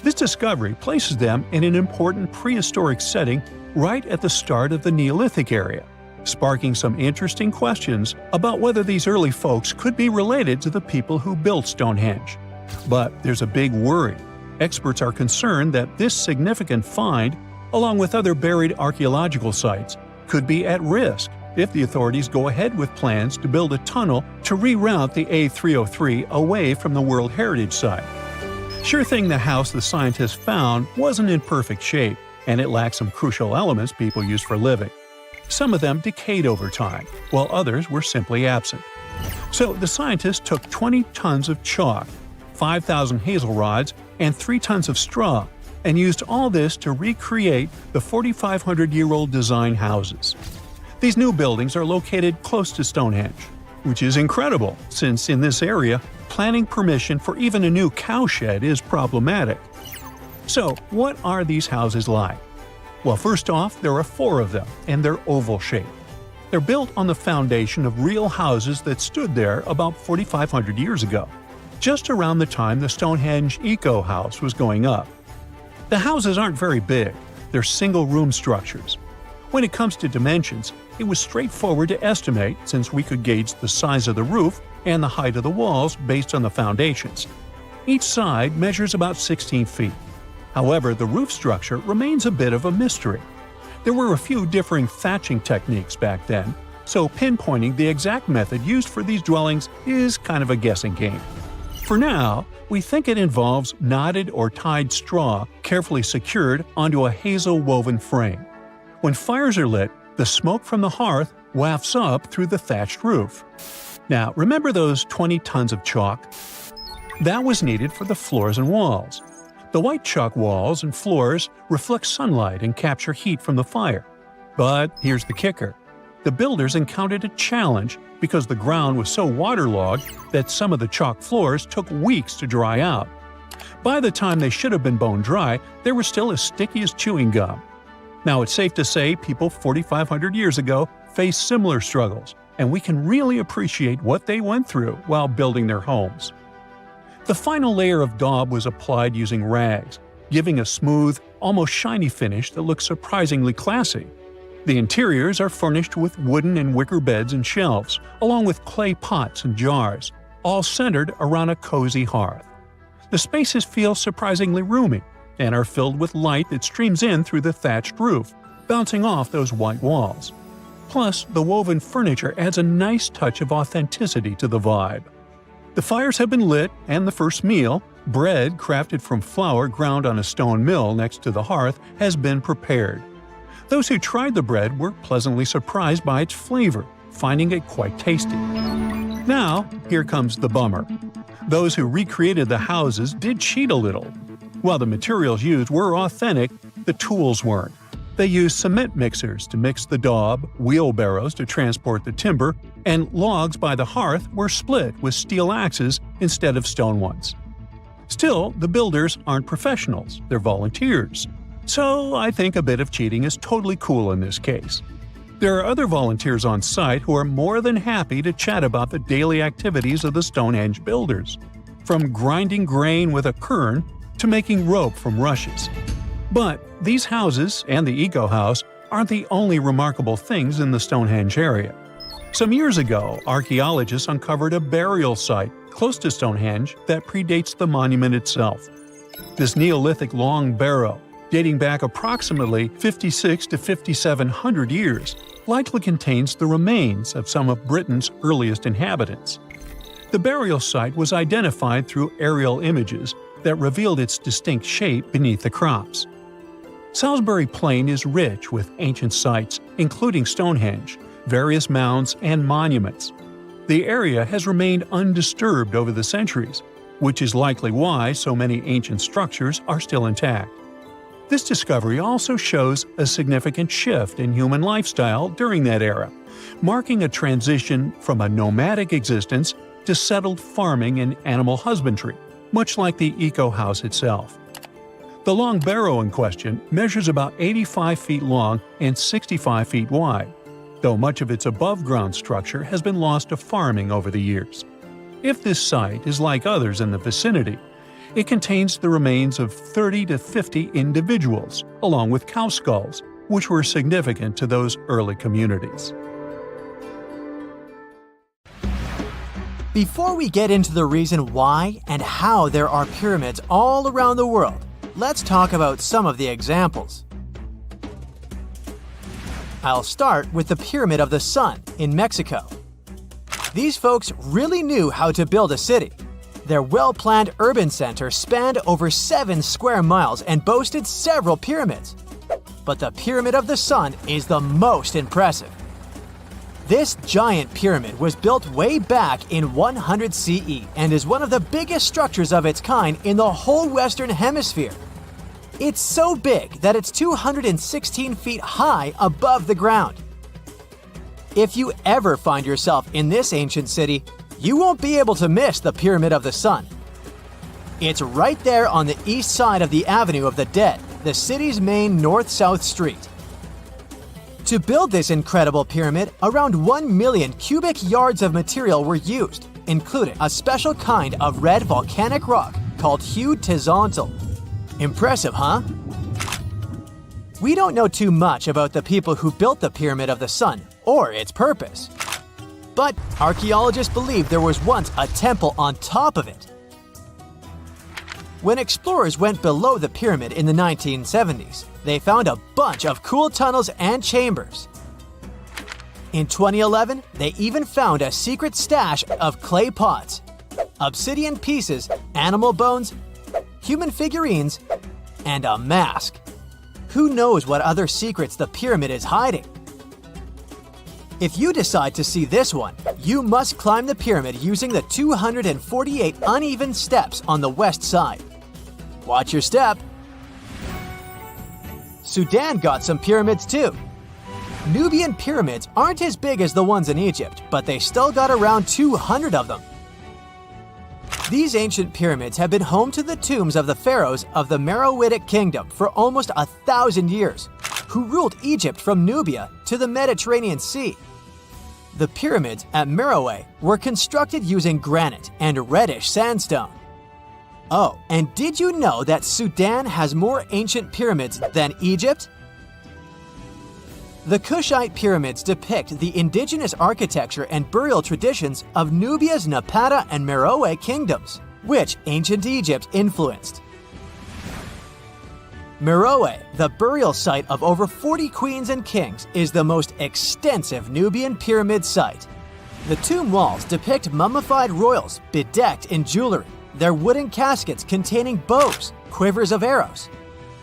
This discovery places them in an important prehistoric setting right at the start of the Neolithic area, sparking some interesting questions about whether these early folks could be related to the people who built Stonehenge. But there's a big worry. Experts are concerned that this significant find, along with other buried archaeological sites, could be at risk if the authorities go ahead with plans to build a tunnel to reroute the A303 away from the World Heritage Site. Sure thing, the house the scientists found wasn't in perfect shape, and it lacked some crucial elements people use for living. Some of them decayed over time, while others were simply absent. So the scientists took 20 tons of chalk, 5,000 hazel rods, and 3 tons of straw, and used all this to recreate the 4,500-year-old design houses. These new buildings are located close to Stonehenge, which is incredible since in this area, planning permission for even a new cowshed is problematic. So, what are these houses like? Well, first off, there are 4 of them, and they're oval-shaped. They're built on the foundation of real houses that stood there about 4,500 years ago, just around the time the Stonehenge Eco House was going up. The houses aren't very big, they're single-room structures. When it comes to dimensions, it was straightforward to estimate since we could gauge the size of the roof and the height of the walls based on the foundations. Each side measures about 16 feet. However, the roof structure remains a bit of a mystery. There were a few differing thatching techniques back then, so pinpointing the exact method used for these dwellings is kind of a guessing game. For now, we think it involves knotted or tied straw carefully secured onto a hazel-woven frame. When fires are lit, the smoke from the hearth wafts up through the thatched roof. Now, remember those 20 tons of chalk? That was needed for the floors and walls. The white chalk walls and floors reflect sunlight and capture heat from the fire. But here's the kicker. The builders encountered a challenge because the ground was so waterlogged that some of the chalk floors took weeks to dry out. By the time they should have been bone dry, they were still as sticky as chewing gum. Now, it's safe to say people 4,500 years ago faced similar struggles, and we can really appreciate what they went through while building their homes. The final layer of daub was applied using rags, giving a smooth, almost shiny finish that looks surprisingly classy. The interiors are furnished with wooden and wicker beds and shelves, along with clay pots and jars, all centered around a cozy hearth. The spaces feel surprisingly roomy and are filled with light that streams in through the thatched roof, bouncing off those white walls. Plus, the woven furniture adds a nice touch of authenticity to the vibe. The fires have been lit, and the first meal, bread crafted from flour ground on a stone mill next to the hearth, has been prepared. Those who tried the bread were pleasantly surprised by its flavor, finding it quite tasty. Now, here comes the bummer. Those who recreated the houses did cheat a little. While the materials used were authentic, the tools weren't. They used cement mixers to mix the daub, wheelbarrows to transport the timber, and logs by the hearth were split with steel axes instead of stone ones. Still, the builders aren't professionals, they're volunteers. So I think a bit of cheating is totally cool in this case. There are other volunteers on site who are more than happy to chat about the daily activities of the Stonehenge builders, from grinding grain with a quern to making rope from rushes. But these houses and the Eco House aren't the only remarkable things in the Stonehenge area. Some years ago, archaeologists uncovered a burial site close to Stonehenge that predates the monument itself. This Neolithic long barrow, dating back approximately 56 to 5,700 years, likely contains the remains of some of Britain's earliest inhabitants. The burial site was identified through aerial images that revealed its distinct shape beneath the crops. Salisbury Plain is rich with ancient sites, including Stonehenge, various mounds, and monuments. The area has remained undisturbed over the centuries, which is likely why so many ancient structures are still intact. This discovery also shows a significant shift in human lifestyle during that era, marking a transition from a nomadic existence to settled farming and animal husbandry, much like the Eco House itself. The long barrow in question measures about 85 feet long and 65 feet wide, though much of its above-ground structure has been lost to farming over the years. If this site is like others in the vicinity, it contains the remains of 30 to 50 individuals, along with cow skulls, which were significant to those early communities. Before we get into the reason why and how there are pyramids all around the world, let's talk about some of the examples. I'll start with the Pyramid of the Sun in Mexico. These folks really knew how to build a city. Their well-planned urban center spanned over 7 square miles and boasted several pyramids. But the Pyramid of the Sun is the most impressive. This giant pyramid was built way back in 100 CE and is one of the biggest structures of its kind in the whole Western Hemisphere. It's so big that it's 216 feet high above the ground. If you ever find yourself in this ancient city, you won't be able to miss the Pyramid of the Sun. It's right there on the east side of the Avenue of the Dead, the city's main north-south street. To build this incredible pyramid, around 1 million cubic yards of material were used, including a special kind of red volcanic rock called Hypogeum. Impressive, huh? We don't know too much about the people who built the Pyramid of the Sun or its purpose. But archaeologists believe there was once a temple on top of it. When explorers went below the pyramid in the 1970s, they found a bunch of cool tunnels and chambers. In 2011, they even found a secret stash of clay pots. obsidian pieces, animal bones, human figurines, and a mask. Who knows what other secrets the pyramid is hiding? If you decide to see this one, you must climb the pyramid using the 248 uneven steps on the west side. Watch your step. Sudan got some pyramids too. Nubian pyramids aren't as big as the ones in Egypt, but they still got around 200 of them. These ancient pyramids have been home to the tombs of the pharaohs of the Meroitic Kingdom for almost 1,000 years, who ruled Egypt from Nubia to the Mediterranean Sea. The pyramids at Meroe were constructed using granite and reddish sandstone. Oh, and did you know that Sudan has more ancient pyramids than Egypt? The Kushite pyramids depict the indigenous architecture and burial traditions of Nubia's Napata and Meroe kingdoms, which ancient Egypt influenced. Meroe, the burial site of over 40 queens and kings, is the most extensive Nubian pyramid site. The tomb walls depict mummified royals bedecked in jewelry, their wooden caskets containing bows, quivers of arrows,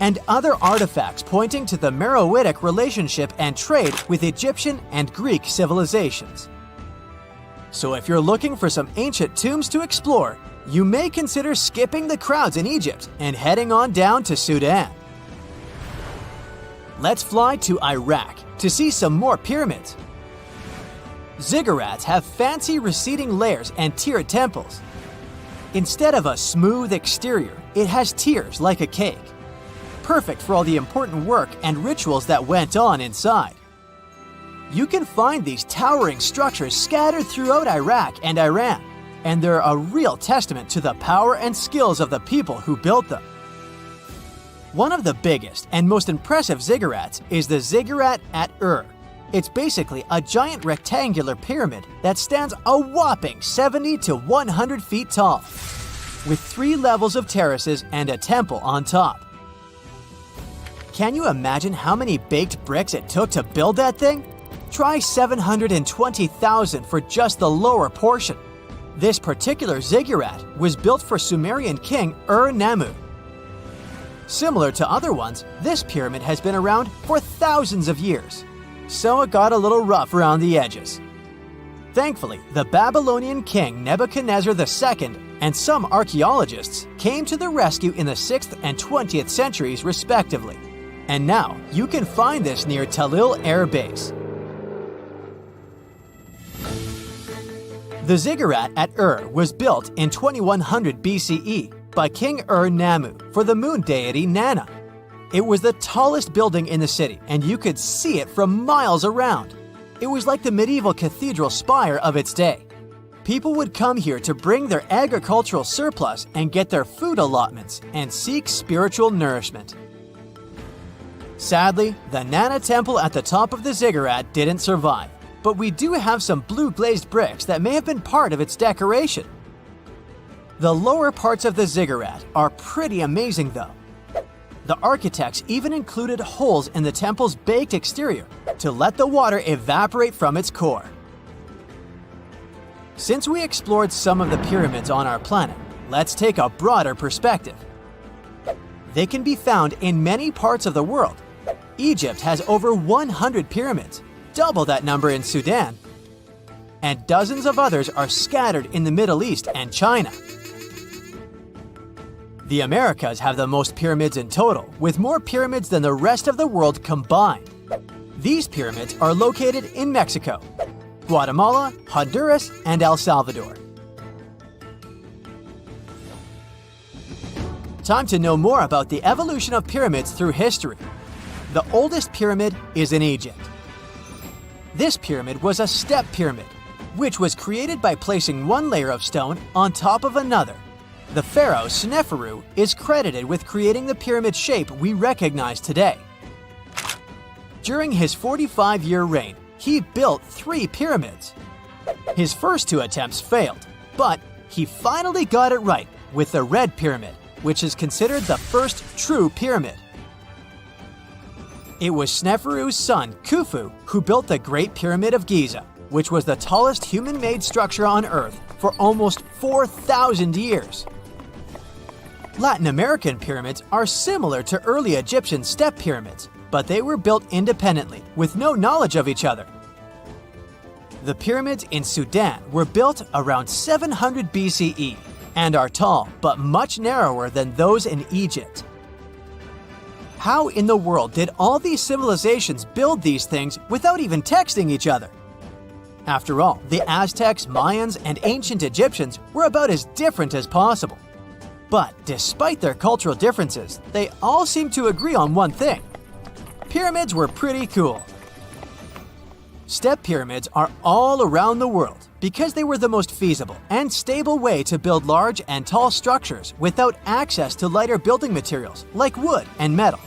and other artifacts pointing to the Meroitic relationship and trade with Egyptian and Greek civilizations. So if you're looking for some ancient tombs to explore, you may consider skipping the crowds in Egypt and heading on down to Sudan. Let's fly to Iraq to see some more pyramids. Ziggurats have fancy receding layers and tiered temples. Instead of a smooth exterior, it has tiers like a cake. Perfect for all the important work and rituals that went on inside. You can find these towering structures scattered throughout Iraq and Iran, and they're a real testament to the power and skills of the people who built them. One of the biggest and most impressive ziggurats is the ziggurat at Ur. It's basically a giant rectangular pyramid that stands a whopping 70 to 100 feet tall, with 3 levels of terraces and a temple on top. Can you imagine how many baked bricks it took to build that thing? Try 720,000 for just the lower portion. This particular ziggurat was built for Sumerian king Ur-Nammu. Similar to other ones, this pyramid has been around for thousands of years, so it got a little rough around the edges. Thankfully, the Babylonian king Nebuchadnezzar II and some archaeologists came to the rescue in the 6th and 20th centuries respectively, and now you can find this near Talil Air Base. The ziggurat at Ur was built in 2100 BCE by King Ur-Nammu for the moon deity Nana. It was the tallest building in the city, and you could see it from miles around. It was like the medieval cathedral spire of its day. People would come here to bring their agricultural surplus and get their food allotments and seek spiritual nourishment. Sadly, the Nana temple at the top of the ziggurat didn't survive, but we do have some blue glazed bricks that may have been part of its decoration. The lower parts of the ziggurat are pretty amazing though. The architects even included holes in the temple's baked exterior to let the water evaporate from its core. Since we explored some of the pyramids on our planet, let's take a broader perspective. They can be found in many parts of the world. Egypt has over 100 pyramids, double that number in Sudan, and dozens of others are scattered in the Middle East and China. The Americas have the most pyramids in total, with more pyramids than the rest of the world combined. These pyramids are located in Mexico, Guatemala, Honduras, and El Salvador. Time to know more about the evolution of pyramids through history. The oldest pyramid is in Egypt. This pyramid was a step pyramid, which was created by placing one layer of stone on top of another. The pharaoh Sneferu is credited with creating the pyramid shape we recognize today. During his 45-year reign, he built 3 pyramids. His first 2 attempts failed, but he finally got it right with the Red Pyramid, which is considered the first true pyramid. It was Sneferu's son, Khufu, who built the Great Pyramid of Giza, which was the tallest human-made structure on Earth for almost 4,000 years. Latin American pyramids are similar to early Egyptian step pyramids, but they were built independently with no knowledge of each other. The pyramids in Sudan were built around 700 BCE and are tall but much narrower than those in Egypt. How in the world did all these civilizations build these things without even texting each other? After all, the Aztecs, Mayans, and ancient Egyptians were about as different as possible. But despite their cultural differences, they all seem to agree on one thing: pyramids were pretty cool. Step pyramids are all around the world because they were the most feasible and stable way to build large and tall structures without access to lighter building materials like wood and metal.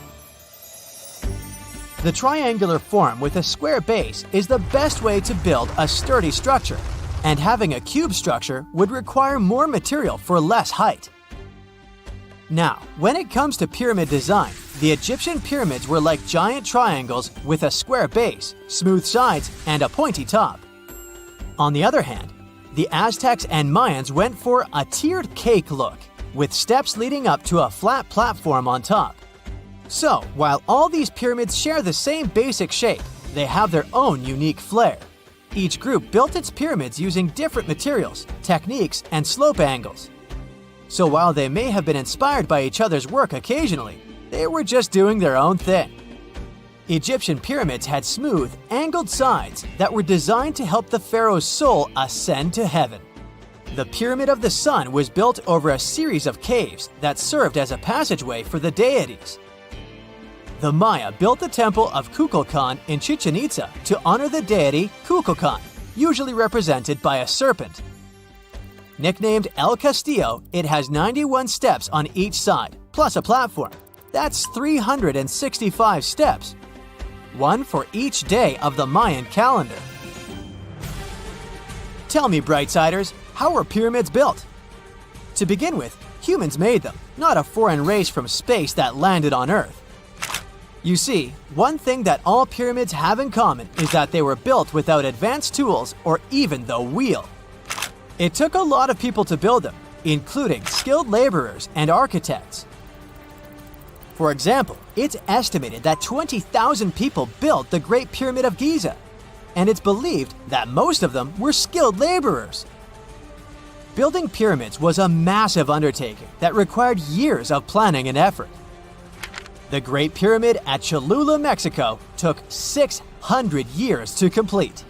The triangular form with a square base is the best way to build a sturdy structure, and having a cube structure would require more material for less height. Now, when it comes to pyramid design, the Egyptian pyramids were like giant triangles with a square base, smooth sides, and a pointy top. On the other hand, the Aztecs and Mayans went for a tiered cake look, with steps leading up to a flat platform on top. So, while all these pyramids share the same basic shape, they have their own unique flair. Each group built its pyramids using different materials, techniques, and slope angles. So while they may have been inspired by each other's work occasionally, they were just doing their own thing. Egyptian pyramids had smooth, angled sides that were designed to help the pharaoh's soul ascend to heaven. The Pyramid of the Sun was built over a series of caves that served as a passageway for the deities. The Maya built the temple of Kukulkan in Chichen Itza to honor the deity Kukulkan, usually represented by a serpent. Nicknamed El Castillo, it has 91 steps on each side, plus a platform. That's 365 steps, one for each day of the Mayan calendar. Tell me, Brightsiders, how were pyramids built? To begin with, humans made them, not a foreign race from space that landed on Earth. You see, one thing that all pyramids have in common is that they were built without advanced tools or even the wheel. It took a lot of people to build them, including skilled laborers and architects. For example, it's estimated that 20,000 people built the Great Pyramid of Giza, and it's believed that most of them were skilled laborers. Building pyramids was a massive undertaking that required years of planning and effort. The Great Pyramid at Cholula, Mexico, took 600 years to complete.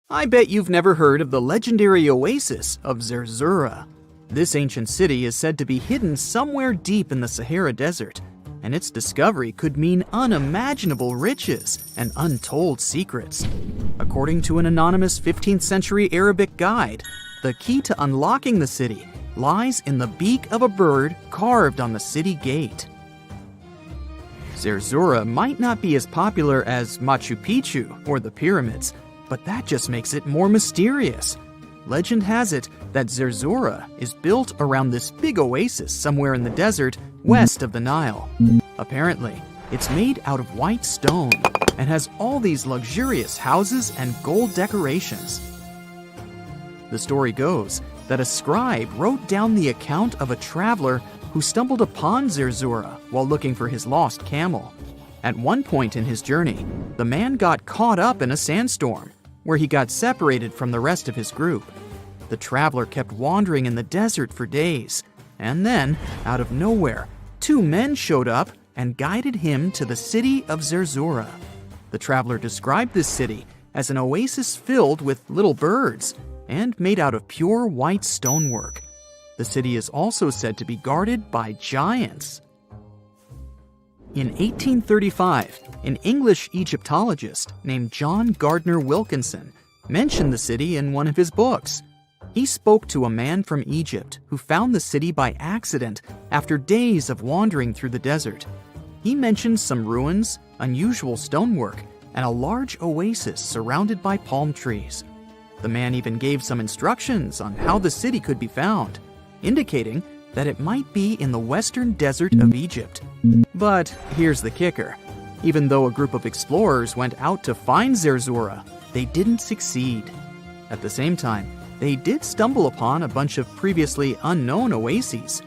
I bet you've never heard of the legendary oasis of Zerzura. This ancient city is said to be hidden somewhere deep in the Sahara Desert, and its discovery could mean unimaginable riches and untold secrets. According to an anonymous 15th century Arabic guide, the key to unlocking the city lies in the beak of a bird carved on the city gate. Zerzura might not be as popular as Machu Picchu or the pyramids, but that just makes it more mysterious. Legend has it that Zerzura is built around this big oasis somewhere in the desert west of the Nile. Apparently, it's made out of white stone and has all these luxurious houses and gold decorations. The story goes that a scribe wrote down the account of a traveler who stumbled upon Zerzura while looking for his lost camel. At one point in his journey, the man got caught up in a sandstorm, where he got separated from the rest of his group. The traveler kept wandering in the desert for days, and then, out of nowhere, two men showed up and guided him to the city of Zerzura. The traveler described this city as an oasis filled with little birds and made out of pure white stonework. The city is also said to be guarded by giants. In 1835, an English Egyptologist named John Gardner Wilkinson mentioned the city in one of his books. He spoke to a man from Egypt who found the city by accident after days of wandering through the desert. He mentioned some ruins, unusual stonework, and a large oasis surrounded by palm trees. The man even gave some instructions on how the city could be found, indicating that it might be in the western desert of Egypt. But here's the kicker. Even though a group of explorers went out to find Zerzura, they didn't succeed. At the same time, they did stumble upon a bunch of previously unknown oases.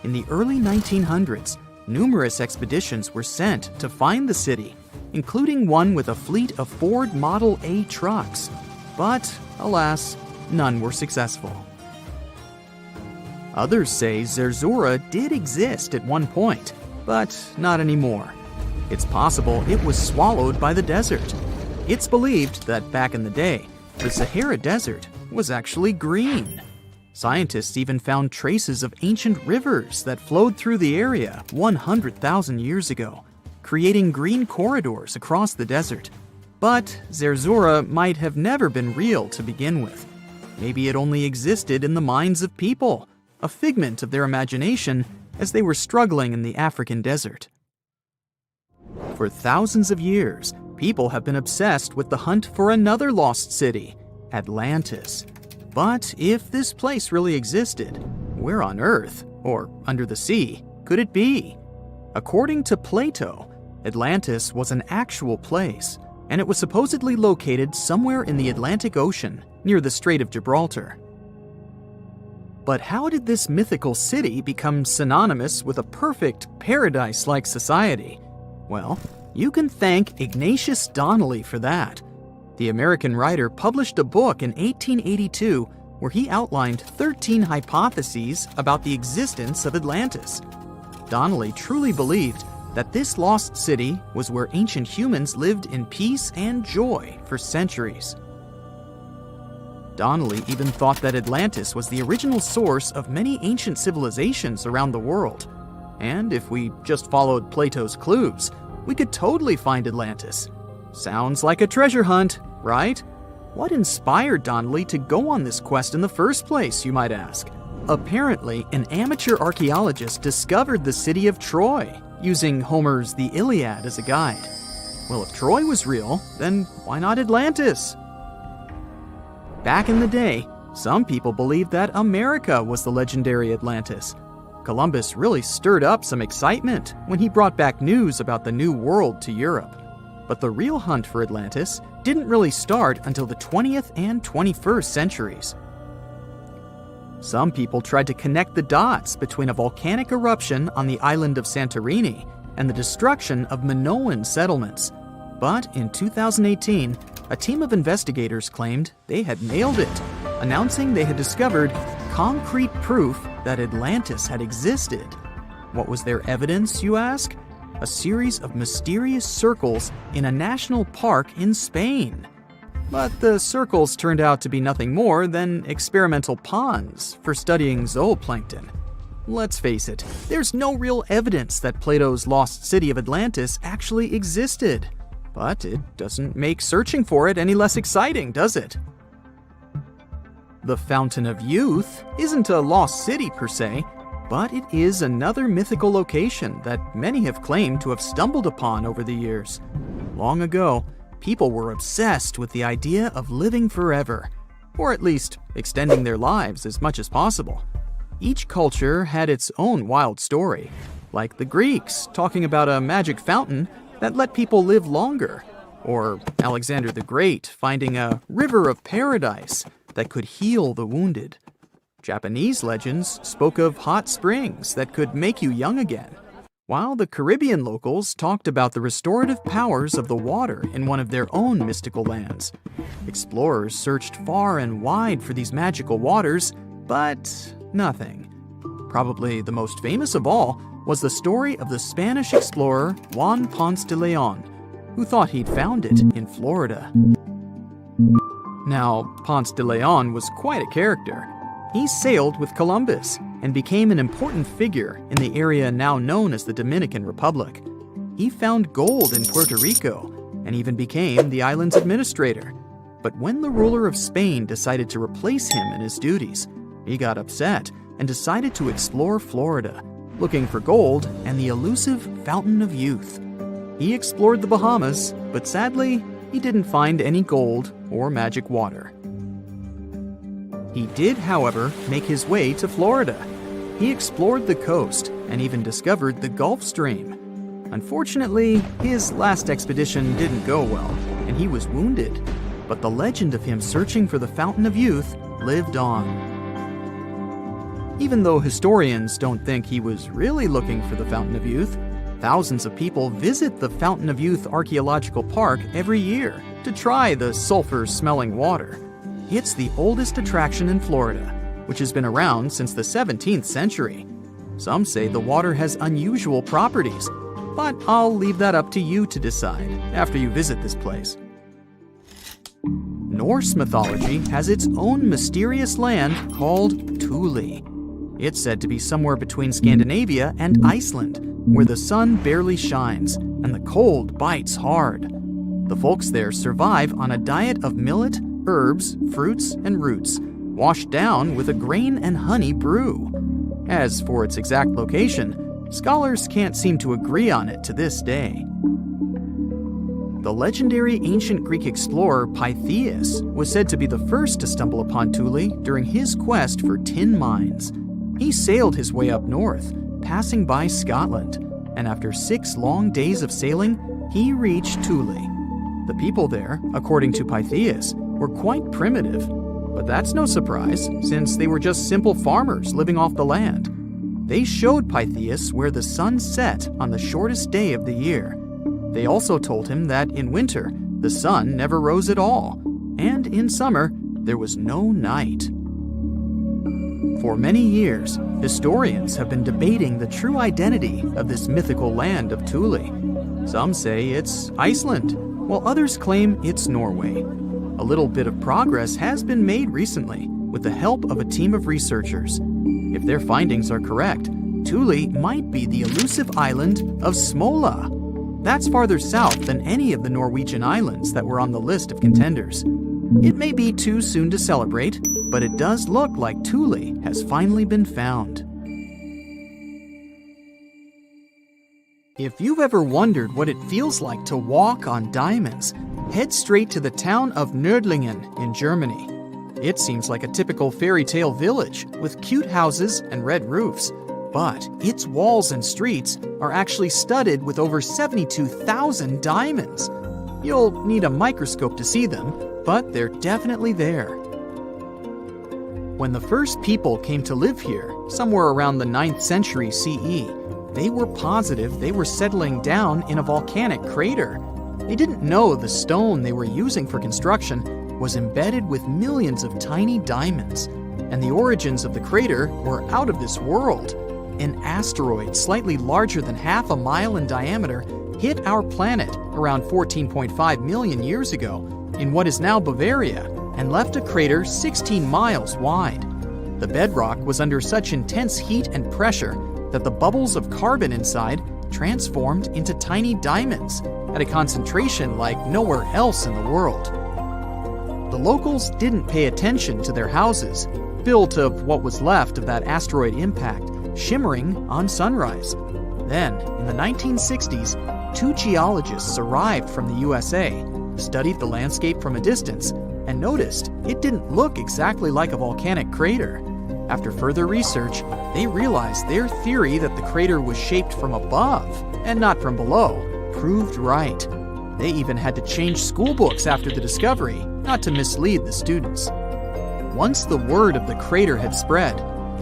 In the early 1900s, numerous expeditions were sent to find the city, including one with a fleet of Ford Model A trucks. But, alas, none were successful. Others say Zerzura did exist at one point, but not anymore. It's possible it was swallowed by the desert. It's believed that back in the day, the Sahara Desert was actually green. Scientists even found traces of ancient rivers that flowed through the area 100,000 years ago, creating green corridors across the desert. But Zerzura might have never been real to begin with. Maybe it only existed in the minds of people, a figment of their imagination as they were struggling in the African desert. For thousands of years, people have been obsessed with the hunt for another lost city, Atlantis. But if this place really existed, where on Earth, or under the sea, could it be? According to Plato, Atlantis was an actual place, and it was supposedly located somewhere in the Atlantic Ocean, near the Strait of Gibraltar. But how did this mythical city become synonymous with a perfect, paradise-like society? Well, you can thank Ignatius Donnelly for that. The American writer published a book in 1882 where he outlined 13 hypotheses about the existence of Atlantis. Donnelly truly believed that this lost city was where ancient humans lived in peace and joy for centuries. Donnelly even thought that Atlantis was the original source of many ancient civilizations around the world. And if we just followed Plato's clues, we could totally find Atlantis. Sounds like a treasure hunt, right? What inspired Donnelly to go on this quest in the first place, you might ask? Apparently, an amateur archaeologist discovered the city of Troy, using Homer's The Iliad as a guide. Well, if Troy was real, then why not Atlantis? Back in the day, some people believed that America was the legendary Atlantis. Columbus really stirred up some excitement when he brought back news about the New World to Europe. But the real hunt for Atlantis didn't really start until the 20th and 21st centuries. Some people tried to connect the dots between a volcanic eruption on the island of Santorini and the destruction of Minoan settlements. But in 2018, a team of investigators claimed they had nailed it, announcing they had discovered concrete proof that Atlantis had existed. What was their evidence, you ask? A series of mysterious circles in a national park in Spain. But the circles turned out to be nothing more than experimental ponds for studying zooplankton. Let's face it, there's no real evidence that Plato's lost city of Atlantis actually existed. But it doesn't make searching for it any less exciting, does it? The Fountain of Youth isn't a lost city per se, but it is another mythical location that many have claimed to have stumbled upon over the years. Long ago, people were obsessed with the idea of living forever, or at least extending their lives as much as possible. Each culture had its own wild story, like the Greeks talking about a magic fountain that let people live longer, or Alexander the Great finding a river of paradise that could heal the wounded. Japanese legends spoke of hot springs that could make you young again, while the Caribbean locals talked about the restorative powers of the water in one of their own mystical lands. Explorers searched far and wide for these magical waters, but nothing. Probably the most famous of all was the story of the Spanish explorer Juan Ponce de Leon, who thought he'd found it in Florida. Now, Ponce de Leon was quite a character. He sailed with Columbus and became an important figure in the area now known as the Dominican Republic. He found gold in Puerto Rico and even became the island's administrator. But when the ruler of Spain decided to replace him in his duties, he got upset and decided to explore Florida, looking for gold and the elusive Fountain of Youth. He explored the Bahamas, but sadly, he didn't find any gold or magic water. He did, however, make his way to Florida. He explored the coast and even discovered the Gulf Stream. Unfortunately, his last expedition didn't go well, and he was wounded. but the legend of him searching for the Fountain of Youth lived on. Even though historians don't think he was really looking for the Fountain of Youth, thousands of people visit the Fountain of Youth Archaeological Park every year to try the sulfur-smelling water. It's the oldest attraction in Florida, which has been around since the 17th century. Some say the water has unusual properties, but I'll leave that up to you to decide after you visit this place. Norse mythology has its own mysterious land called Thule. It's said to be somewhere between Scandinavia and Iceland, where the sun barely shines and the cold bites hard. The folks there survive on a diet of millet, herbs, fruits, and roots, washed down with a grain and honey brew. As for its exact location, scholars can't seem to agree on it to this day. The legendary ancient Greek explorer Pytheas was said to be the first to stumble upon Thule during his quest for tin mines. He sailed his way up north, passing by Scotland, and after 6 long days of sailing, he reached Thule. The people there, according to Pytheas, were quite primitive, but that's no surprise since they were just simple farmers living off the land. They showed Pytheas where the sun set on the shortest day of the year. They also told him that in winter, the sun never rose at all, and in summer, there was no night. For many years, historians have been debating the true identity of this mythical land of Thule. Some say it's Iceland, while others claim it's Norway. A little bit of progress has been made recently with the help of a team of researchers. If their findings are correct, Thule might be the elusive island of Smola. That's farther south than any of the Norwegian islands that were on the list of contenders. It may be too soon to celebrate, but it does look like Thule has finally been found. If you've ever wondered what it feels like to walk on diamonds, head straight to the town of Nördlingen in Germany. It seems like a typical fairy tale village with cute houses and red roofs, but its walls and streets are actually studded with over 72,000 diamonds. You'll need a microscope to see them, but they're definitely there. When the first people came to live here, somewhere around the 9th century CE, they were positive they were settling down in a volcanic crater. They didn't know the stone they were using for construction was embedded with millions of tiny diamonds, and the origins of the crater were out of this world. An asteroid slightly larger than half a mile in diameter hit our planet around 14.5 million years ago in what is now Bavaria and left a crater 16 miles wide. The bedrock was under such intense heat and pressure that the bubbles of carbon inside transformed into tiny diamonds at a concentration like nowhere else in the world. The locals didn't pay attention to their houses, built of what was left of that asteroid impact, shimmering on sunrise. Then, in the 1960s, 2 geologists arrived from the USA, studied the landscape from a distance, and noticed it didn't look exactly like a volcanic crater. After further research, they realized their theory that the crater was shaped from above and not from below proved right. They even had to change school books after the discovery, not to mislead the students. Once the word of the crater had spread,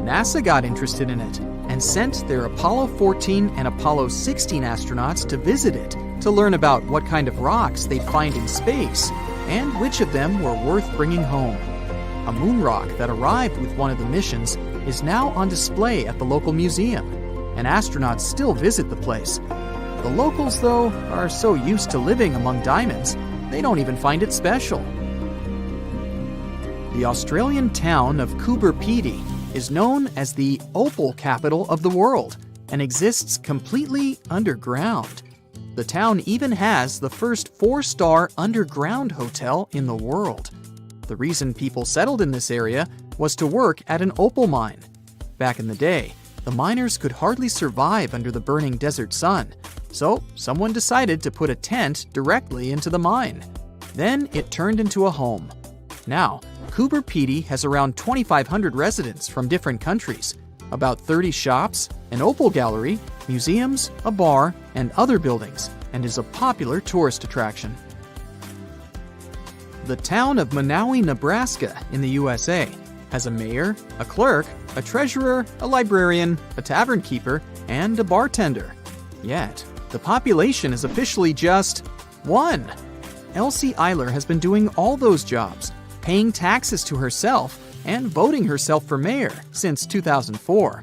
NASA got interested in it and sent their Apollo 14 and Apollo 16 astronauts to visit it to learn about what kind of rocks they'd find in space and which of them were worth bringing home. A moon rock that arrived with one of the missions is now on display at the local museum, and astronauts still visit the place. The locals, though, are so used to living among diamonds, they don't even find it special. The Australian town of Coober Pedy is known as the opal capital of the world and exists completely underground. The town even has the first 4-star underground hotel in the world. The reason people settled in this area was to work at an opal mine. Back in the day, the miners could hardly survive under the burning desert sun, so someone decided to put a tent directly into the mine. Then it turned into a home. Now, Coober Pedy has around 2,500 residents from different countries, about 30 shops, an opal gallery, museums, a bar, and other buildings, and is a popular tourist attraction. The town of Manawi, Nebraska, in the USA, has a mayor, a clerk, a treasurer, a librarian, a tavern keeper, and a bartender. Yet, the population is officially just one. Elsie Eiler has been doing all those jobs, paying taxes to herself, and voting herself for mayor since 2004.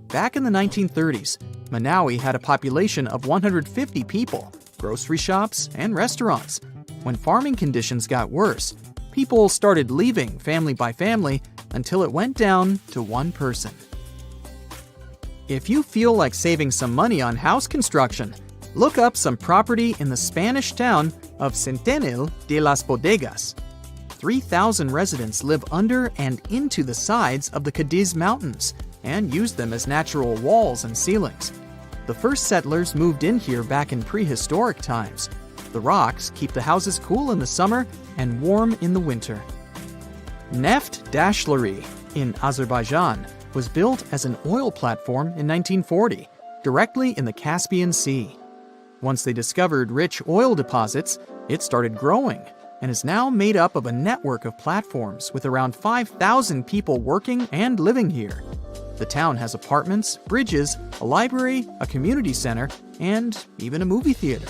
Back in the 1930s, Manawi had a population of 150 people, grocery shops, and restaurants. When farming conditions got worse, people started leaving family by family until it went down to one person. If you feel like saving some money on house construction, look up some property in the Spanish town of Centenil de las Bodegas. 3,000 residents live under and into the sides of the Cadiz Mountains and use them as natural walls and ceilings. The first settlers moved in here back in prehistoric times. The rocks keep the houses cool in the summer and warm in the winter. Neft Dashleri in Azerbaijan was built as an oil platform in 1940, directly in the Caspian Sea. Once they discovered rich oil deposits, it started growing and is now made up of a network of platforms with around 5,000 people working and living here. The town has apartments, bridges, a library, a community center, and even a movie theater.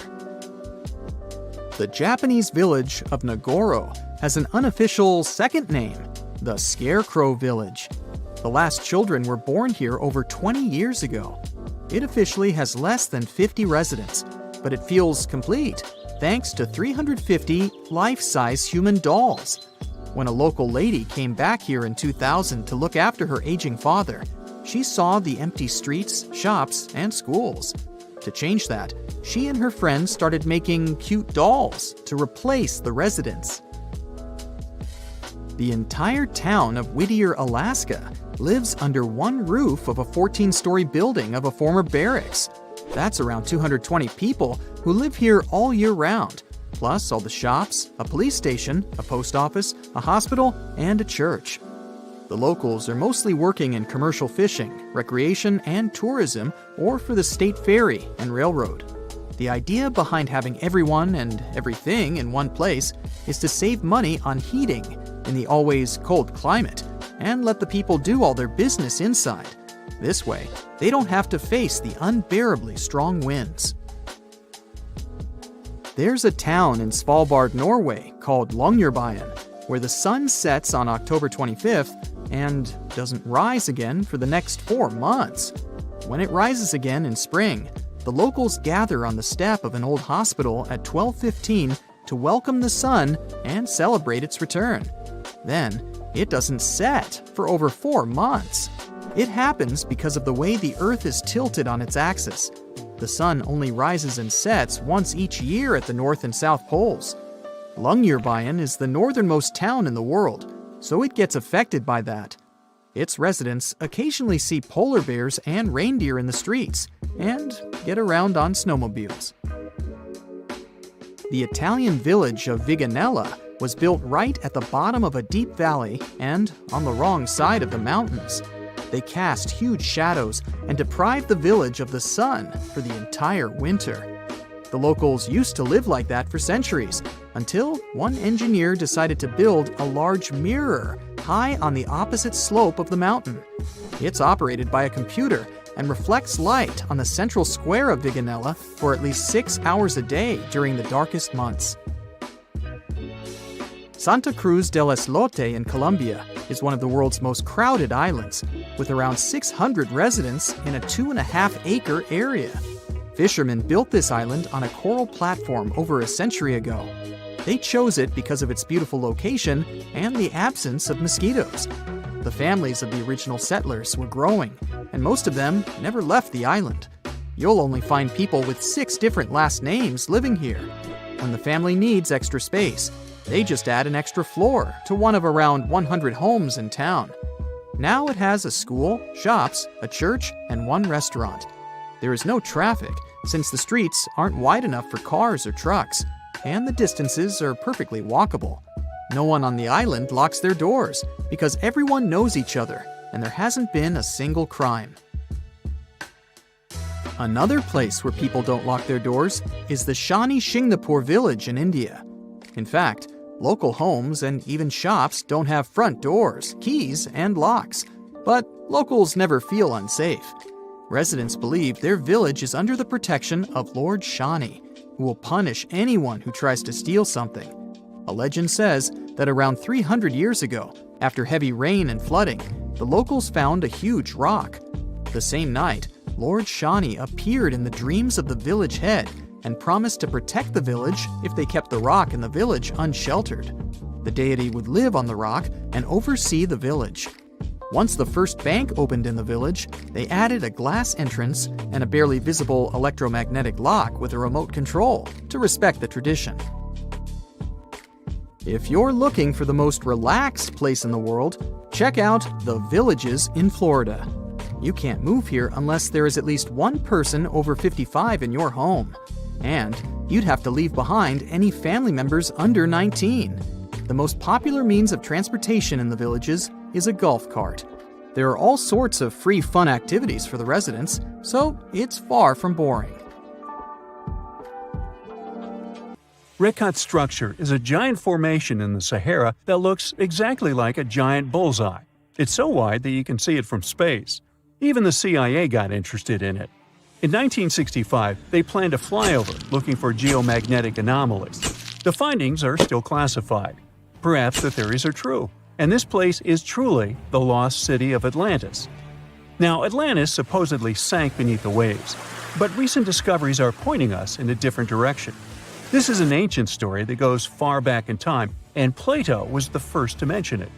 The Japanese village of Nagoro has an unofficial second name, the Scarecrow Village. The last children were born here over 20 years ago. It officially has less than 50 residents, but it feels complete thanks to 350 life-size human dolls. When a local lady came back here in 2000 to look after her aging father, she saw the empty streets, shops, and schools. To change that, she and her friends started making cute dolls to replace the residents. The entire town of Whittier, Alaska, lives under one roof of a 14-story building of a former barracks. That's around 220 people who live here all year round, plus all the shops, a police station, a post office, a hospital, and a church. The locals are mostly working in commercial fishing, recreation, and tourism, or for the state ferry and railroad. The idea behind having everyone and everything in one place is to save money on heating in the always cold climate and let the people do all their business inside. This way, they don't have to face the unbearably strong winds. There's a town in Svalbard, Norway called Longyearbyen, where the sun sets on October 25th and doesn't rise again for the next 4 months. When it rises again in spring, the locals gather on the step of an old hospital at 12:15 to welcome the sun and celebrate its return. Then, it doesn't set for over 4 months. It happens because of the way the Earth is tilted on its axis. The sun only rises and sets once each year at the North and South Poles. Longyearbyen is the northernmost town in the world, so it gets affected by that. Its residents occasionally see polar bears and reindeer in the streets and get around on snowmobiles. The Italian village of Viganella was built right at the bottom of a deep valley and on the wrong side of the mountains. They cast huge shadows and deprived the village of the sun for the entire winter. The locals used to live like that for centuries, until one engineer decided to build a large mirror high on the opposite slope of the mountain. It's operated by a computer and reflects light on the central square of Viganella for at least 6 hours a day during the darkest months. Santa Cruz del Islote in Colombia is one of the world's most crowded islands, with around 600 residents in a 2.5-acre area. Fishermen built this island on a coral platform over a century ago. They chose it because of its beautiful location and the absence of mosquitoes. The families of the original settlers were growing, and most of them never left the island. You'll only find people with 6 different last names living here. When the family needs extra space, they just add an extra floor to one of around 100 homes in town. Now it has a school, shops, a church, and 1 restaurant. There is no traffic, since the streets aren't wide enough for cars or trucks, and the distances are perfectly walkable. No one on the island locks their doors, because everyone knows each other, and there hasn't been a single crime. Another place where people don't lock their doors is the Shani Shingnapur village in India. In fact, Local homes and even shops don't have front doors, keys, and locks, but locals never feel unsafe. Residents believe their village is under the protection of Lord Shani, who will punish anyone who tries to steal something. A legend says that around 300 years ago, after heavy rain and flooding, the locals found a huge rock. The same night, Lord Shani appeared in the dreams of the village head and promised to protect the village if they kept the rock in the village unsheltered. The deity would live on the rock and oversee the village. Once the first bank opened in the village, they added a glass entrance and a barely visible electromagnetic lock with a remote control to respect the tradition. If you're looking for the most relaxed place in the world, check out the Villages in Florida. You can't move here unless there is at least one person over 55 in your home. And you'd have to leave behind any family members under 19. The most popular means of transportation in the villages is a golf cart. There are all sorts of free fun activities for the residents, so it's far from boring. Rekat structure is a giant formation in the Sahara that looks exactly like a giant bullseye. It's so wide that you can see it from space. Even the CIA got interested in it. In 1965, they planned a flyover looking for geomagnetic anomalies. The findings are still classified. Perhaps the theories are true, and this place is truly the lost city of Atlantis. Now, Atlantis supposedly sank beneath the waves, but recent discoveries are pointing us in a different direction. This is an ancient story that goes far back in time, and Plato was the first to mention it.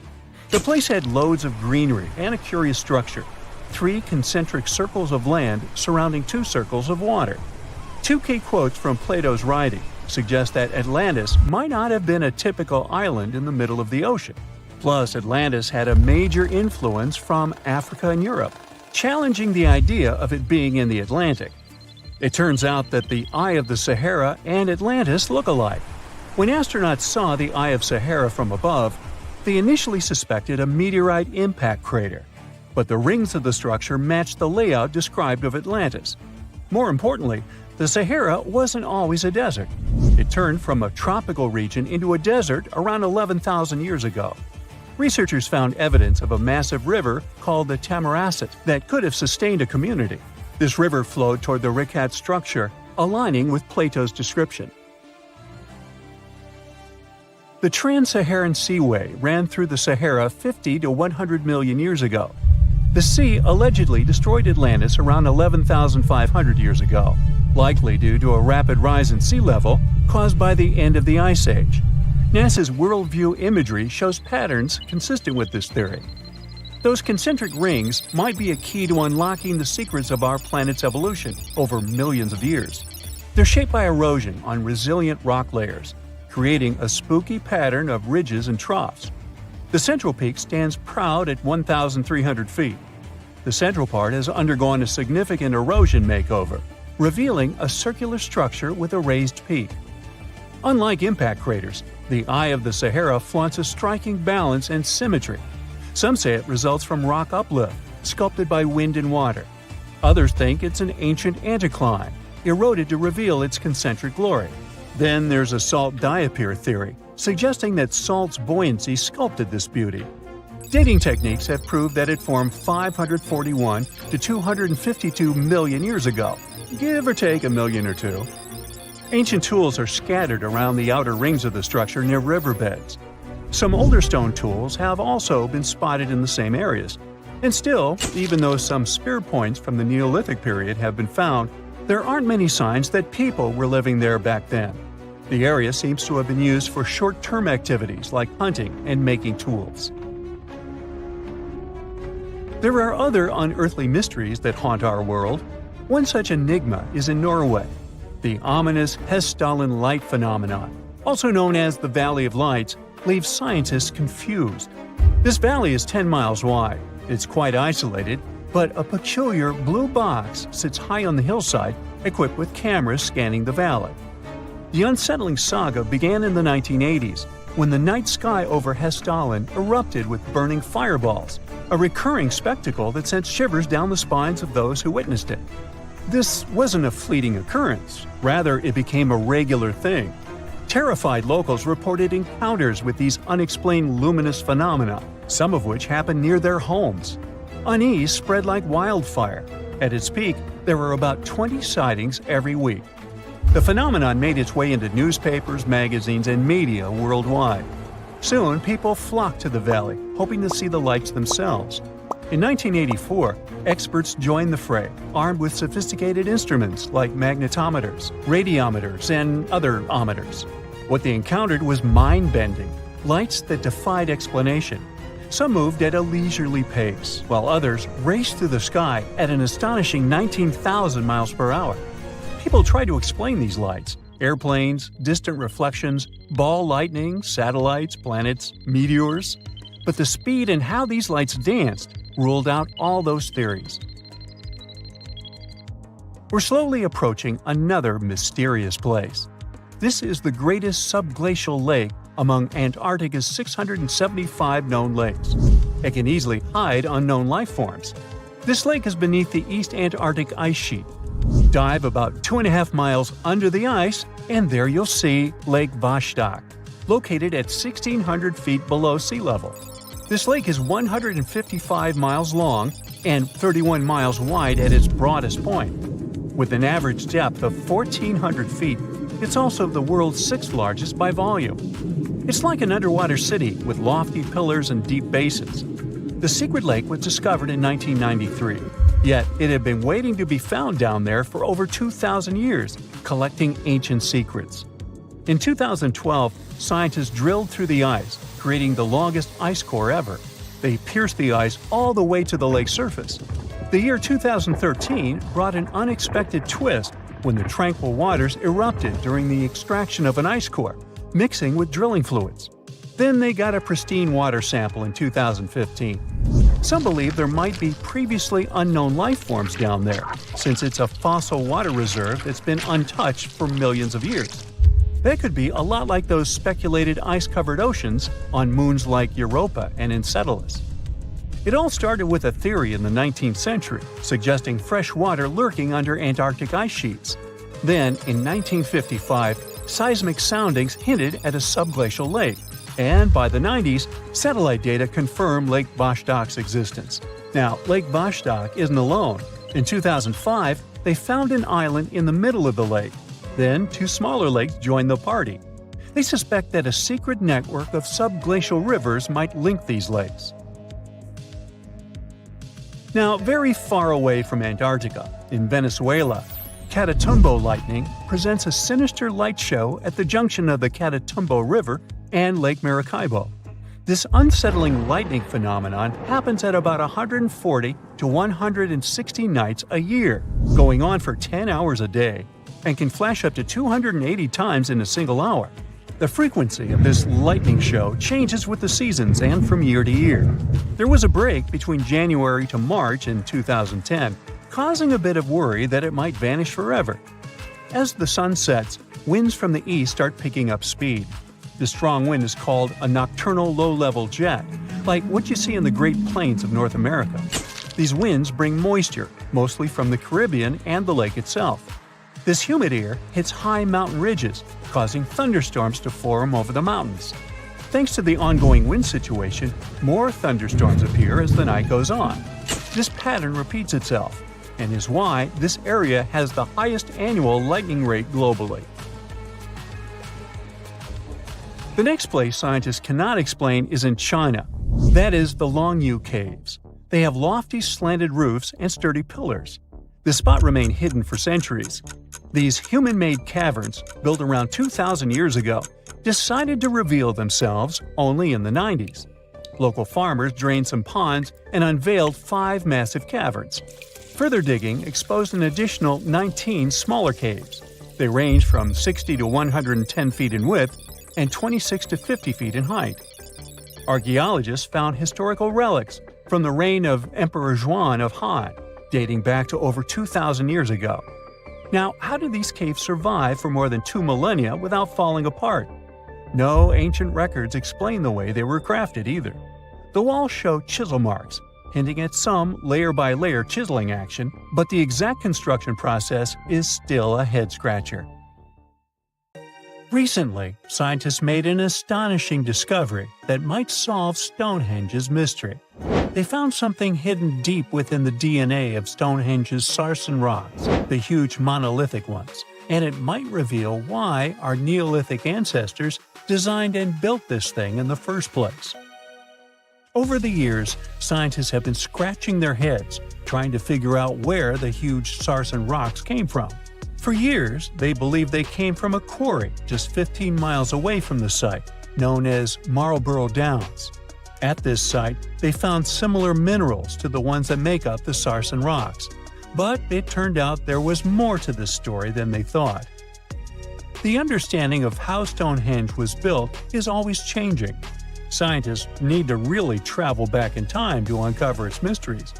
The place had loads of greenery and a curious structure: 3 concentric circles of land surrounding 2 circles of water. 2 key quotes from Plato's writing suggest that Atlantis might not have been a typical island in the middle of the ocean. Plus, Atlantis had a major influence from Africa and Europe, challenging the idea of it being in the Atlantic. It turns out that the Eye of the Sahara and Atlantis look alike. When astronauts saw the Eye of Sahara from above, they initially suspected a meteorite impact crater, but the rings of the structure matched the layout described of Atlantis. More importantly, the Sahara wasn't always a desert. It turned from a tropical region into a desert around 11,000 years ago. Researchers found evidence of a massive river called the Tamaracet that could have sustained a community. This river flowed toward the Rekat structure, aligning with Plato's description. The Trans-Saharan Seaway ran through the Sahara 50 to 100 million years ago. The sea allegedly destroyed Atlantis around 11,500 years ago, likely due to a rapid rise in sea level caused by the end of the Ice Age. NASA's worldview imagery shows patterns consistent with this theory. Those concentric rings might be a key to unlocking the secrets of our planet's evolution over millions of years. They're shaped by erosion on resilient rock layers, creating a spooky pattern of ridges and troughs. The central peak stands proud at 1,300 feet. The central part has undergone a significant erosion makeover, revealing a circular structure with a raised peak. Unlike impact craters, the Eye of the Sahara flaunts a striking balance and symmetry. Some say it results from rock uplift, sculpted by wind and water. Others think it's an ancient anticline, eroded to reveal its concentric glory. Then there's a salt diapir theory, suggesting that salt's buoyancy sculpted this beauty. Dating techniques have proved that it formed 541 to 252 million years ago, give or take a million or two. Ancient tools are scattered around the outer rings of the structure near riverbeds. Some older stone tools have also been spotted in the same areas. And still, even though some spear points from the Neolithic period have been found, there aren't many signs that people were living there back then. The area seems to have been used for short-term activities like hunting and making tools. There are other unearthly mysteries that haunt our world. One such enigma is in Norway, the ominous Hessdalen light phenomenon, also known as the Valley of Lights, leaves scientists confused. This valley is 10 miles wide. It's quite isolated, but a peculiar blue box sits high on the hillside, equipped with cameras scanning the valley. The unsettling saga began in the 1980s, when the night sky over Hessdalen erupted with burning fireballs, a recurring spectacle that sent shivers down the spines of those who witnessed it. This wasn't a fleeting occurrence, rather it became a regular thing. Terrified locals reported encounters with these unexplained luminous phenomena, some of which happened near their homes. Unease spread like wildfire. At its peak, there were about 20 sightings every week. The phenomenon made its way into newspapers, magazines, and media worldwide. Soon, people flocked to the valley, hoping to see the lights themselves. In 1984, experts joined the fray, armed with sophisticated instruments like magnetometers, radiometers, and other ometers. What they encountered was mind-bending, lights that defied explanation. Some moved at a leisurely pace, while others raced through the sky at an astonishing 19,000 miles per hour. People tried to explain these lights: airplanes, distant reflections, ball lightning, satellites, planets, meteors. But the speed and how these lights danced ruled out all those theories. We're slowly approaching another mysterious place. This is the greatest subglacial lake among Antarctica's 675 known lakes. It can easily hide unknown life forms. This lake is beneath the East Antarctic ice sheet. Dive about 2.5 miles under the ice, and there you'll see Lake Vostok, located at 1,600 feet below sea level. This lake is 155 miles long and 31 miles wide at its broadest point. With an average depth of 1,400 feet, it's also the world's sixth largest by volume. It's like an underwater city with lofty pillars and deep basins. The secret lake was discovered in 1993, yet it had been waiting to be found down there for over 2,000 years, collecting ancient secrets. In 2012, scientists drilled through the ice, creating the longest ice core ever. They pierced the ice all the way to the lake's surface. The year 2013 brought an unexpected twist when the tranquil waters erupted during the extraction of an ice core, mixing with drilling fluids. Then they got a pristine water sample in 2015. Some believe there might be previously unknown life forms down there, since it's a fossil water reserve that's been untouched for millions of years. That could be a lot like those speculated ice-covered oceans on moons like Europa and Enceladus. It all started with a theory in the 19th century, suggesting fresh water lurking under Antarctic ice sheets. Then, in 1955, seismic soundings hinted at a subglacial lake, and by the 90s, satellite data confirmed Lake Vostok's existence. Now, Lake Vostok isn't alone. In 2005, they found an island in the middle of the lake. Then, two smaller lakes joined the party. They suspect that a secret network of subglacial rivers might link these lakes. Now, very far away from Antarctica, in Venezuela, Catatumbo lightning presents a sinister light show at the junction of the Catatumbo River and Lake Maracaibo. This unsettling lightning phenomenon happens at about 140 to 160 nights a year, going on for 10 hours a day, and can flash up to 280 times in a single hour. The frequency of this lightning show changes with the seasons and from year to year. There was a break between January to March in 2010, causing a bit of worry that it might vanish forever. As the sun sets, winds from the east start picking up speed. The strong wind is called a nocturnal low-level jet, like what you see in the Great Plains of North America. These winds bring moisture, mostly from the Caribbean and the lake itself. This humid air hits high mountain ridges, causing thunderstorms to form over the mountains. Thanks to the ongoing wind situation, more thunderstorms appear as the night goes on. This pattern repeats itself, and is why this area has the highest annual lightning rate globally. The next place scientists cannot explain is in China. That is the Longyou Caves. They have lofty slanted roofs and sturdy pillars. The spot remained hidden for centuries. These human-made caverns, built around 2,000 years ago, decided to reveal themselves only in the 90s. Local farmers drained some ponds and unveiled 5 massive caverns. Further digging exposed an additional 19 smaller caves. They range from 60 to 110 feet in width and 26 to 50 feet in height. Archaeologists found historical relics from the reign of Emperor Zhuan of Han, dating back to over 2,000 years ago. Now, how did these caves survive for more than 2 millennia without falling apart? No ancient records explain the way they were crafted either. The walls show chisel marks, hinting at some layer-by-layer chiseling action, but the exact construction process is still a head-scratcher. Recently, scientists made an astonishing discovery that might solve Stonehenge's mystery. They found something hidden deep within the DNA of Stonehenge's sarsen rocks, the huge monolithic ones, and it might reveal why our Neolithic ancestors designed and built this thing in the first place. Over the years, scientists have been scratching their heads trying to figure out where the huge sarsen rocks came from. For years, they believed they came from a quarry just 15 miles away from the site, known as Marlborough Downs. At this site, they found similar minerals to the ones that make up the sarsen rocks. But it turned out there was more to this story than they thought. The understanding of how Stonehenge was built is always changing. Scientists need to really travel back in time to uncover its mysteries.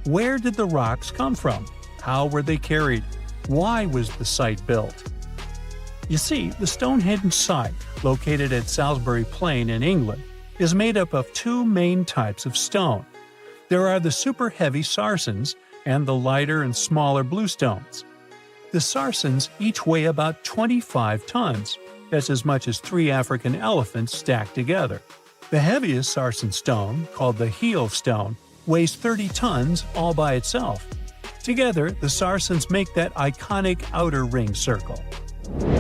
Where did the rocks come from? How were they carried? Why was the site built? You see, the Stonehenge site, located at Salisbury Plain in England, is made up of two main types of stone. There are the super heavy sarsens and the lighter and smaller bluestones. The sarsens each weigh about 25 tons. That's as much as 3 African elephants stacked together. The heaviest sarsen stone, called the heel stone, weighs 30 tons all by itself. Together, the sarsens make that iconic outer ring circle.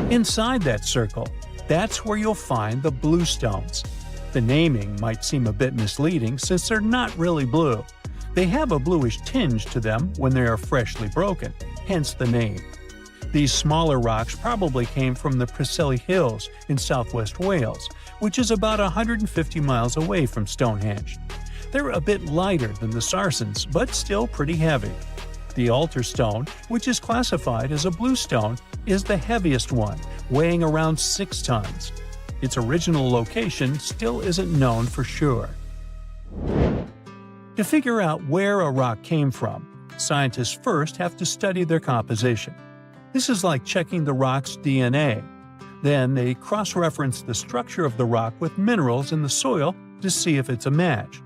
Inside that circle, that's where you'll find the bluestones. The naming might seem a bit misleading since they're not really blue. They have a bluish tinge to them when they are freshly broken, hence the name. These smaller rocks probably came from the Preseli Hills in southwest Wales, which is about 150 miles away from Stonehenge. They're a bit lighter than the sarsens, but still pretty heavy. The altar stone, which is classified as a bluestone, is the heaviest one, weighing around 6 tons. Its original location still isn't known for sure. To figure out where a rock came from, scientists first have to study their composition. This is like checking the rock's DNA. Then they cross-reference the structure of the rock with minerals in the soil to see if it's a match.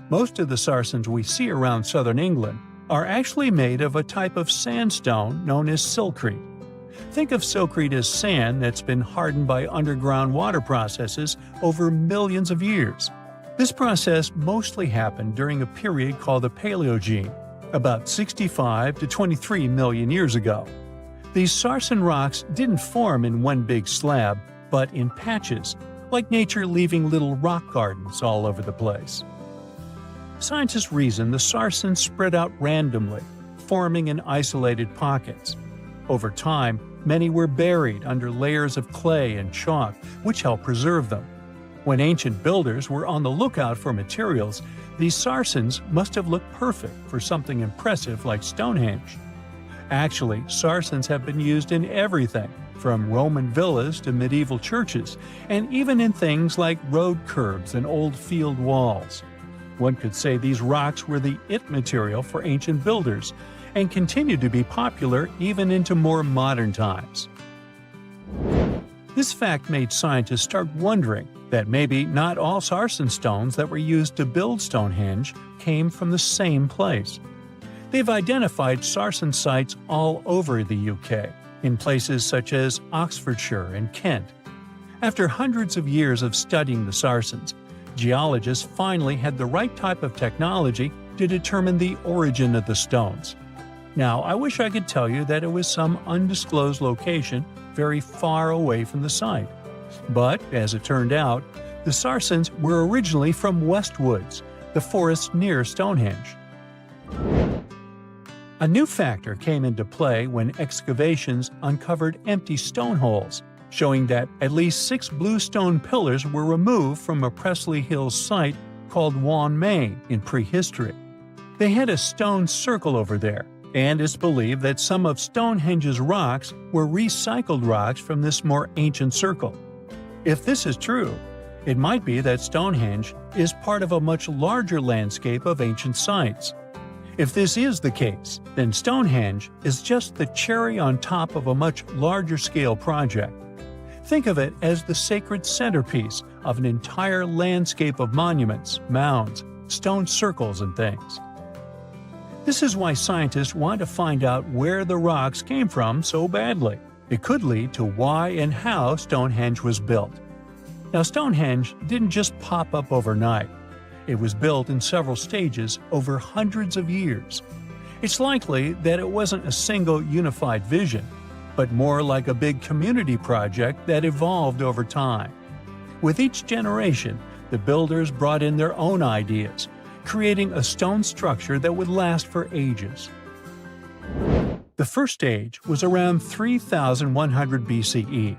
Most of the sarsens we see around southern England are actually made of a type of sandstone known as silcrete. Think of silcrete as sand that's been hardened by underground water processes over millions of years. This process mostly happened during a period called the Paleogene, about 65 to 23 million years ago. These sarsen rocks didn't form in one big slab, but in patches, like nature leaving little rock gardens all over the place. Scientists reason the sarsens spread out randomly, forming in isolated pockets. Over time, many were buried under layers of clay and chalk, which helped preserve them. When ancient builders were on the lookout for materials, these sarsens must have looked perfect for something impressive like Stonehenge. Actually, sarsens have been used in everything, from Roman villas to medieval churches, and even in things like road curbs and old field walls. One could say these rocks were the it material for ancient builders, and continue to be popular even into more modern times. This fact made scientists start wondering that maybe not all sarsen stones that were used to build Stonehenge came from the same place. They've identified sarsen sites all over the UK, in places such as Oxfordshire and Kent. After hundreds of years of studying the sarsens, geologists finally had the right type of technology to determine the origin of the stones. Now, I wish I could tell you that it was some undisclosed location very far away from the site. But, as it turned out, the sarsens were originally from Westwoods, the forest near Stonehenge. A new factor came into play when excavations uncovered empty stone holes, showing that at least 6 bluestone pillars were removed from a Preseli Hills site called Wan Main in prehistory. They had a stone circle over there, and it's believed that some of Stonehenge's rocks were recycled rocks from this more ancient circle. If this is true, it might be that Stonehenge is part of a much larger landscape of ancient sites. If this is the case, then Stonehenge is just the cherry on top of a much larger scale project. Think of it as the sacred centerpiece of an entire landscape of monuments, mounds, stone circles, and things. This is why scientists want to find out where the rocks came from so badly. It could lead to why and how Stonehenge was built. Now, Stonehenge didn't just pop up overnight. It was built in several stages over hundreds of years. It's likely that it wasn't a single unified vision, but more like a big community project that evolved over time. With each generation, the builders brought in their own ideas, creating a stone structure that would last for ages. The first stage was around 3100 BCE.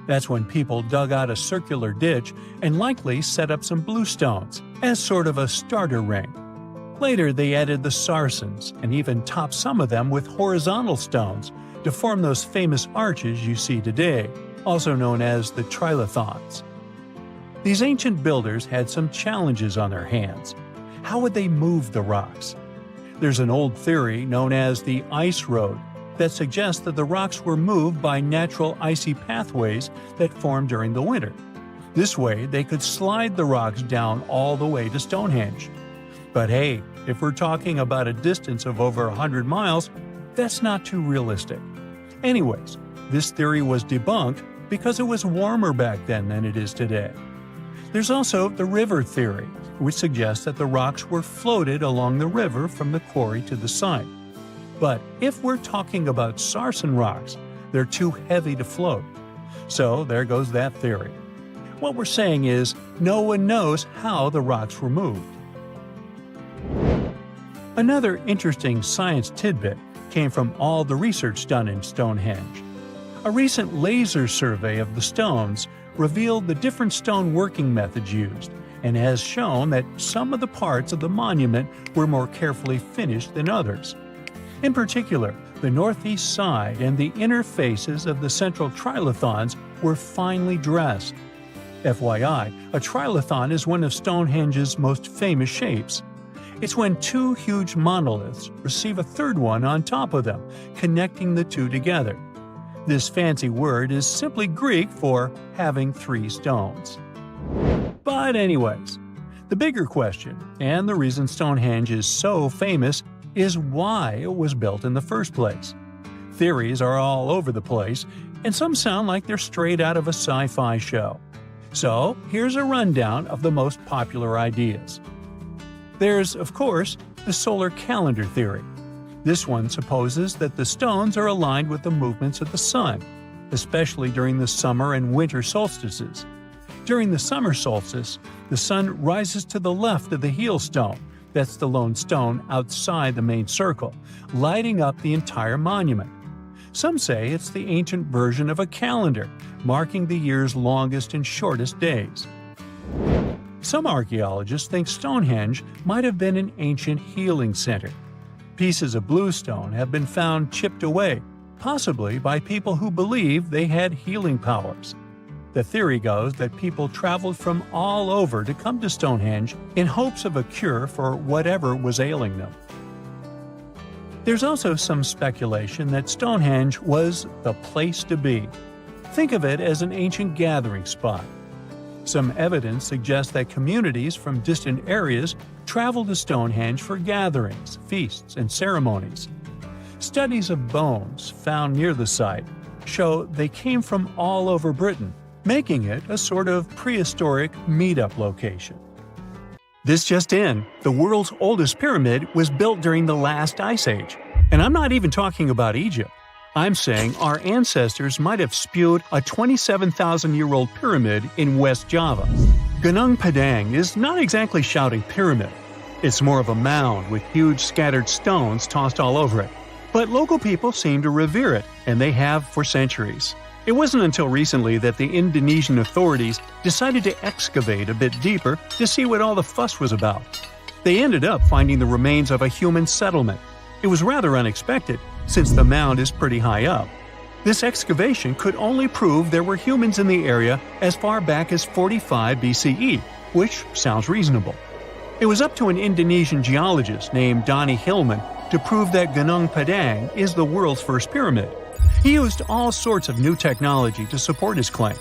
That's when people dug out a circular ditch and likely set up some bluestones as sort of a starter ring. Later, they added the Saracens and even topped some of them with horizontal stones to form those famous arches you see today, also known as the trilithons. These ancient builders had some challenges on their hands. How would they move the rocks? There's an old theory known as the ice road that suggests that the rocks were moved by natural icy pathways that formed during the winter. This way, they could slide the rocks down all the way to Stonehenge. But hey, if we're talking about a distance of over 100 miles, that's not too realistic. Anyways, this theory was debunked because it was warmer back then than it is today. There's also the river theory, which suggests that the rocks were floated along the river from the quarry to the site. But if we're talking about Sarsen rocks, they're too heavy to float. So there goes that theory. What we're saying is, no one knows how the rocks were moved. Another interesting science tidbit came from all the research done in Stonehenge. A recent laser survey of the stones revealed the different stone working methods used, and has shown that some of the parts of the monument were more carefully finished than others. In particular, the northeast side and the inner faces of the central trilithons were finely dressed. FYI, a trilithon is one of Stonehenge's most famous shapes. It's when two huge monoliths receive a third one on top of them, connecting the two together. This fancy word is simply Greek for having three stones. But anyways, the bigger question, and the reason Stonehenge is so famous, is why it was built in the first place. Theories are all over the place, and some sound like they're straight out of a sci-fi show. So here's a rundown of the most popular ideas. There's, of course, the solar calendar theory. This one supposes that the stones are aligned with the movements of the sun, especially during the summer and winter solstices. During the summer solstice, the sun rises to the left of the heel stone, that's the lone stone outside the main circle, lighting up the entire monument. Some say it's the ancient version of a calendar, marking the year's longest and shortest days. Some archaeologists think Stonehenge might have been an ancient healing center. Pieces of bluestone have been found chipped away, possibly by people who believed they had healing powers. The theory goes that people traveled from all over to come to Stonehenge in hopes of a cure for whatever was ailing them. There's also some speculation that Stonehenge was the place to be. Think of it as an ancient gathering spot. Some evidence suggests that communities from distant areas traveled to Stonehenge for gatherings, feasts, and ceremonies. Studies of bones found near the site show they came from all over Britain, making it a sort of prehistoric meetup location. This just in, the world's oldest pyramid was built during the last ice age. And I'm not even talking about Egypt. I'm saying our ancestors might have spewed a 27,000-year-old pyramid in West Java. Gunung Padang is not exactly shouting pyramid. It's more of a mound with huge scattered stones tossed all over it. But local people seem to revere it, and they have for centuries. It wasn't until recently that the Indonesian authorities decided to excavate a bit deeper to see what all the fuss was about. They ended up finding the remains of a human settlement. It was rather unexpected, since the mound is pretty high up. This excavation could only prove there were humans in the area as far back as 45 BCE, which sounds reasonable. It was up to an Indonesian geologist named Donny Hillman to prove that Gunung Padang is the world's first pyramid. He used all sorts of new technology to support his claim.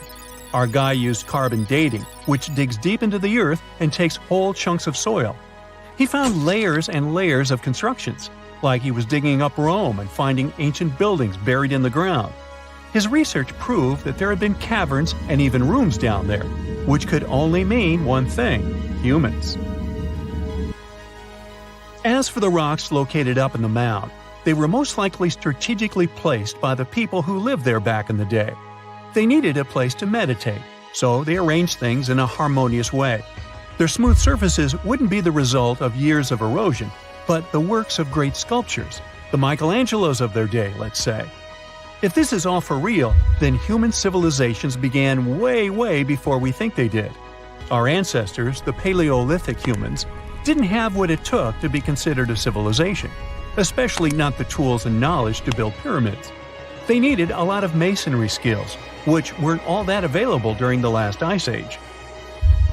Our guy used carbon dating, which digs deep into the earth and takes whole chunks of soil. He found layers and layers of constructions, like he was digging up Rome and finding ancient buildings buried in the ground. His research proved that there had been caverns and even rooms down there, which could only mean one thing: humans. As for the rocks located up in the mound, they were most likely strategically placed by the people who lived there back in the day. They needed a place to meditate, so they arranged things in a harmonious way. Their smooth surfaces wouldn't be the result of years of erosion, but the works of great sculptures, the Michelangelos of their day, let's say. If this is all for real, then human civilizations began way before we think they did. Our ancestors, the Paleolithic humans, didn't have what it took to be considered a civilization, especially not the tools and knowledge to build pyramids. They needed a lot of masonry skills, which weren't all that available during the last ice age.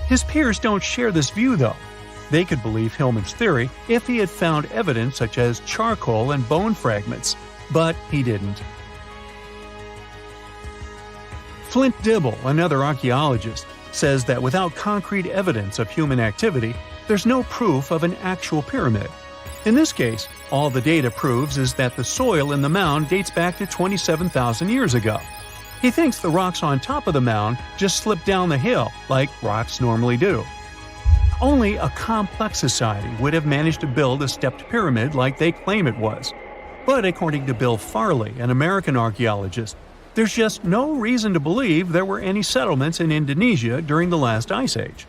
His peers don't share this view though. They could believe Hillman's theory if he had found evidence such as charcoal and bone fragments, but he didn't. Flint Dibble, another archaeologist, says that without concrete evidence of human activity, there's no proof of an actual pyramid. In this case, all the data proves is that the soil in the mound dates back to 27,000 years ago. He thinks the rocks on top of the mound just slipped down the hill like rocks normally do. Only a complex society would have managed to build a stepped pyramid like they claim it was. But according to Bill Farley, an American archaeologist, there's just no reason to believe there were any settlements in Indonesia during the last ice age.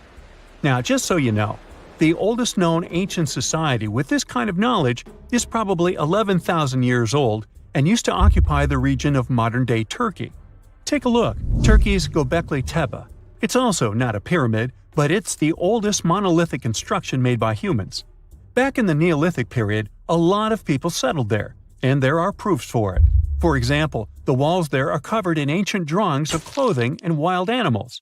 Now, just so you know, the oldest known ancient society with this kind of knowledge is probably 11,000 years old and used to occupy the region of modern-day Turkey. Take a look, Turkey's Göbekli Tepe. It's also not a pyramid, but it's the oldest monolithic construction made by humans. Back in the Neolithic period, a lot of people settled there, and there are proofs for it. For example, the walls there are covered in ancient drawings of clothing and wild animals.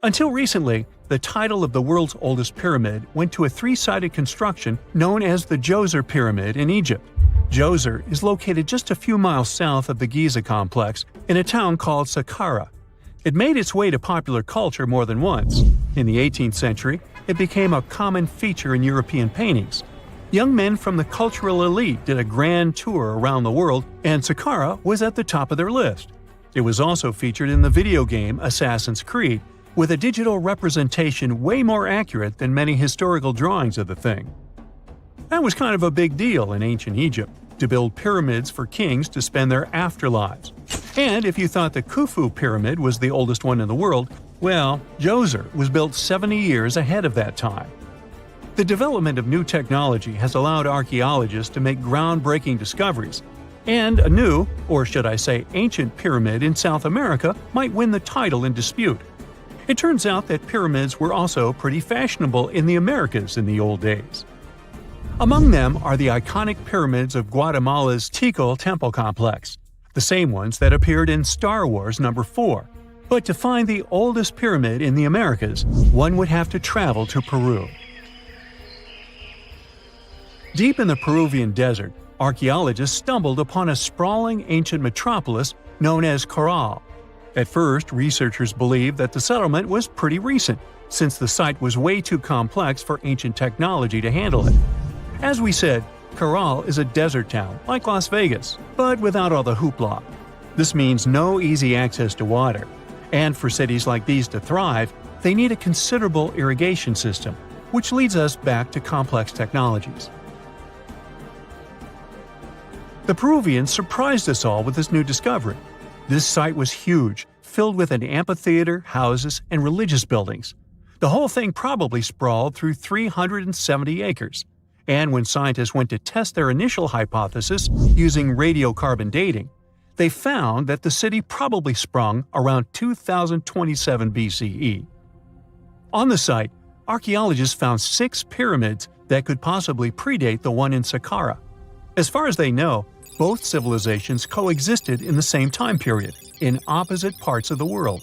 Until recently, the title of the world's oldest pyramid went to a three-sided construction known as the Djoser Pyramid in Egypt. Djoser is located just a few miles south of the Giza complex in a town called Saqqara. It made its way to popular culture more than once. In the 18th century, it became a common feature in European paintings. Young men from the cultural elite did a grand tour around the world, and Saqqara was at the top of their list. It was also featured in the video game Assassin's Creed, with a digital representation way more accurate than many historical drawings of the thing. That was kind of a big deal in ancient Egypt, to build pyramids for kings to spend their afterlives. And if you thought the Khufu pyramid was the oldest one in the world, well, Djoser was built 70 years ahead of that time. The development of new technology has allowed archaeologists to make groundbreaking discoveries, and a new, or should I say ancient pyramid in South America might win the title in dispute. It turns out that pyramids were also pretty fashionable in the Americas in the old days. Among them are the iconic pyramids of Guatemala's Tikal Temple complex, the same ones that appeared in Star Wars No. 4. But to find the oldest pyramid in the Americas, one would have to travel to Peru. Deep in the Peruvian desert, archaeologists stumbled upon a sprawling ancient metropolis known as Caral. At first, researchers believed that the settlement was pretty recent, since the site was way too complex for ancient technology to handle it. As we said, Caral is a desert town, like Las Vegas, but without all the hoopla. This means no easy access to water. And for cities like these to thrive, they need a considerable irrigation system, which leads us back to complex technologies. The Peruvians surprised us all with this new discovery. This site was huge, filled with an amphitheater, houses, and religious buildings. The whole thing probably sprawled through 370 acres. And when scientists went to test their initial hypothesis using radiocarbon dating, they found that the city probably sprung around 2027 BCE. On the site, archaeologists found 6 pyramids that could possibly predate the one in Saqqara. As far as they know, both civilizations coexisted in the same time period, in opposite parts of the world.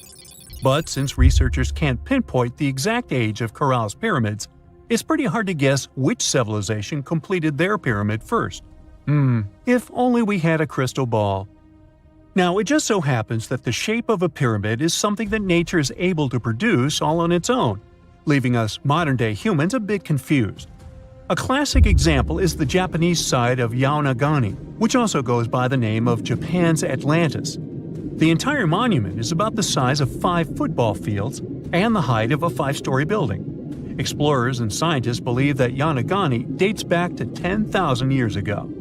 But since researchers can't pinpoint the exact age of Caral's pyramids, it's pretty hard to guess which civilization completed their pyramid first. If only we had a crystal ball. Now, it just so happens that the shape of a pyramid is something that nature is able to produce all on its own, leaving us modern-day humans a bit confused. A classic example is the Japanese side of Yonaguni, which also goes by the name of Japan's Atlantis. The entire monument is about the size of 5 football fields and the height of a 5-story building. Explorers and scientists believe that Yonaguni dates back to 10,000 years ago.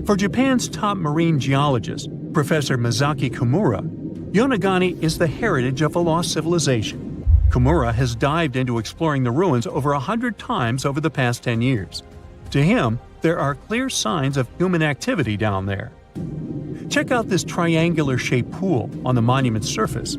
For Japan's top marine geologist, Professor Masaki Kimura, Yonaguni is the heritage of a lost civilization. Kimura has dived into exploring the ruins over 100 times over the past 10 years. To him, there are clear signs of human activity down there. Check out this triangular-shaped pool on the monument's surface.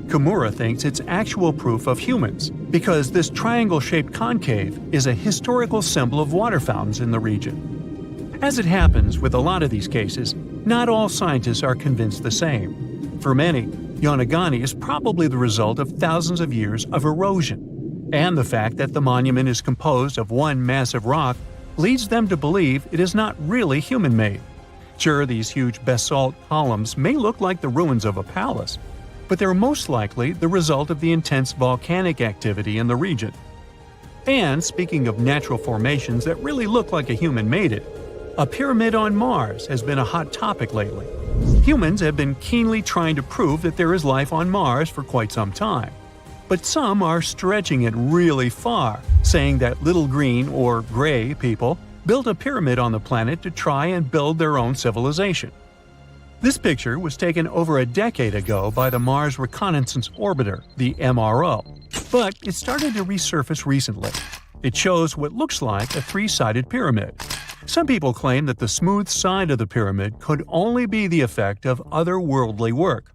Kimura thinks it's actual proof of humans, because this triangle-shaped concave is a historical symbol of water fountains in the region. As it happens with a lot of these cases, not all scientists are convinced the same. For many, Yonaguni is probably the result of thousands of years of erosion, and the fact that the monument is composed of one massive rock leads them to believe it is not really human-made. Sure, these huge basalt columns may look like the ruins of a palace, but they're most likely the result of the intense volcanic activity in the region. And speaking of natural formations that really look like a human made it, a pyramid on Mars has been a hot topic lately. Humans have been keenly trying to prove that there is life on Mars for quite some time. But some are stretching it really far, saying that little green or gray people built a pyramid on the planet to try and build their own civilization. This picture was taken over a decade ago by the Mars Reconnaissance Orbiter, the MRO, but it started to resurface recently. It shows what looks like a 3-sided pyramid. Some people claim that the smooth side of the pyramid could only be the effect of otherworldly work.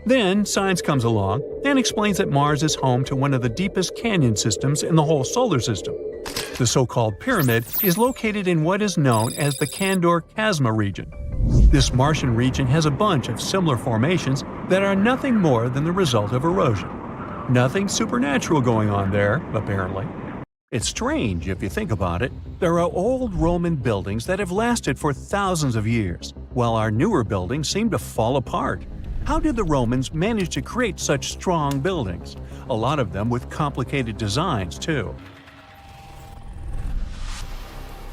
Then science comes along and explains that Mars is home to one of the deepest canyon systems in the whole solar system. The so-called pyramid is located in what is known as the Kandor-Chasma region. This Martian region has a bunch of similar formations that are nothing more than the result of erosion. Nothing supernatural going on there, apparently. It's strange if you think about it. There are old Roman buildings that have lasted for thousands of years, while our newer buildings seem to fall apart. How did the Romans manage to create such strong buildings? A lot of them with complicated designs, too.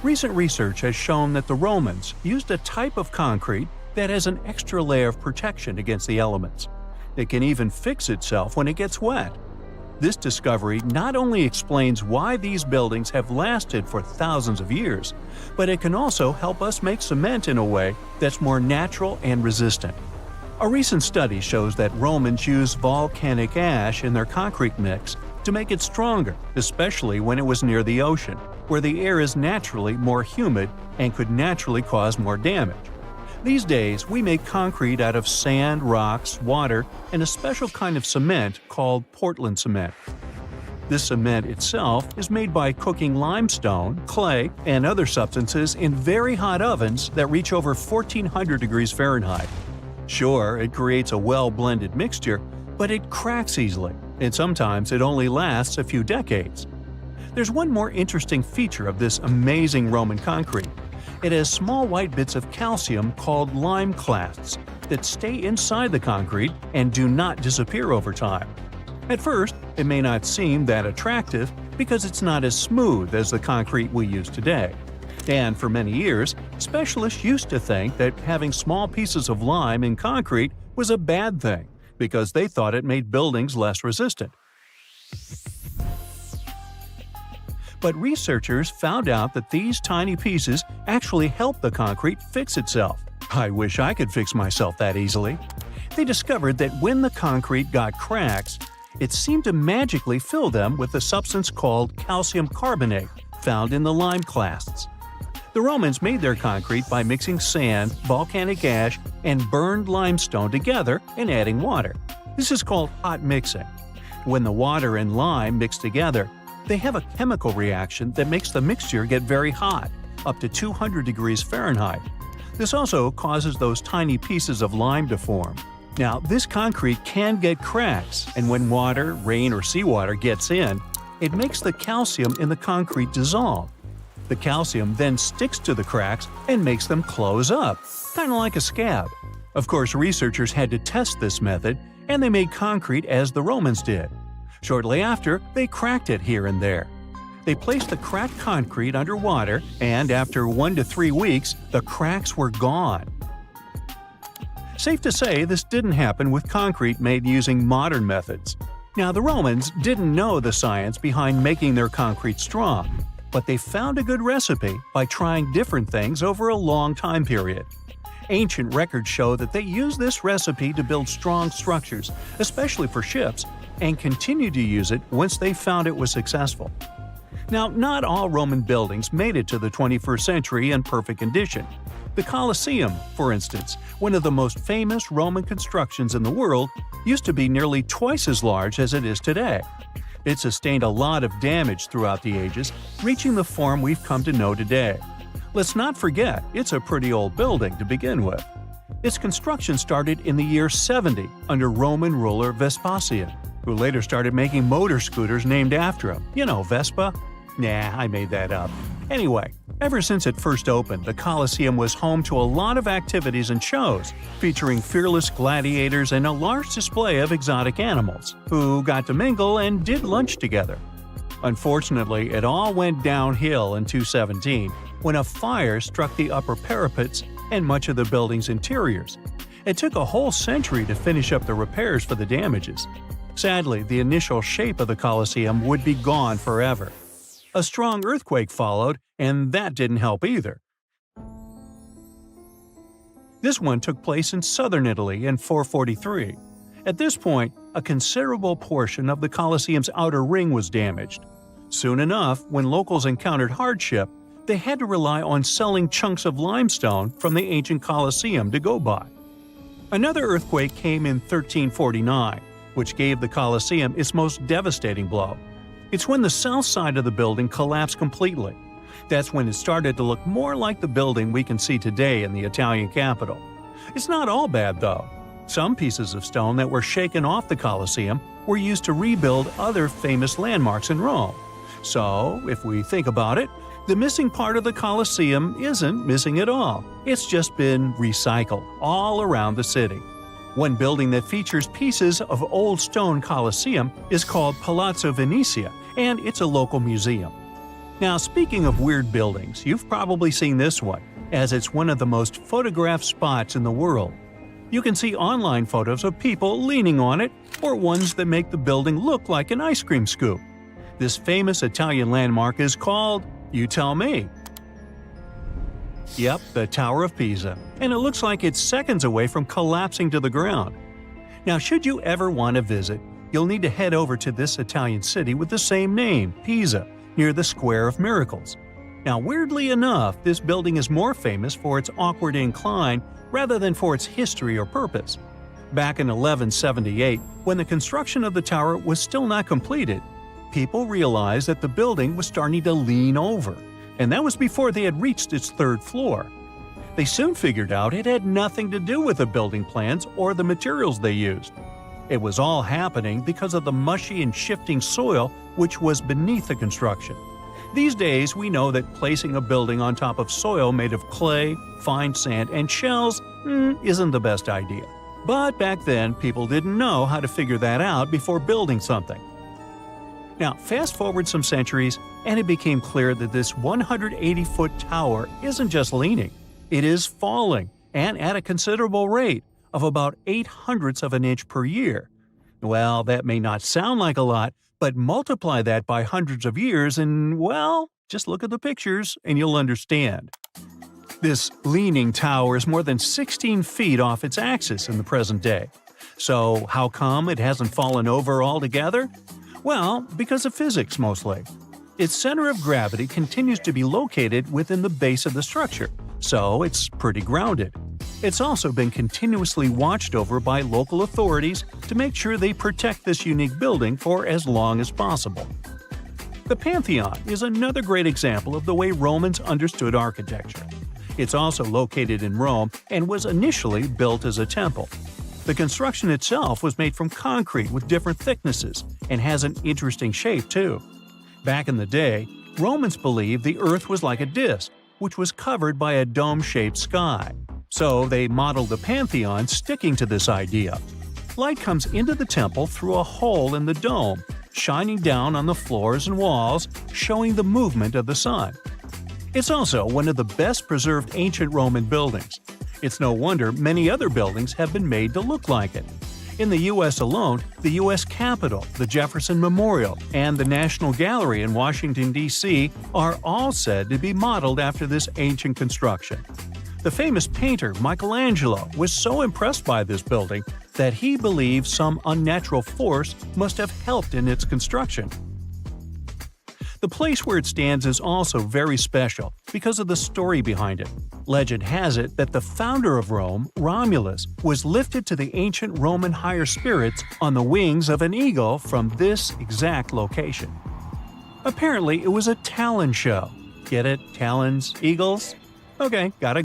Recent research has shown that the Romans used a type of concrete that has an extra layer of protection against the elements. It can even fix itself when it gets wet. This discovery not only explains why these buildings have lasted for thousands of years, but it can also help us make cement in a way that's more natural and resistant. A recent study shows that Romans used volcanic ash in their concrete mix to make it stronger, especially when it was near the ocean, where the air is naturally more humid and could naturally cause more damage. These days, we make concrete out of sand, rocks, water, and a special kind of cement called Portland cement. This cement itself is made by cooking limestone, clay, and other substances in very hot ovens that reach over 1400 degrees Fahrenheit. Sure, it creates a well-blended mixture, but it cracks easily, and sometimes it only lasts a few decades. There's one more interesting feature of this amazing Roman concrete. It has small white bits of calcium called lime clasts that stay inside the concrete and do not disappear over time. At first, it may not seem that attractive because it's not as smooth as the concrete we use today. And for many years, specialists used to think that having small pieces of lime in concrete was a bad thing because they thought it made buildings less resistant. But researchers found out that these tiny pieces actually help the concrete fix itself. I wish I could fix myself that easily. They discovered that when the concrete got cracks, it seemed to magically fill them with a substance called calcium carbonate found in the lime clasts. The Romans made their concrete by mixing sand, volcanic ash, and burned limestone together and adding water. This is called hot mixing. When the water and lime mix together, they have a chemical reaction that makes the mixture get very hot, up to 200 degrees Fahrenheit. This also causes those tiny pieces of lime to form. Now, this concrete can get cracks, and when water, rain, or seawater gets in, it makes the calcium in the concrete dissolve. The calcium then sticks to the cracks and makes them close up, kind of like a scab. Of course, researchers had to test this method, and they made concrete as the Romans did. Shortly after, they cracked it here and there. They placed the cracked concrete underwater, and after 1 to 3 weeks, the cracks were gone. Safe to say, this didn't happen with concrete made using modern methods. Now, the Romans didn't know the science behind making their concrete strong, but they found a good recipe by trying different things over a long time period. Ancient records show that they used this recipe to build strong structures, especially for ships, and continued to use it once they found it was successful. Now, not all Roman buildings made it to the 21st century in perfect condition. The Colosseum, for instance, one of the most famous Roman constructions in the world, used to be nearly twice as large as it is today. It sustained a lot of damage throughout the ages, reaching the form we've come to know today. Let's not forget, it's a pretty old building to begin with. Its construction started in the year 70 under Roman ruler Vespasian, who later started making motor scooters named after him. You know, Vespa? Nah, I made that up. Anyway, ever since it first opened, the Colosseum was home to a lot of activities and shows, featuring fearless gladiators and a large display of exotic animals, who got to mingle and did lunch together. Unfortunately, it all went downhill in 217, when a fire struck the upper parapets and much of the building's interiors. It took a whole century to finish up the repairs for the damages. Sadly, the initial shape of the Colosseum would be gone forever. A strong earthquake followed, and that didn't help either. This one took place in southern Italy in 443. At this point, a considerable portion of the Colosseum's outer ring was damaged. Soon enough, when locals encountered hardship, they had to rely on selling chunks of limestone from the ancient Colosseum to go by. Another earthquake came in 1349, which gave the Colosseum its most devastating blow. It's when the south side of the building collapsed completely. That's when it started to look more like the building we can see today in the Italian capital. It's not all bad, though. Some pieces of stone that were shaken off the Colosseum were used to rebuild other famous landmarks in Rome. So, if we think about it, the missing part of the Colosseum isn't missing at all. It's just been recycled all around the city. One building that features pieces of old stone Colosseum is called Palazzo Venezia, and it's a local museum. Now, speaking of weird buildings, you've probably seen this one, as it's one of the most photographed spots in the world. You can see online photos of people leaning on it, or ones that make the building look like an ice cream scoop. This famous Italian landmark is called, you tell me. Yep, the Tower of Pisa, and it looks like it's seconds away from collapsing to the ground. Now, should you ever want to visit, you'll need to head over to this Italian city with the same name, Pisa, near the Square of Miracles. Now, weirdly enough, this building is more famous for its awkward incline rather than for its history or purpose. Back in 1178, when the construction of the tower was still not completed, people realized that the building was starting to lean over, and that was before they had reached its third floor. They soon figured out it had nothing to do with the building plans or the materials they used. It was all happening because of the mushy and shifting soil which was beneath the construction. These days, we know that placing a building on top of soil made of clay, fine sand, and shells isn't the best idea. But back then, people didn't know how to figure that out before building something. Now, fast forward some centuries, and it became clear that this 180-foot tower isn't just leaning, it is falling, and at a considerable rate of about 0.08 of an inch per year. Well, that may not sound like a lot, but multiply that by hundreds of years and, well, just look at the pictures and you'll understand. This leaning tower is more than 16 feet off its axis in the present day. So how come it hasn't fallen over altogether? Well, because of physics mostly. Its center of gravity continues to be located within the base of the structure, so it's pretty grounded. It's also been continuously watched over by local authorities to make sure they protect this unique building for as long as possible. The Pantheon is another great example of the way Romans understood architecture. It's also located in Rome and was initially built as a temple. The construction itself was made from concrete with different thicknesses and has an interesting shape too. Back in the day, Romans believed the Earth was like a disc, which was covered by a dome-shaped sky. So they modeled the Pantheon sticking to this idea. Light comes into the temple through a hole in the dome, shining down on the floors and walls, showing the movement of the sun. It's also one of the best preserved ancient Roman buildings. It's no wonder many other buildings have been made to look like it. In the U.S. alone, the U.S. Capitol, the Jefferson Memorial, and the National Gallery in Washington, D.C. are all said to be modeled after this ancient construction. The famous painter Michelangelo was so impressed by this building that he believed some unnatural force must have helped in its construction. The place where it stands is also very special because of the story behind it. Legend has it that the founder of Rome, Romulus, was lifted to the ancient Roman higher spirits on the wings of an eagle from this exact location. Apparently, it was a talon show. Get it? Talons? Eagles? Okay, got it.